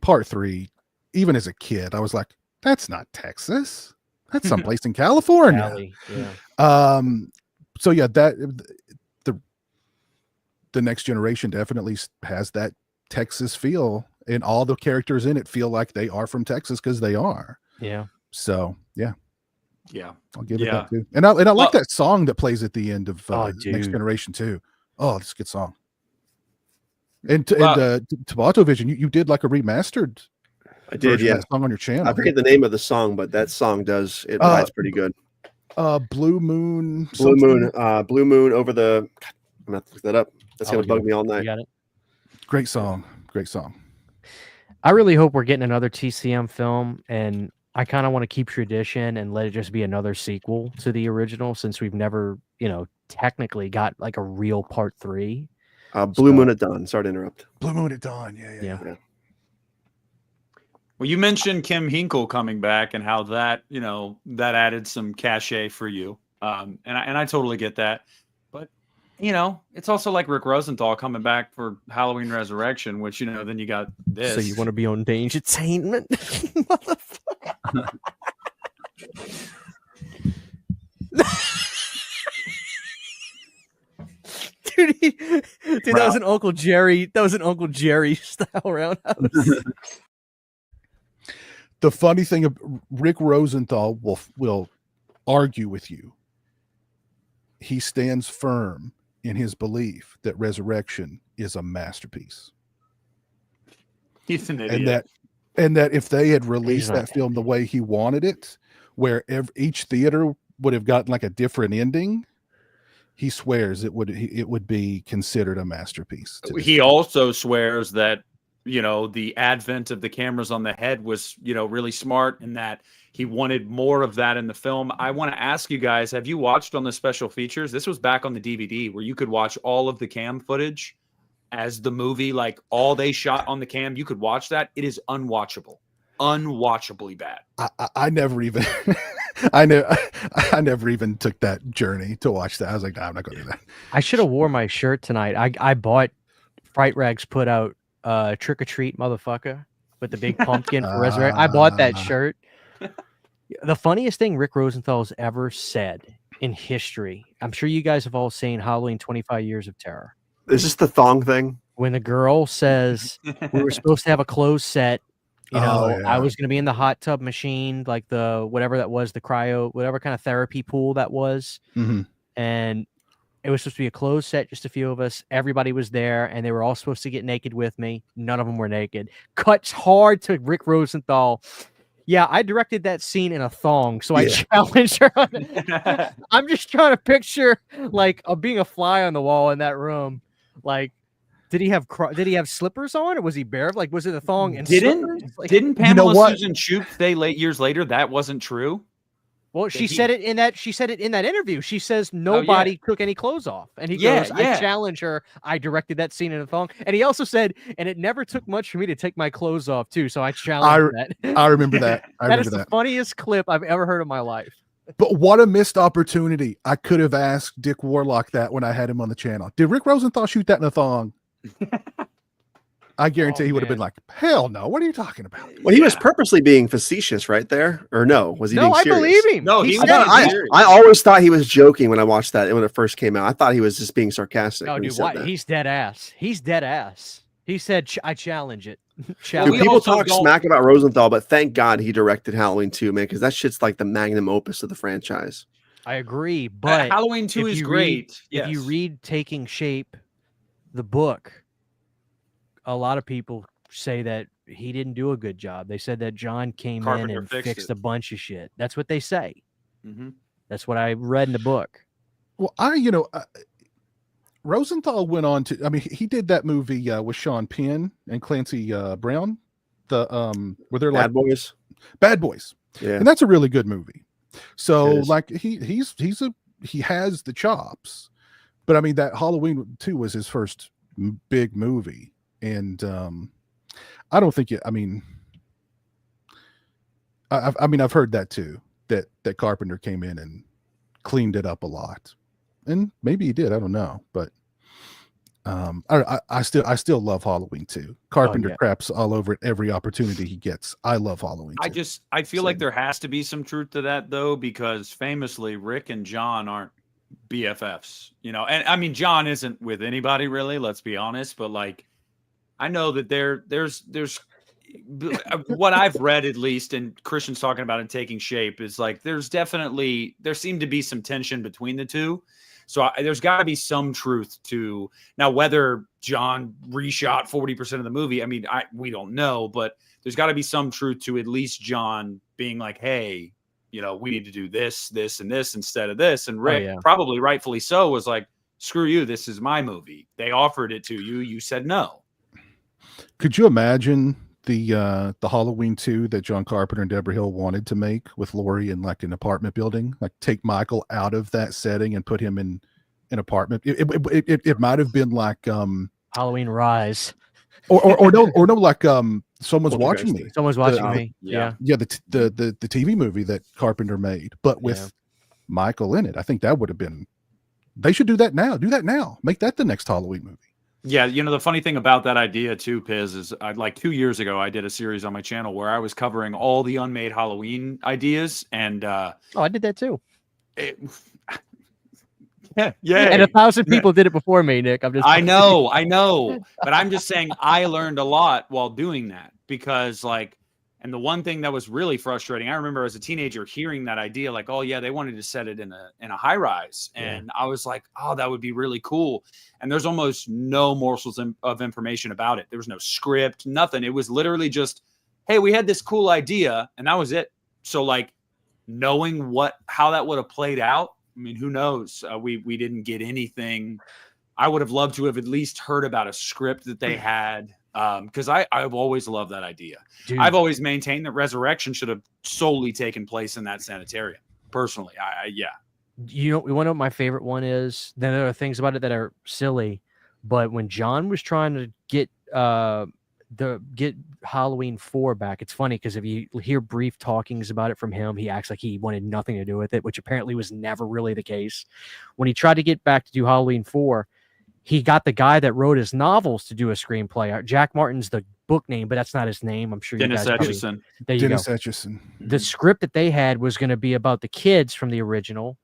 part 3, even as a kid, I was like, that's not Texas. That's someplace in California. Cali, yeah. So yeah, that the next generation definitely has that Texas feel, and all the characters in it feel like they are from Texas because they are. Yeah. So yeah. Yeah. I'll give it that too. And I like that song that plays at the end of Next Generation too. Oh, it's a good song. And Tomato Vision, you did like a remastered. I did, yeah. Of that song on your channel. I forget the name of the song, but that song rides pretty good. Blue Moon. Blue Moon over the. God, I'm gonna have to look that up. That's gonna bug me all night. You got it. Great song. Great song. I really hope we're getting another TCM film, and I kind of want to keep tradition and let it just be another sequel to the original, since we've never, technically got like a real part 3. Blue Moon at Dawn. Sorry to interrupt. Blue Moon at Dawn. Yeah. Well, you mentioned Kim Hinkle coming back and how that, that added some cachet for you. And I totally get that. But, it's also like Rick Rosenthal coming back for Halloween Resurrection, which, then you got this. So you want to be on Dangertainment? Motherfucker. Dude, that was an Uncle Jerry. That was an Uncle Jerry style roundhouse. The funny thing of Rick Rosenthal will argue with you. He stands firm in his belief that Resurrection is a masterpiece. He's an idiot. And that if they had released that film the way he wanted it, where each theater would have gotten like a different ending, he swears it would be considered a masterpiece. He also swears that, the advent of the cameras on the head was, really smart, and that he wanted more of that in the film. I want to ask you guys, have you watched on the special features? This was back on the DVD where you could watch all of the cam footage as the movie, like all they shot on the cam. You could watch that. It is unwatchably bad. I never even I never even took that journey to watch that. I was like, nah, I'm not gonna do that. I should have wore my shirt tonight. I bought Fright Rags put out Trick or Treat Motherfucker with the big pumpkin for Resurrection. I bought that shirt. The funniest thing Rick Rosenthal's ever said in history, I'm sure you guys have all seen Halloween 25 Years of Terror. Is this the thong thing? When the girl says we were supposed to have a clothes set, I was going to be in the hot tub machine, like the whatever that was, the cryo, whatever kind of therapy pool that was. Mm-hmm. And it was supposed to be a closed set, just a few of us. Everybody was there, and they were all supposed to get naked with me. None of them were naked. Cuts hard to Rick Rosenthal. Yeah, I directed that scene in a thong, so I challenged her. I'm just trying to picture like being a fly on the wall in that room. Like, did he have slippers on, or was he bare? Like, was it a thong and slippers? Like, didn't Pamela Susan Shoop say years later that wasn't true? Well, she said it in that interview. She says nobody took any clothes off. And he goes, I challenge her. I directed that scene in a thong. And he also said, and it never took much for me to take my clothes off too. So I challenge that. I remember that. That is the funniest clip I've ever heard in my life. But what a missed opportunity. I could have asked Dick Warlock that when I had him on the channel. Did Rick Rosenthal shoot that in a thong? I guarantee he would have been like, hell no. What are you talking about? Well, he was purposely being facetious right there. Or no? Was he being serious? No, I believe him. No, I always thought he was joking when I watched that when it first came out. I thought he was just being sarcastic. No, dude, he's dead ass. He's dead ass. He said, I challenge it. Dude, people talk smack about Rosenthal, but thank God he directed Halloween 2, man, because that shit's like the magnum opus of the franchise. I agree, but Halloween 2 is great. If you read Taking Shape, the book, a lot of people say that he didn't do a good job. They said that John came in and fixed a bunch of shit. That's what they say. Mm-hmm. That's what I read in the book. Well, Rosenthal went on to, I mean, he did that movie with Sean Penn and Clancy Brown, where they're like Bad Boys. Yeah. And that's a really good movie. So like he has the chops, but I mean, that Halloween 2 was his first big movie. And I don't think it. I mean, I've heard that too. That Carpenter came in and cleaned it up a lot, and maybe he did. I don't know, but I still love Halloween 2. Carpenter craps all over it every opportunity he gets. I love Halloween 2. I feel like there has to be some truth to that though, because famously Rick and John aren't BFFs, you know. And I mean, John isn't with anybody really, let's be honest, but like I know that there's what I've read, at least, and Christian's talking about it taking shape, is like there seemed to be some tension between the two. So there's got to be some truth to now whether John reshot 40% of the movie. I mean, we don't know, but there's got to be some truth to at least John being like, hey, you know, we need to do this, this, and this instead of this. And Rick, probably rightfully so, was like, screw you, this is my movie. They offered it to you, you said no. Could you imagine the Halloween 2 that John Carpenter and Deborah Hill wanted to make with Laurie in like an apartment building? Like take Michael out of that setting and put him in an apartment. It might have been like Halloween Rise, or no, like Someone's Watching Me. Someone's Watching Me. Yeah. The TV movie that Carpenter made, but with Michael in it. I think that would have been. They should do that now. Do that now. Make that the next Halloween movie. Yeah, you know, the funny thing about that idea too, Piz, is like 2 years ago, I did a series on my channel where I was covering all the unmade Halloween ideas, and I did that too. Yeah, and 1,000 people did it before me, Nick. I know, but I'm just saying I learned a lot while doing that, because like, and the one thing that was really frustrating, I remember as a teenager hearing that idea, like, oh yeah, they wanted to set it in a high rise, and I was like, oh, that would be really cool. And there's almost no morsels of information about it. There was no script, nothing. It was literally just, hey, we had this cool idea, and that was it. So like, knowing how that would have played out, I mean, who knows? We didn't get anything. I would have loved to have at least heard about a script that they had, because I've always loved that idea. Dude. I've always maintained that Resurrection should have solely taken place in that sanitarium. Personally, You know, we want to know what my favorite one is. Then there are things about it that are silly, but when John was trying to get Halloween 4 back, it's funny because if you hear brief talkings about it from him, he acts like he wanted nothing to do with it, which apparently was never really the case. When he tried to get back to do Halloween 4, he got the guy that wrote his novels to do a screenplay. Jack Martin's the book name, but that's not his name. I'm sure Dennis Etchison. There you Dennis go. Etchison. The script that they had was going to be about the kids from the original.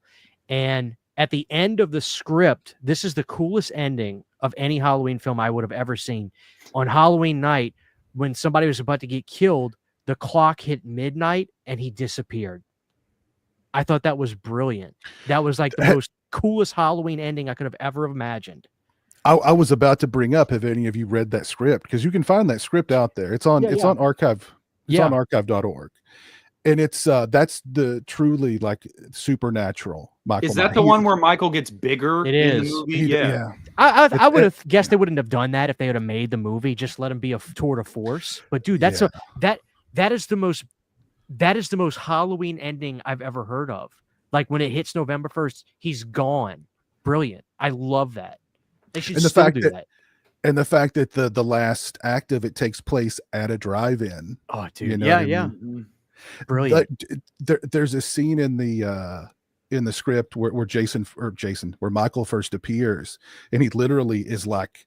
And at the end of the script, this is the coolest ending of any Halloween film I would have ever seen. On Halloween night, when somebody was about to get killed, the clock hit midnight and he disappeared. I thought that was brilliant. That was like the most coolest Halloween ending I could have ever imagined. I was about to bring up, have any of you read that script? Because you can find that script out there. It's on on archive. It's on archive.org. And it's that's the truly like supernatural Michael. Is that the one where Michael gets bigger in the movie? Yeah. I would have guessed they wouldn't have done that if they would have made the movie. Just let him be a tour de force. But dude, that is the most Halloween ending I've ever heard of. Like when it hits November 1st, he's gone. Brilliant. I love that. They should still do that. And the fact that the last act of it takes place at a drive-in. Oh, dude. You know yeah. Brilliant. There's a scene in the script where where Michael first appears, and he literally is like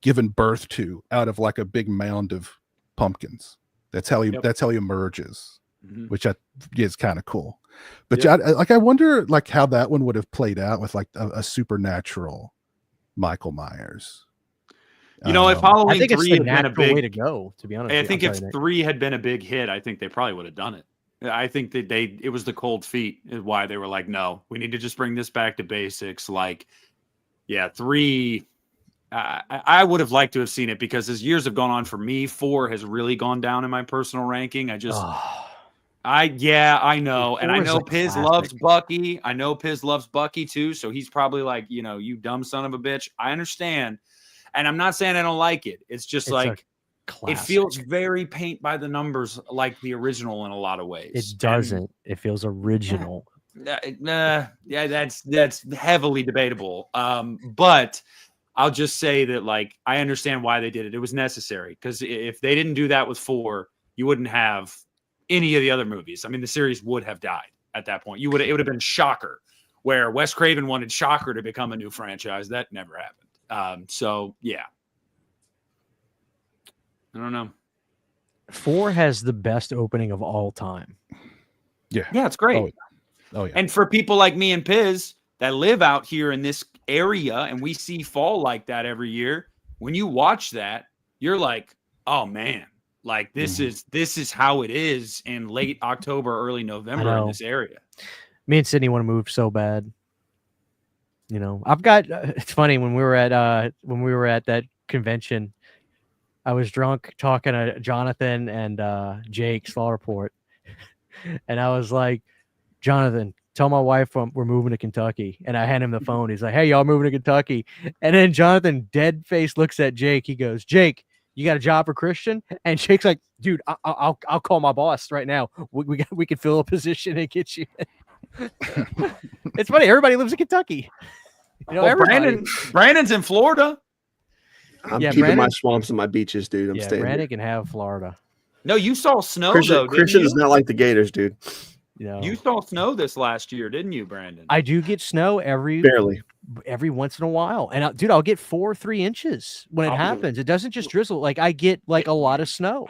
given birth to out of like a big mound of pumpkins. That's how he emerges, which is kind of cool. But I wonder like how that one would have played out with like a supernatural Michael Myers. You know, if Halloween 3 had been a big way to go, to be honest, I think if 3 had been a big hit, I think they probably would have done it. I think that it was the cold feet is why they were like, no, we need to just bring this back to basics. Like, 3, I would have liked to have seen it because as years have gone on for me, 4 has really gone down in my personal ranking. I know. And I know Piz loves Bucky. I know Piz loves Bucky too. So he's probably like, you dumb son of a bitch. I understand. And I'm not saying I don't like it. It's just like it feels very paint by the numbers like the original in a lot of ways. It doesn't. It feels original. That's heavily debatable. But I'll just say that, like, I understand why they did it. It was necessary, because if they didn't do that with 4, you wouldn't have any of the other movies. I mean, the series would have died at that point. It would have been Shocker, where Wes Craven wanted Shocker to become a new franchise. That never happened. So yeah, I don't know. 4 has the best opening of all time. Yeah, it's great. Oh yeah. And for people like me and Piz that live out here in this area and we see fall like that every year, when you watch that, you're like, oh man, like this is how it is in late October, early November in this area. Me and Sydney want to move so bad. You know, I've got. It's funny when we were at that convention. I was drunk talking to Jonathan and Jake Slaughterport, and I was like, Jonathan, tell my wife we're moving to Kentucky. And I hand him the phone. He's like, hey, y'all moving to Kentucky? And then Jonathan, dead face, looks at Jake. He goes, Jake, you got a job for Christian? And Jake's like, dude, I'll call my boss right now. We can fill a position and get you in. It's funny. Everybody lives in Kentucky. You know, Brandon's in Florida. I'm keeping my swamps and my beaches, dude. I'm staying. Brandon here. can have Florida. No, you saw snow though. Christian is not like the Gators, dude. You know, you saw snow this last year, didn't you, Brandon? I do get snow every once in a while, and dude, I'll get 4 or 3 inches when it happens. It doesn't just drizzle. Like I get like a lot of snow.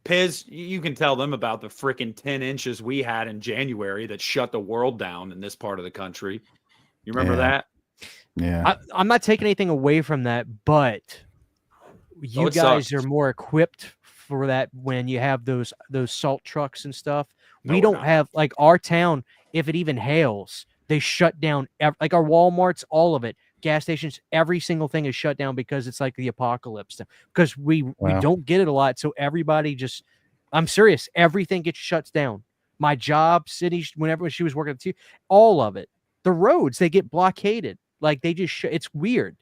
Piz, you can tell them about the freaking 10 inches we had in January that shut the world down in this part of the country. You remember that? Yeah. I'm not taking anything away from that, but you guys are more equipped for that when you have those salt trucks and stuff. We don't have, like, our town, if it even hails, they shut down like our Walmarts, all of it, gas stations, every single thing is shut down because it's like the apocalypse, because we don't get it a lot. So everybody just, I'm serious, everything gets shut down. My job, Sydney, whenever she was working at all of it, the roads, they get blockaded. Like they just, it's weird.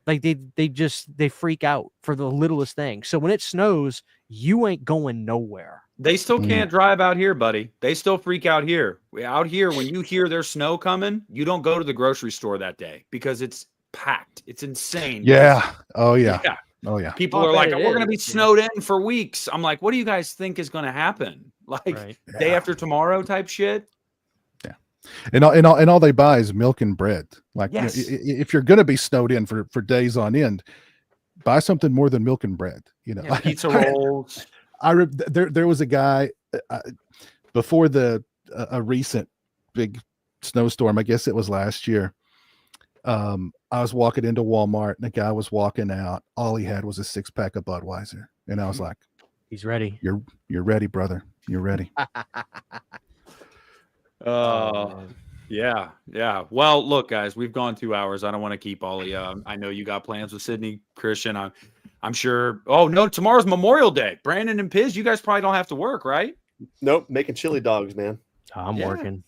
Like they freak out for the littlest thing. So when it snows, you ain't going nowhere. They still can't drive out here, buddy. They still freak out here. Out here, when you hear there's snow coming, you don't go to the grocery store that day because it's packed. It's insane. Yeah. Oh yeah. Oh yeah. People are like, we're going to be snowed in for weeks. I'm like, what do you guys think is going to happen? Like day after tomorrow type shit. And all they buy is milk and bread. Like if you're going to be snowed in for days on end, buy something more than milk and bread. You know, pizza rolls. There was a guy before a recent big snowstorm. I guess it was last year. I was walking into Walmart and a guy was walking out. All he had was a 6-pack of Budweiser, and I was like, "He's ready. You're ready, brother. You're ready." Yeah. Well, look, guys, we've gone 2 hours. I don't want to keep all of you. I know you got plans with Sydney, Christian. I'm sure. Oh no, tomorrow's Memorial Day. Brandon and Piz, you guys probably don't have to work, right? Nope, making chili dogs, man. I'm working.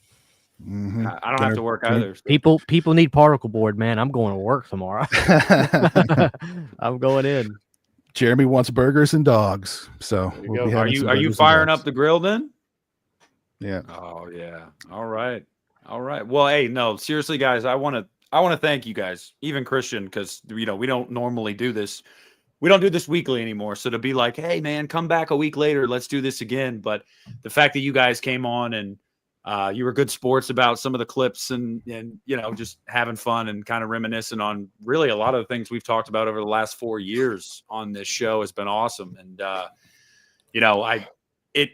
Mm-hmm. I don't have to work either. People need particle board, man. I'm going to work tomorrow. I'm going in. Jeremy wants burgers and dogs. So are you firing up the grill then? Yeah. Oh yeah. All right. Well, hey, no, seriously, guys, I want to thank you guys, even Christian, because we don't normally do this. We don't do this weekly anymore. So to be like, hey man, come back a week later, let's do this again. But the fact that you guys came on and you were good sports about some of the clips and just having fun and kind of reminiscing on really a lot of the things we've talked about over the last 4 years on this show has been awesome. And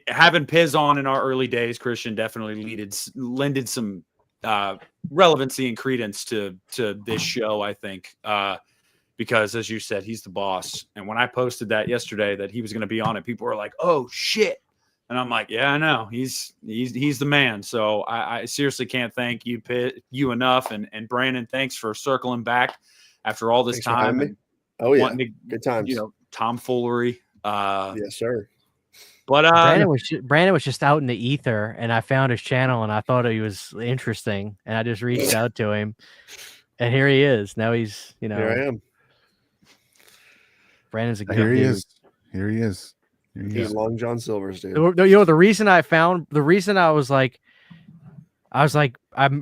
having Piz on in our early days, Christian, definitely lended some relevancy and credence to this show, I think, because as you said, he's the boss. And when I posted that yesterday that he was going to be on it, people were like, "Oh shit!" And I'm like, "Yeah, I know. He's the man." So I seriously can't thank you enough. And Brandon, thanks for circling back after all this time. And good times. Tomfoolery. Yes, sir. But Brandon was just out in the ether, and I found his channel, and I thought he was interesting, and I just reached out to him, and here he is. Now he's, Here I am. Brandon's a good Here he dude. is. Here he is. He's Long John Silver's dude. The reason I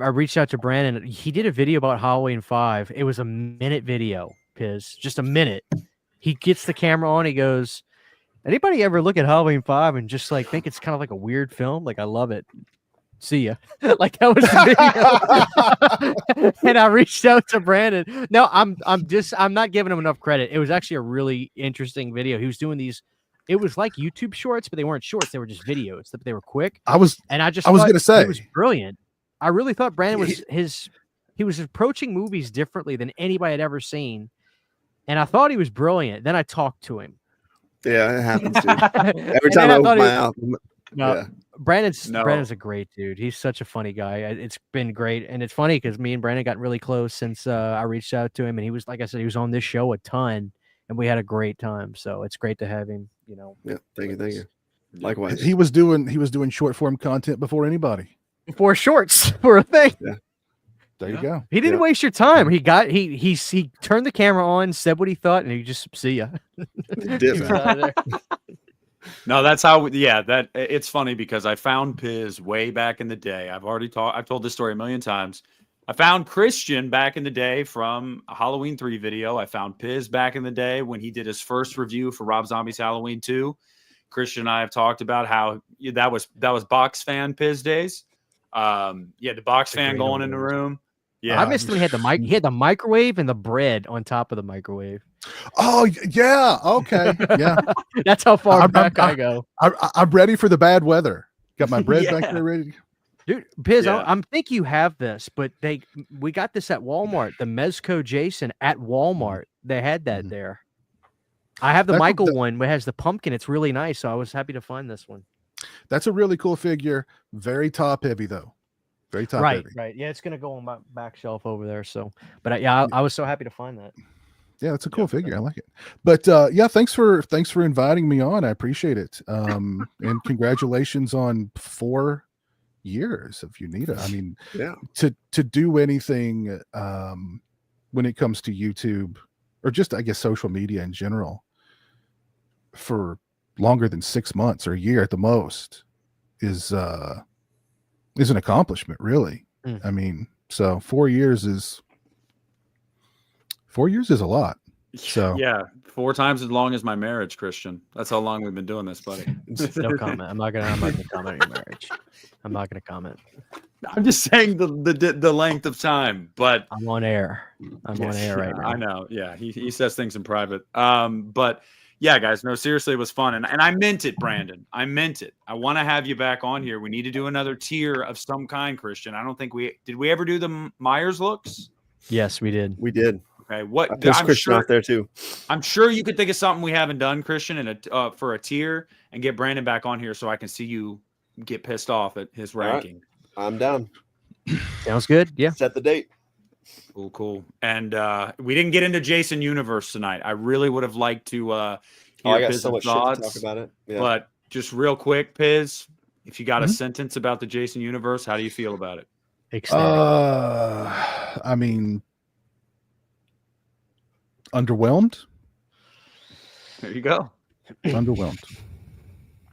reached out to Brandon. He did a video about Halloween 5. It was a minute video, Piz, just a minute. He gets the camera on. He goes, "Anybody ever look at Halloween 5 and just like think it's kind of like a weird film? Like, I love it. See ya." Like, that was the video. And I reached out to Brandon. No, I'm not giving him enough credit. It was actually a really interesting video. He was doing these. It was like YouTube shorts, but they weren't shorts. They were just videos. They were quick. I was gonna say he was brilliant. I really thought Brandon was he was approaching movies differently than anybody had ever seen, and I thought he was brilliant. Then I talked to him. Yeah, it happens, dude. Every time I open my mouth. No, Brandon's a great dude. He's such a funny guy. It's been great, and it's funny because me and Brandon got really close since I reached out to him, and he was, like I said, he was on this show a ton, and we had a great time. So it's great to have him. You know. Yeah, thank you. Likewise. He was doing short form content before anybody. Before shorts were a thing. Yeah. There you go. He didn't waste your time. He turned the camera on, said what he thought, and he just see ya. No, that's how. Yeah, that it's funny because I found Piz way back in the day. I've told this story a million times. I found Christian back in the day from a Halloween 3 video. I found Piz back in the day when he did his first review for Rob Zombie's Halloween 2. Christian and I have talked about how that was box fan Piz days. The box fan going in the room. Yeah, I missed when he had the mic. He had the microwave and the bread on top of the microwave. Oh yeah, okay, yeah. That's how far back I go. I'm ready for the bad weather. Got my bread back there ready. Dude, Piz, I think you have this, but we got this at Walmart. The Mezco Jason at Walmart. They had that there. I have the Michael one, which has the pumpkin. It's really nice, so I was happy to find this one. That's a really cool figure. Very top heavy though. Very top heavy. Right. Yeah, it's gonna go on my back shelf over there. So, but I was so happy to find that. Yeah, it's a cool figure. I like it. But thanks for inviting me on. I appreciate it. And congratulations on 4 years of Uneeda. I mean, to do anything when it comes to YouTube or just, I guess, social media in general for longer than 6 months or a year at the most is an accomplishment, really. I mean, so 4 years is a lot. So yeah, 4 times as long as my marriage, Christian. That's how long we've been doing this, buddy. No comment. I'm not gonna comment on your marriage. I'm not gonna comment. I'm just saying the length of time, but I'm on air. I'm on air right now. I know. Yeah, he says things in private. But yeah, guys, no, seriously, it was fun, and I meant it, Brandon. I meant it. I want to have you back on here. We need to do another tier of some kind, Christian. I don't think we ever do the Myers looks. Yes, we did. We did. Okay, what? There's Christian out there too. I'm sure you could think of something we haven't done, Christian, and for a tier, and get Brandon back on here so I can see you get pissed off at his ranking. Right. I'm down. Sounds good. Yeah. Set the date. Cool. And we didn't get into Jason Universe tonight. I really would have liked to hear I got Piz's so much thoughts, shit to talk about it. Yeah. But just real quick, Piz, if you got a sentence about the Jason Universe, how do you feel about it? I mean, underwhelmed. There you go. Underwhelmed.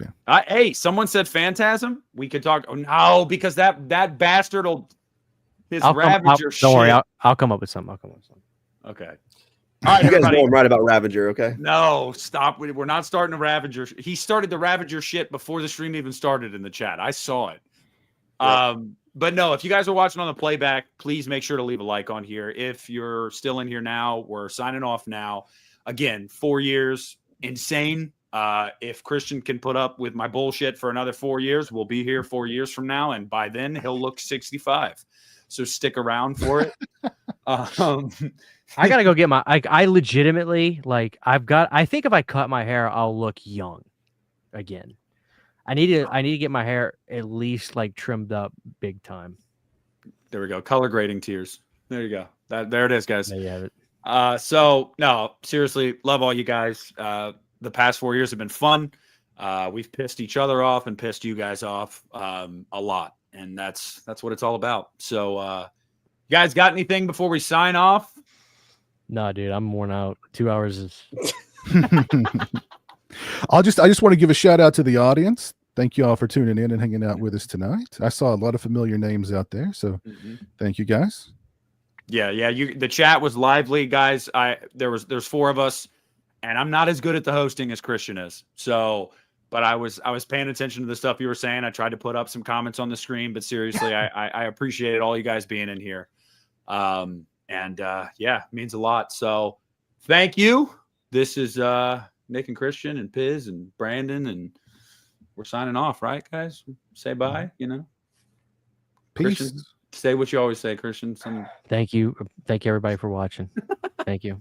Yeah. Hey, someone said Phantasm. We could talk. Oh, no, because that bastard will his Ravager shit. Don't worry, I'll come up with something. Okay. All right, you guys know I'm right about Ravager, okay? No, stop. We're not starting a Ravager. He started the Ravager shit before the stream even started in the chat. I saw it. Yeah. But no, if you guys are watching on the playback, please make sure to leave a like on here. If you're still in here now, we're signing off now. Again, 4 years, insane. If Christian can put up with my bullshit for another 4 years, we'll be here 4 years from now, and by then he'll look 65. So stick around for it. I gotta go get my. I legitimately I think if I cut my hair, I'll look young again. I need to get my hair at least like trimmed up big time. There we go. Color grading tiers. There you go. There it is, guys. There you have it. So no, seriously, love all you guys. The past 4 years have been fun. We've pissed each other off and pissed you guys off a lot, and that's what it's all about. So, you guys got anything before we sign off? No, dude, I'm worn out. 2 hours is. I just want to give a shout out to the audience. Thank you all for tuning in and hanging out with us tonight. I saw a lot of familiar names out there, so thank you guys. Yeah. The chat was lively, guys. There's 4 of us, and I'm not as good at the hosting as Christian is. So, but I was paying attention to the stuff you were saying. I tried to put up some comments on the screen, but seriously, I appreciated all you guys being in here. It means a lot. So thank you. This is Nick and Christian and Piz and Brandon, and we're signing off, right, guys? Say bye, Peace. Christian, say what you always say, Christian. Thank you everybody for watching. Thank you.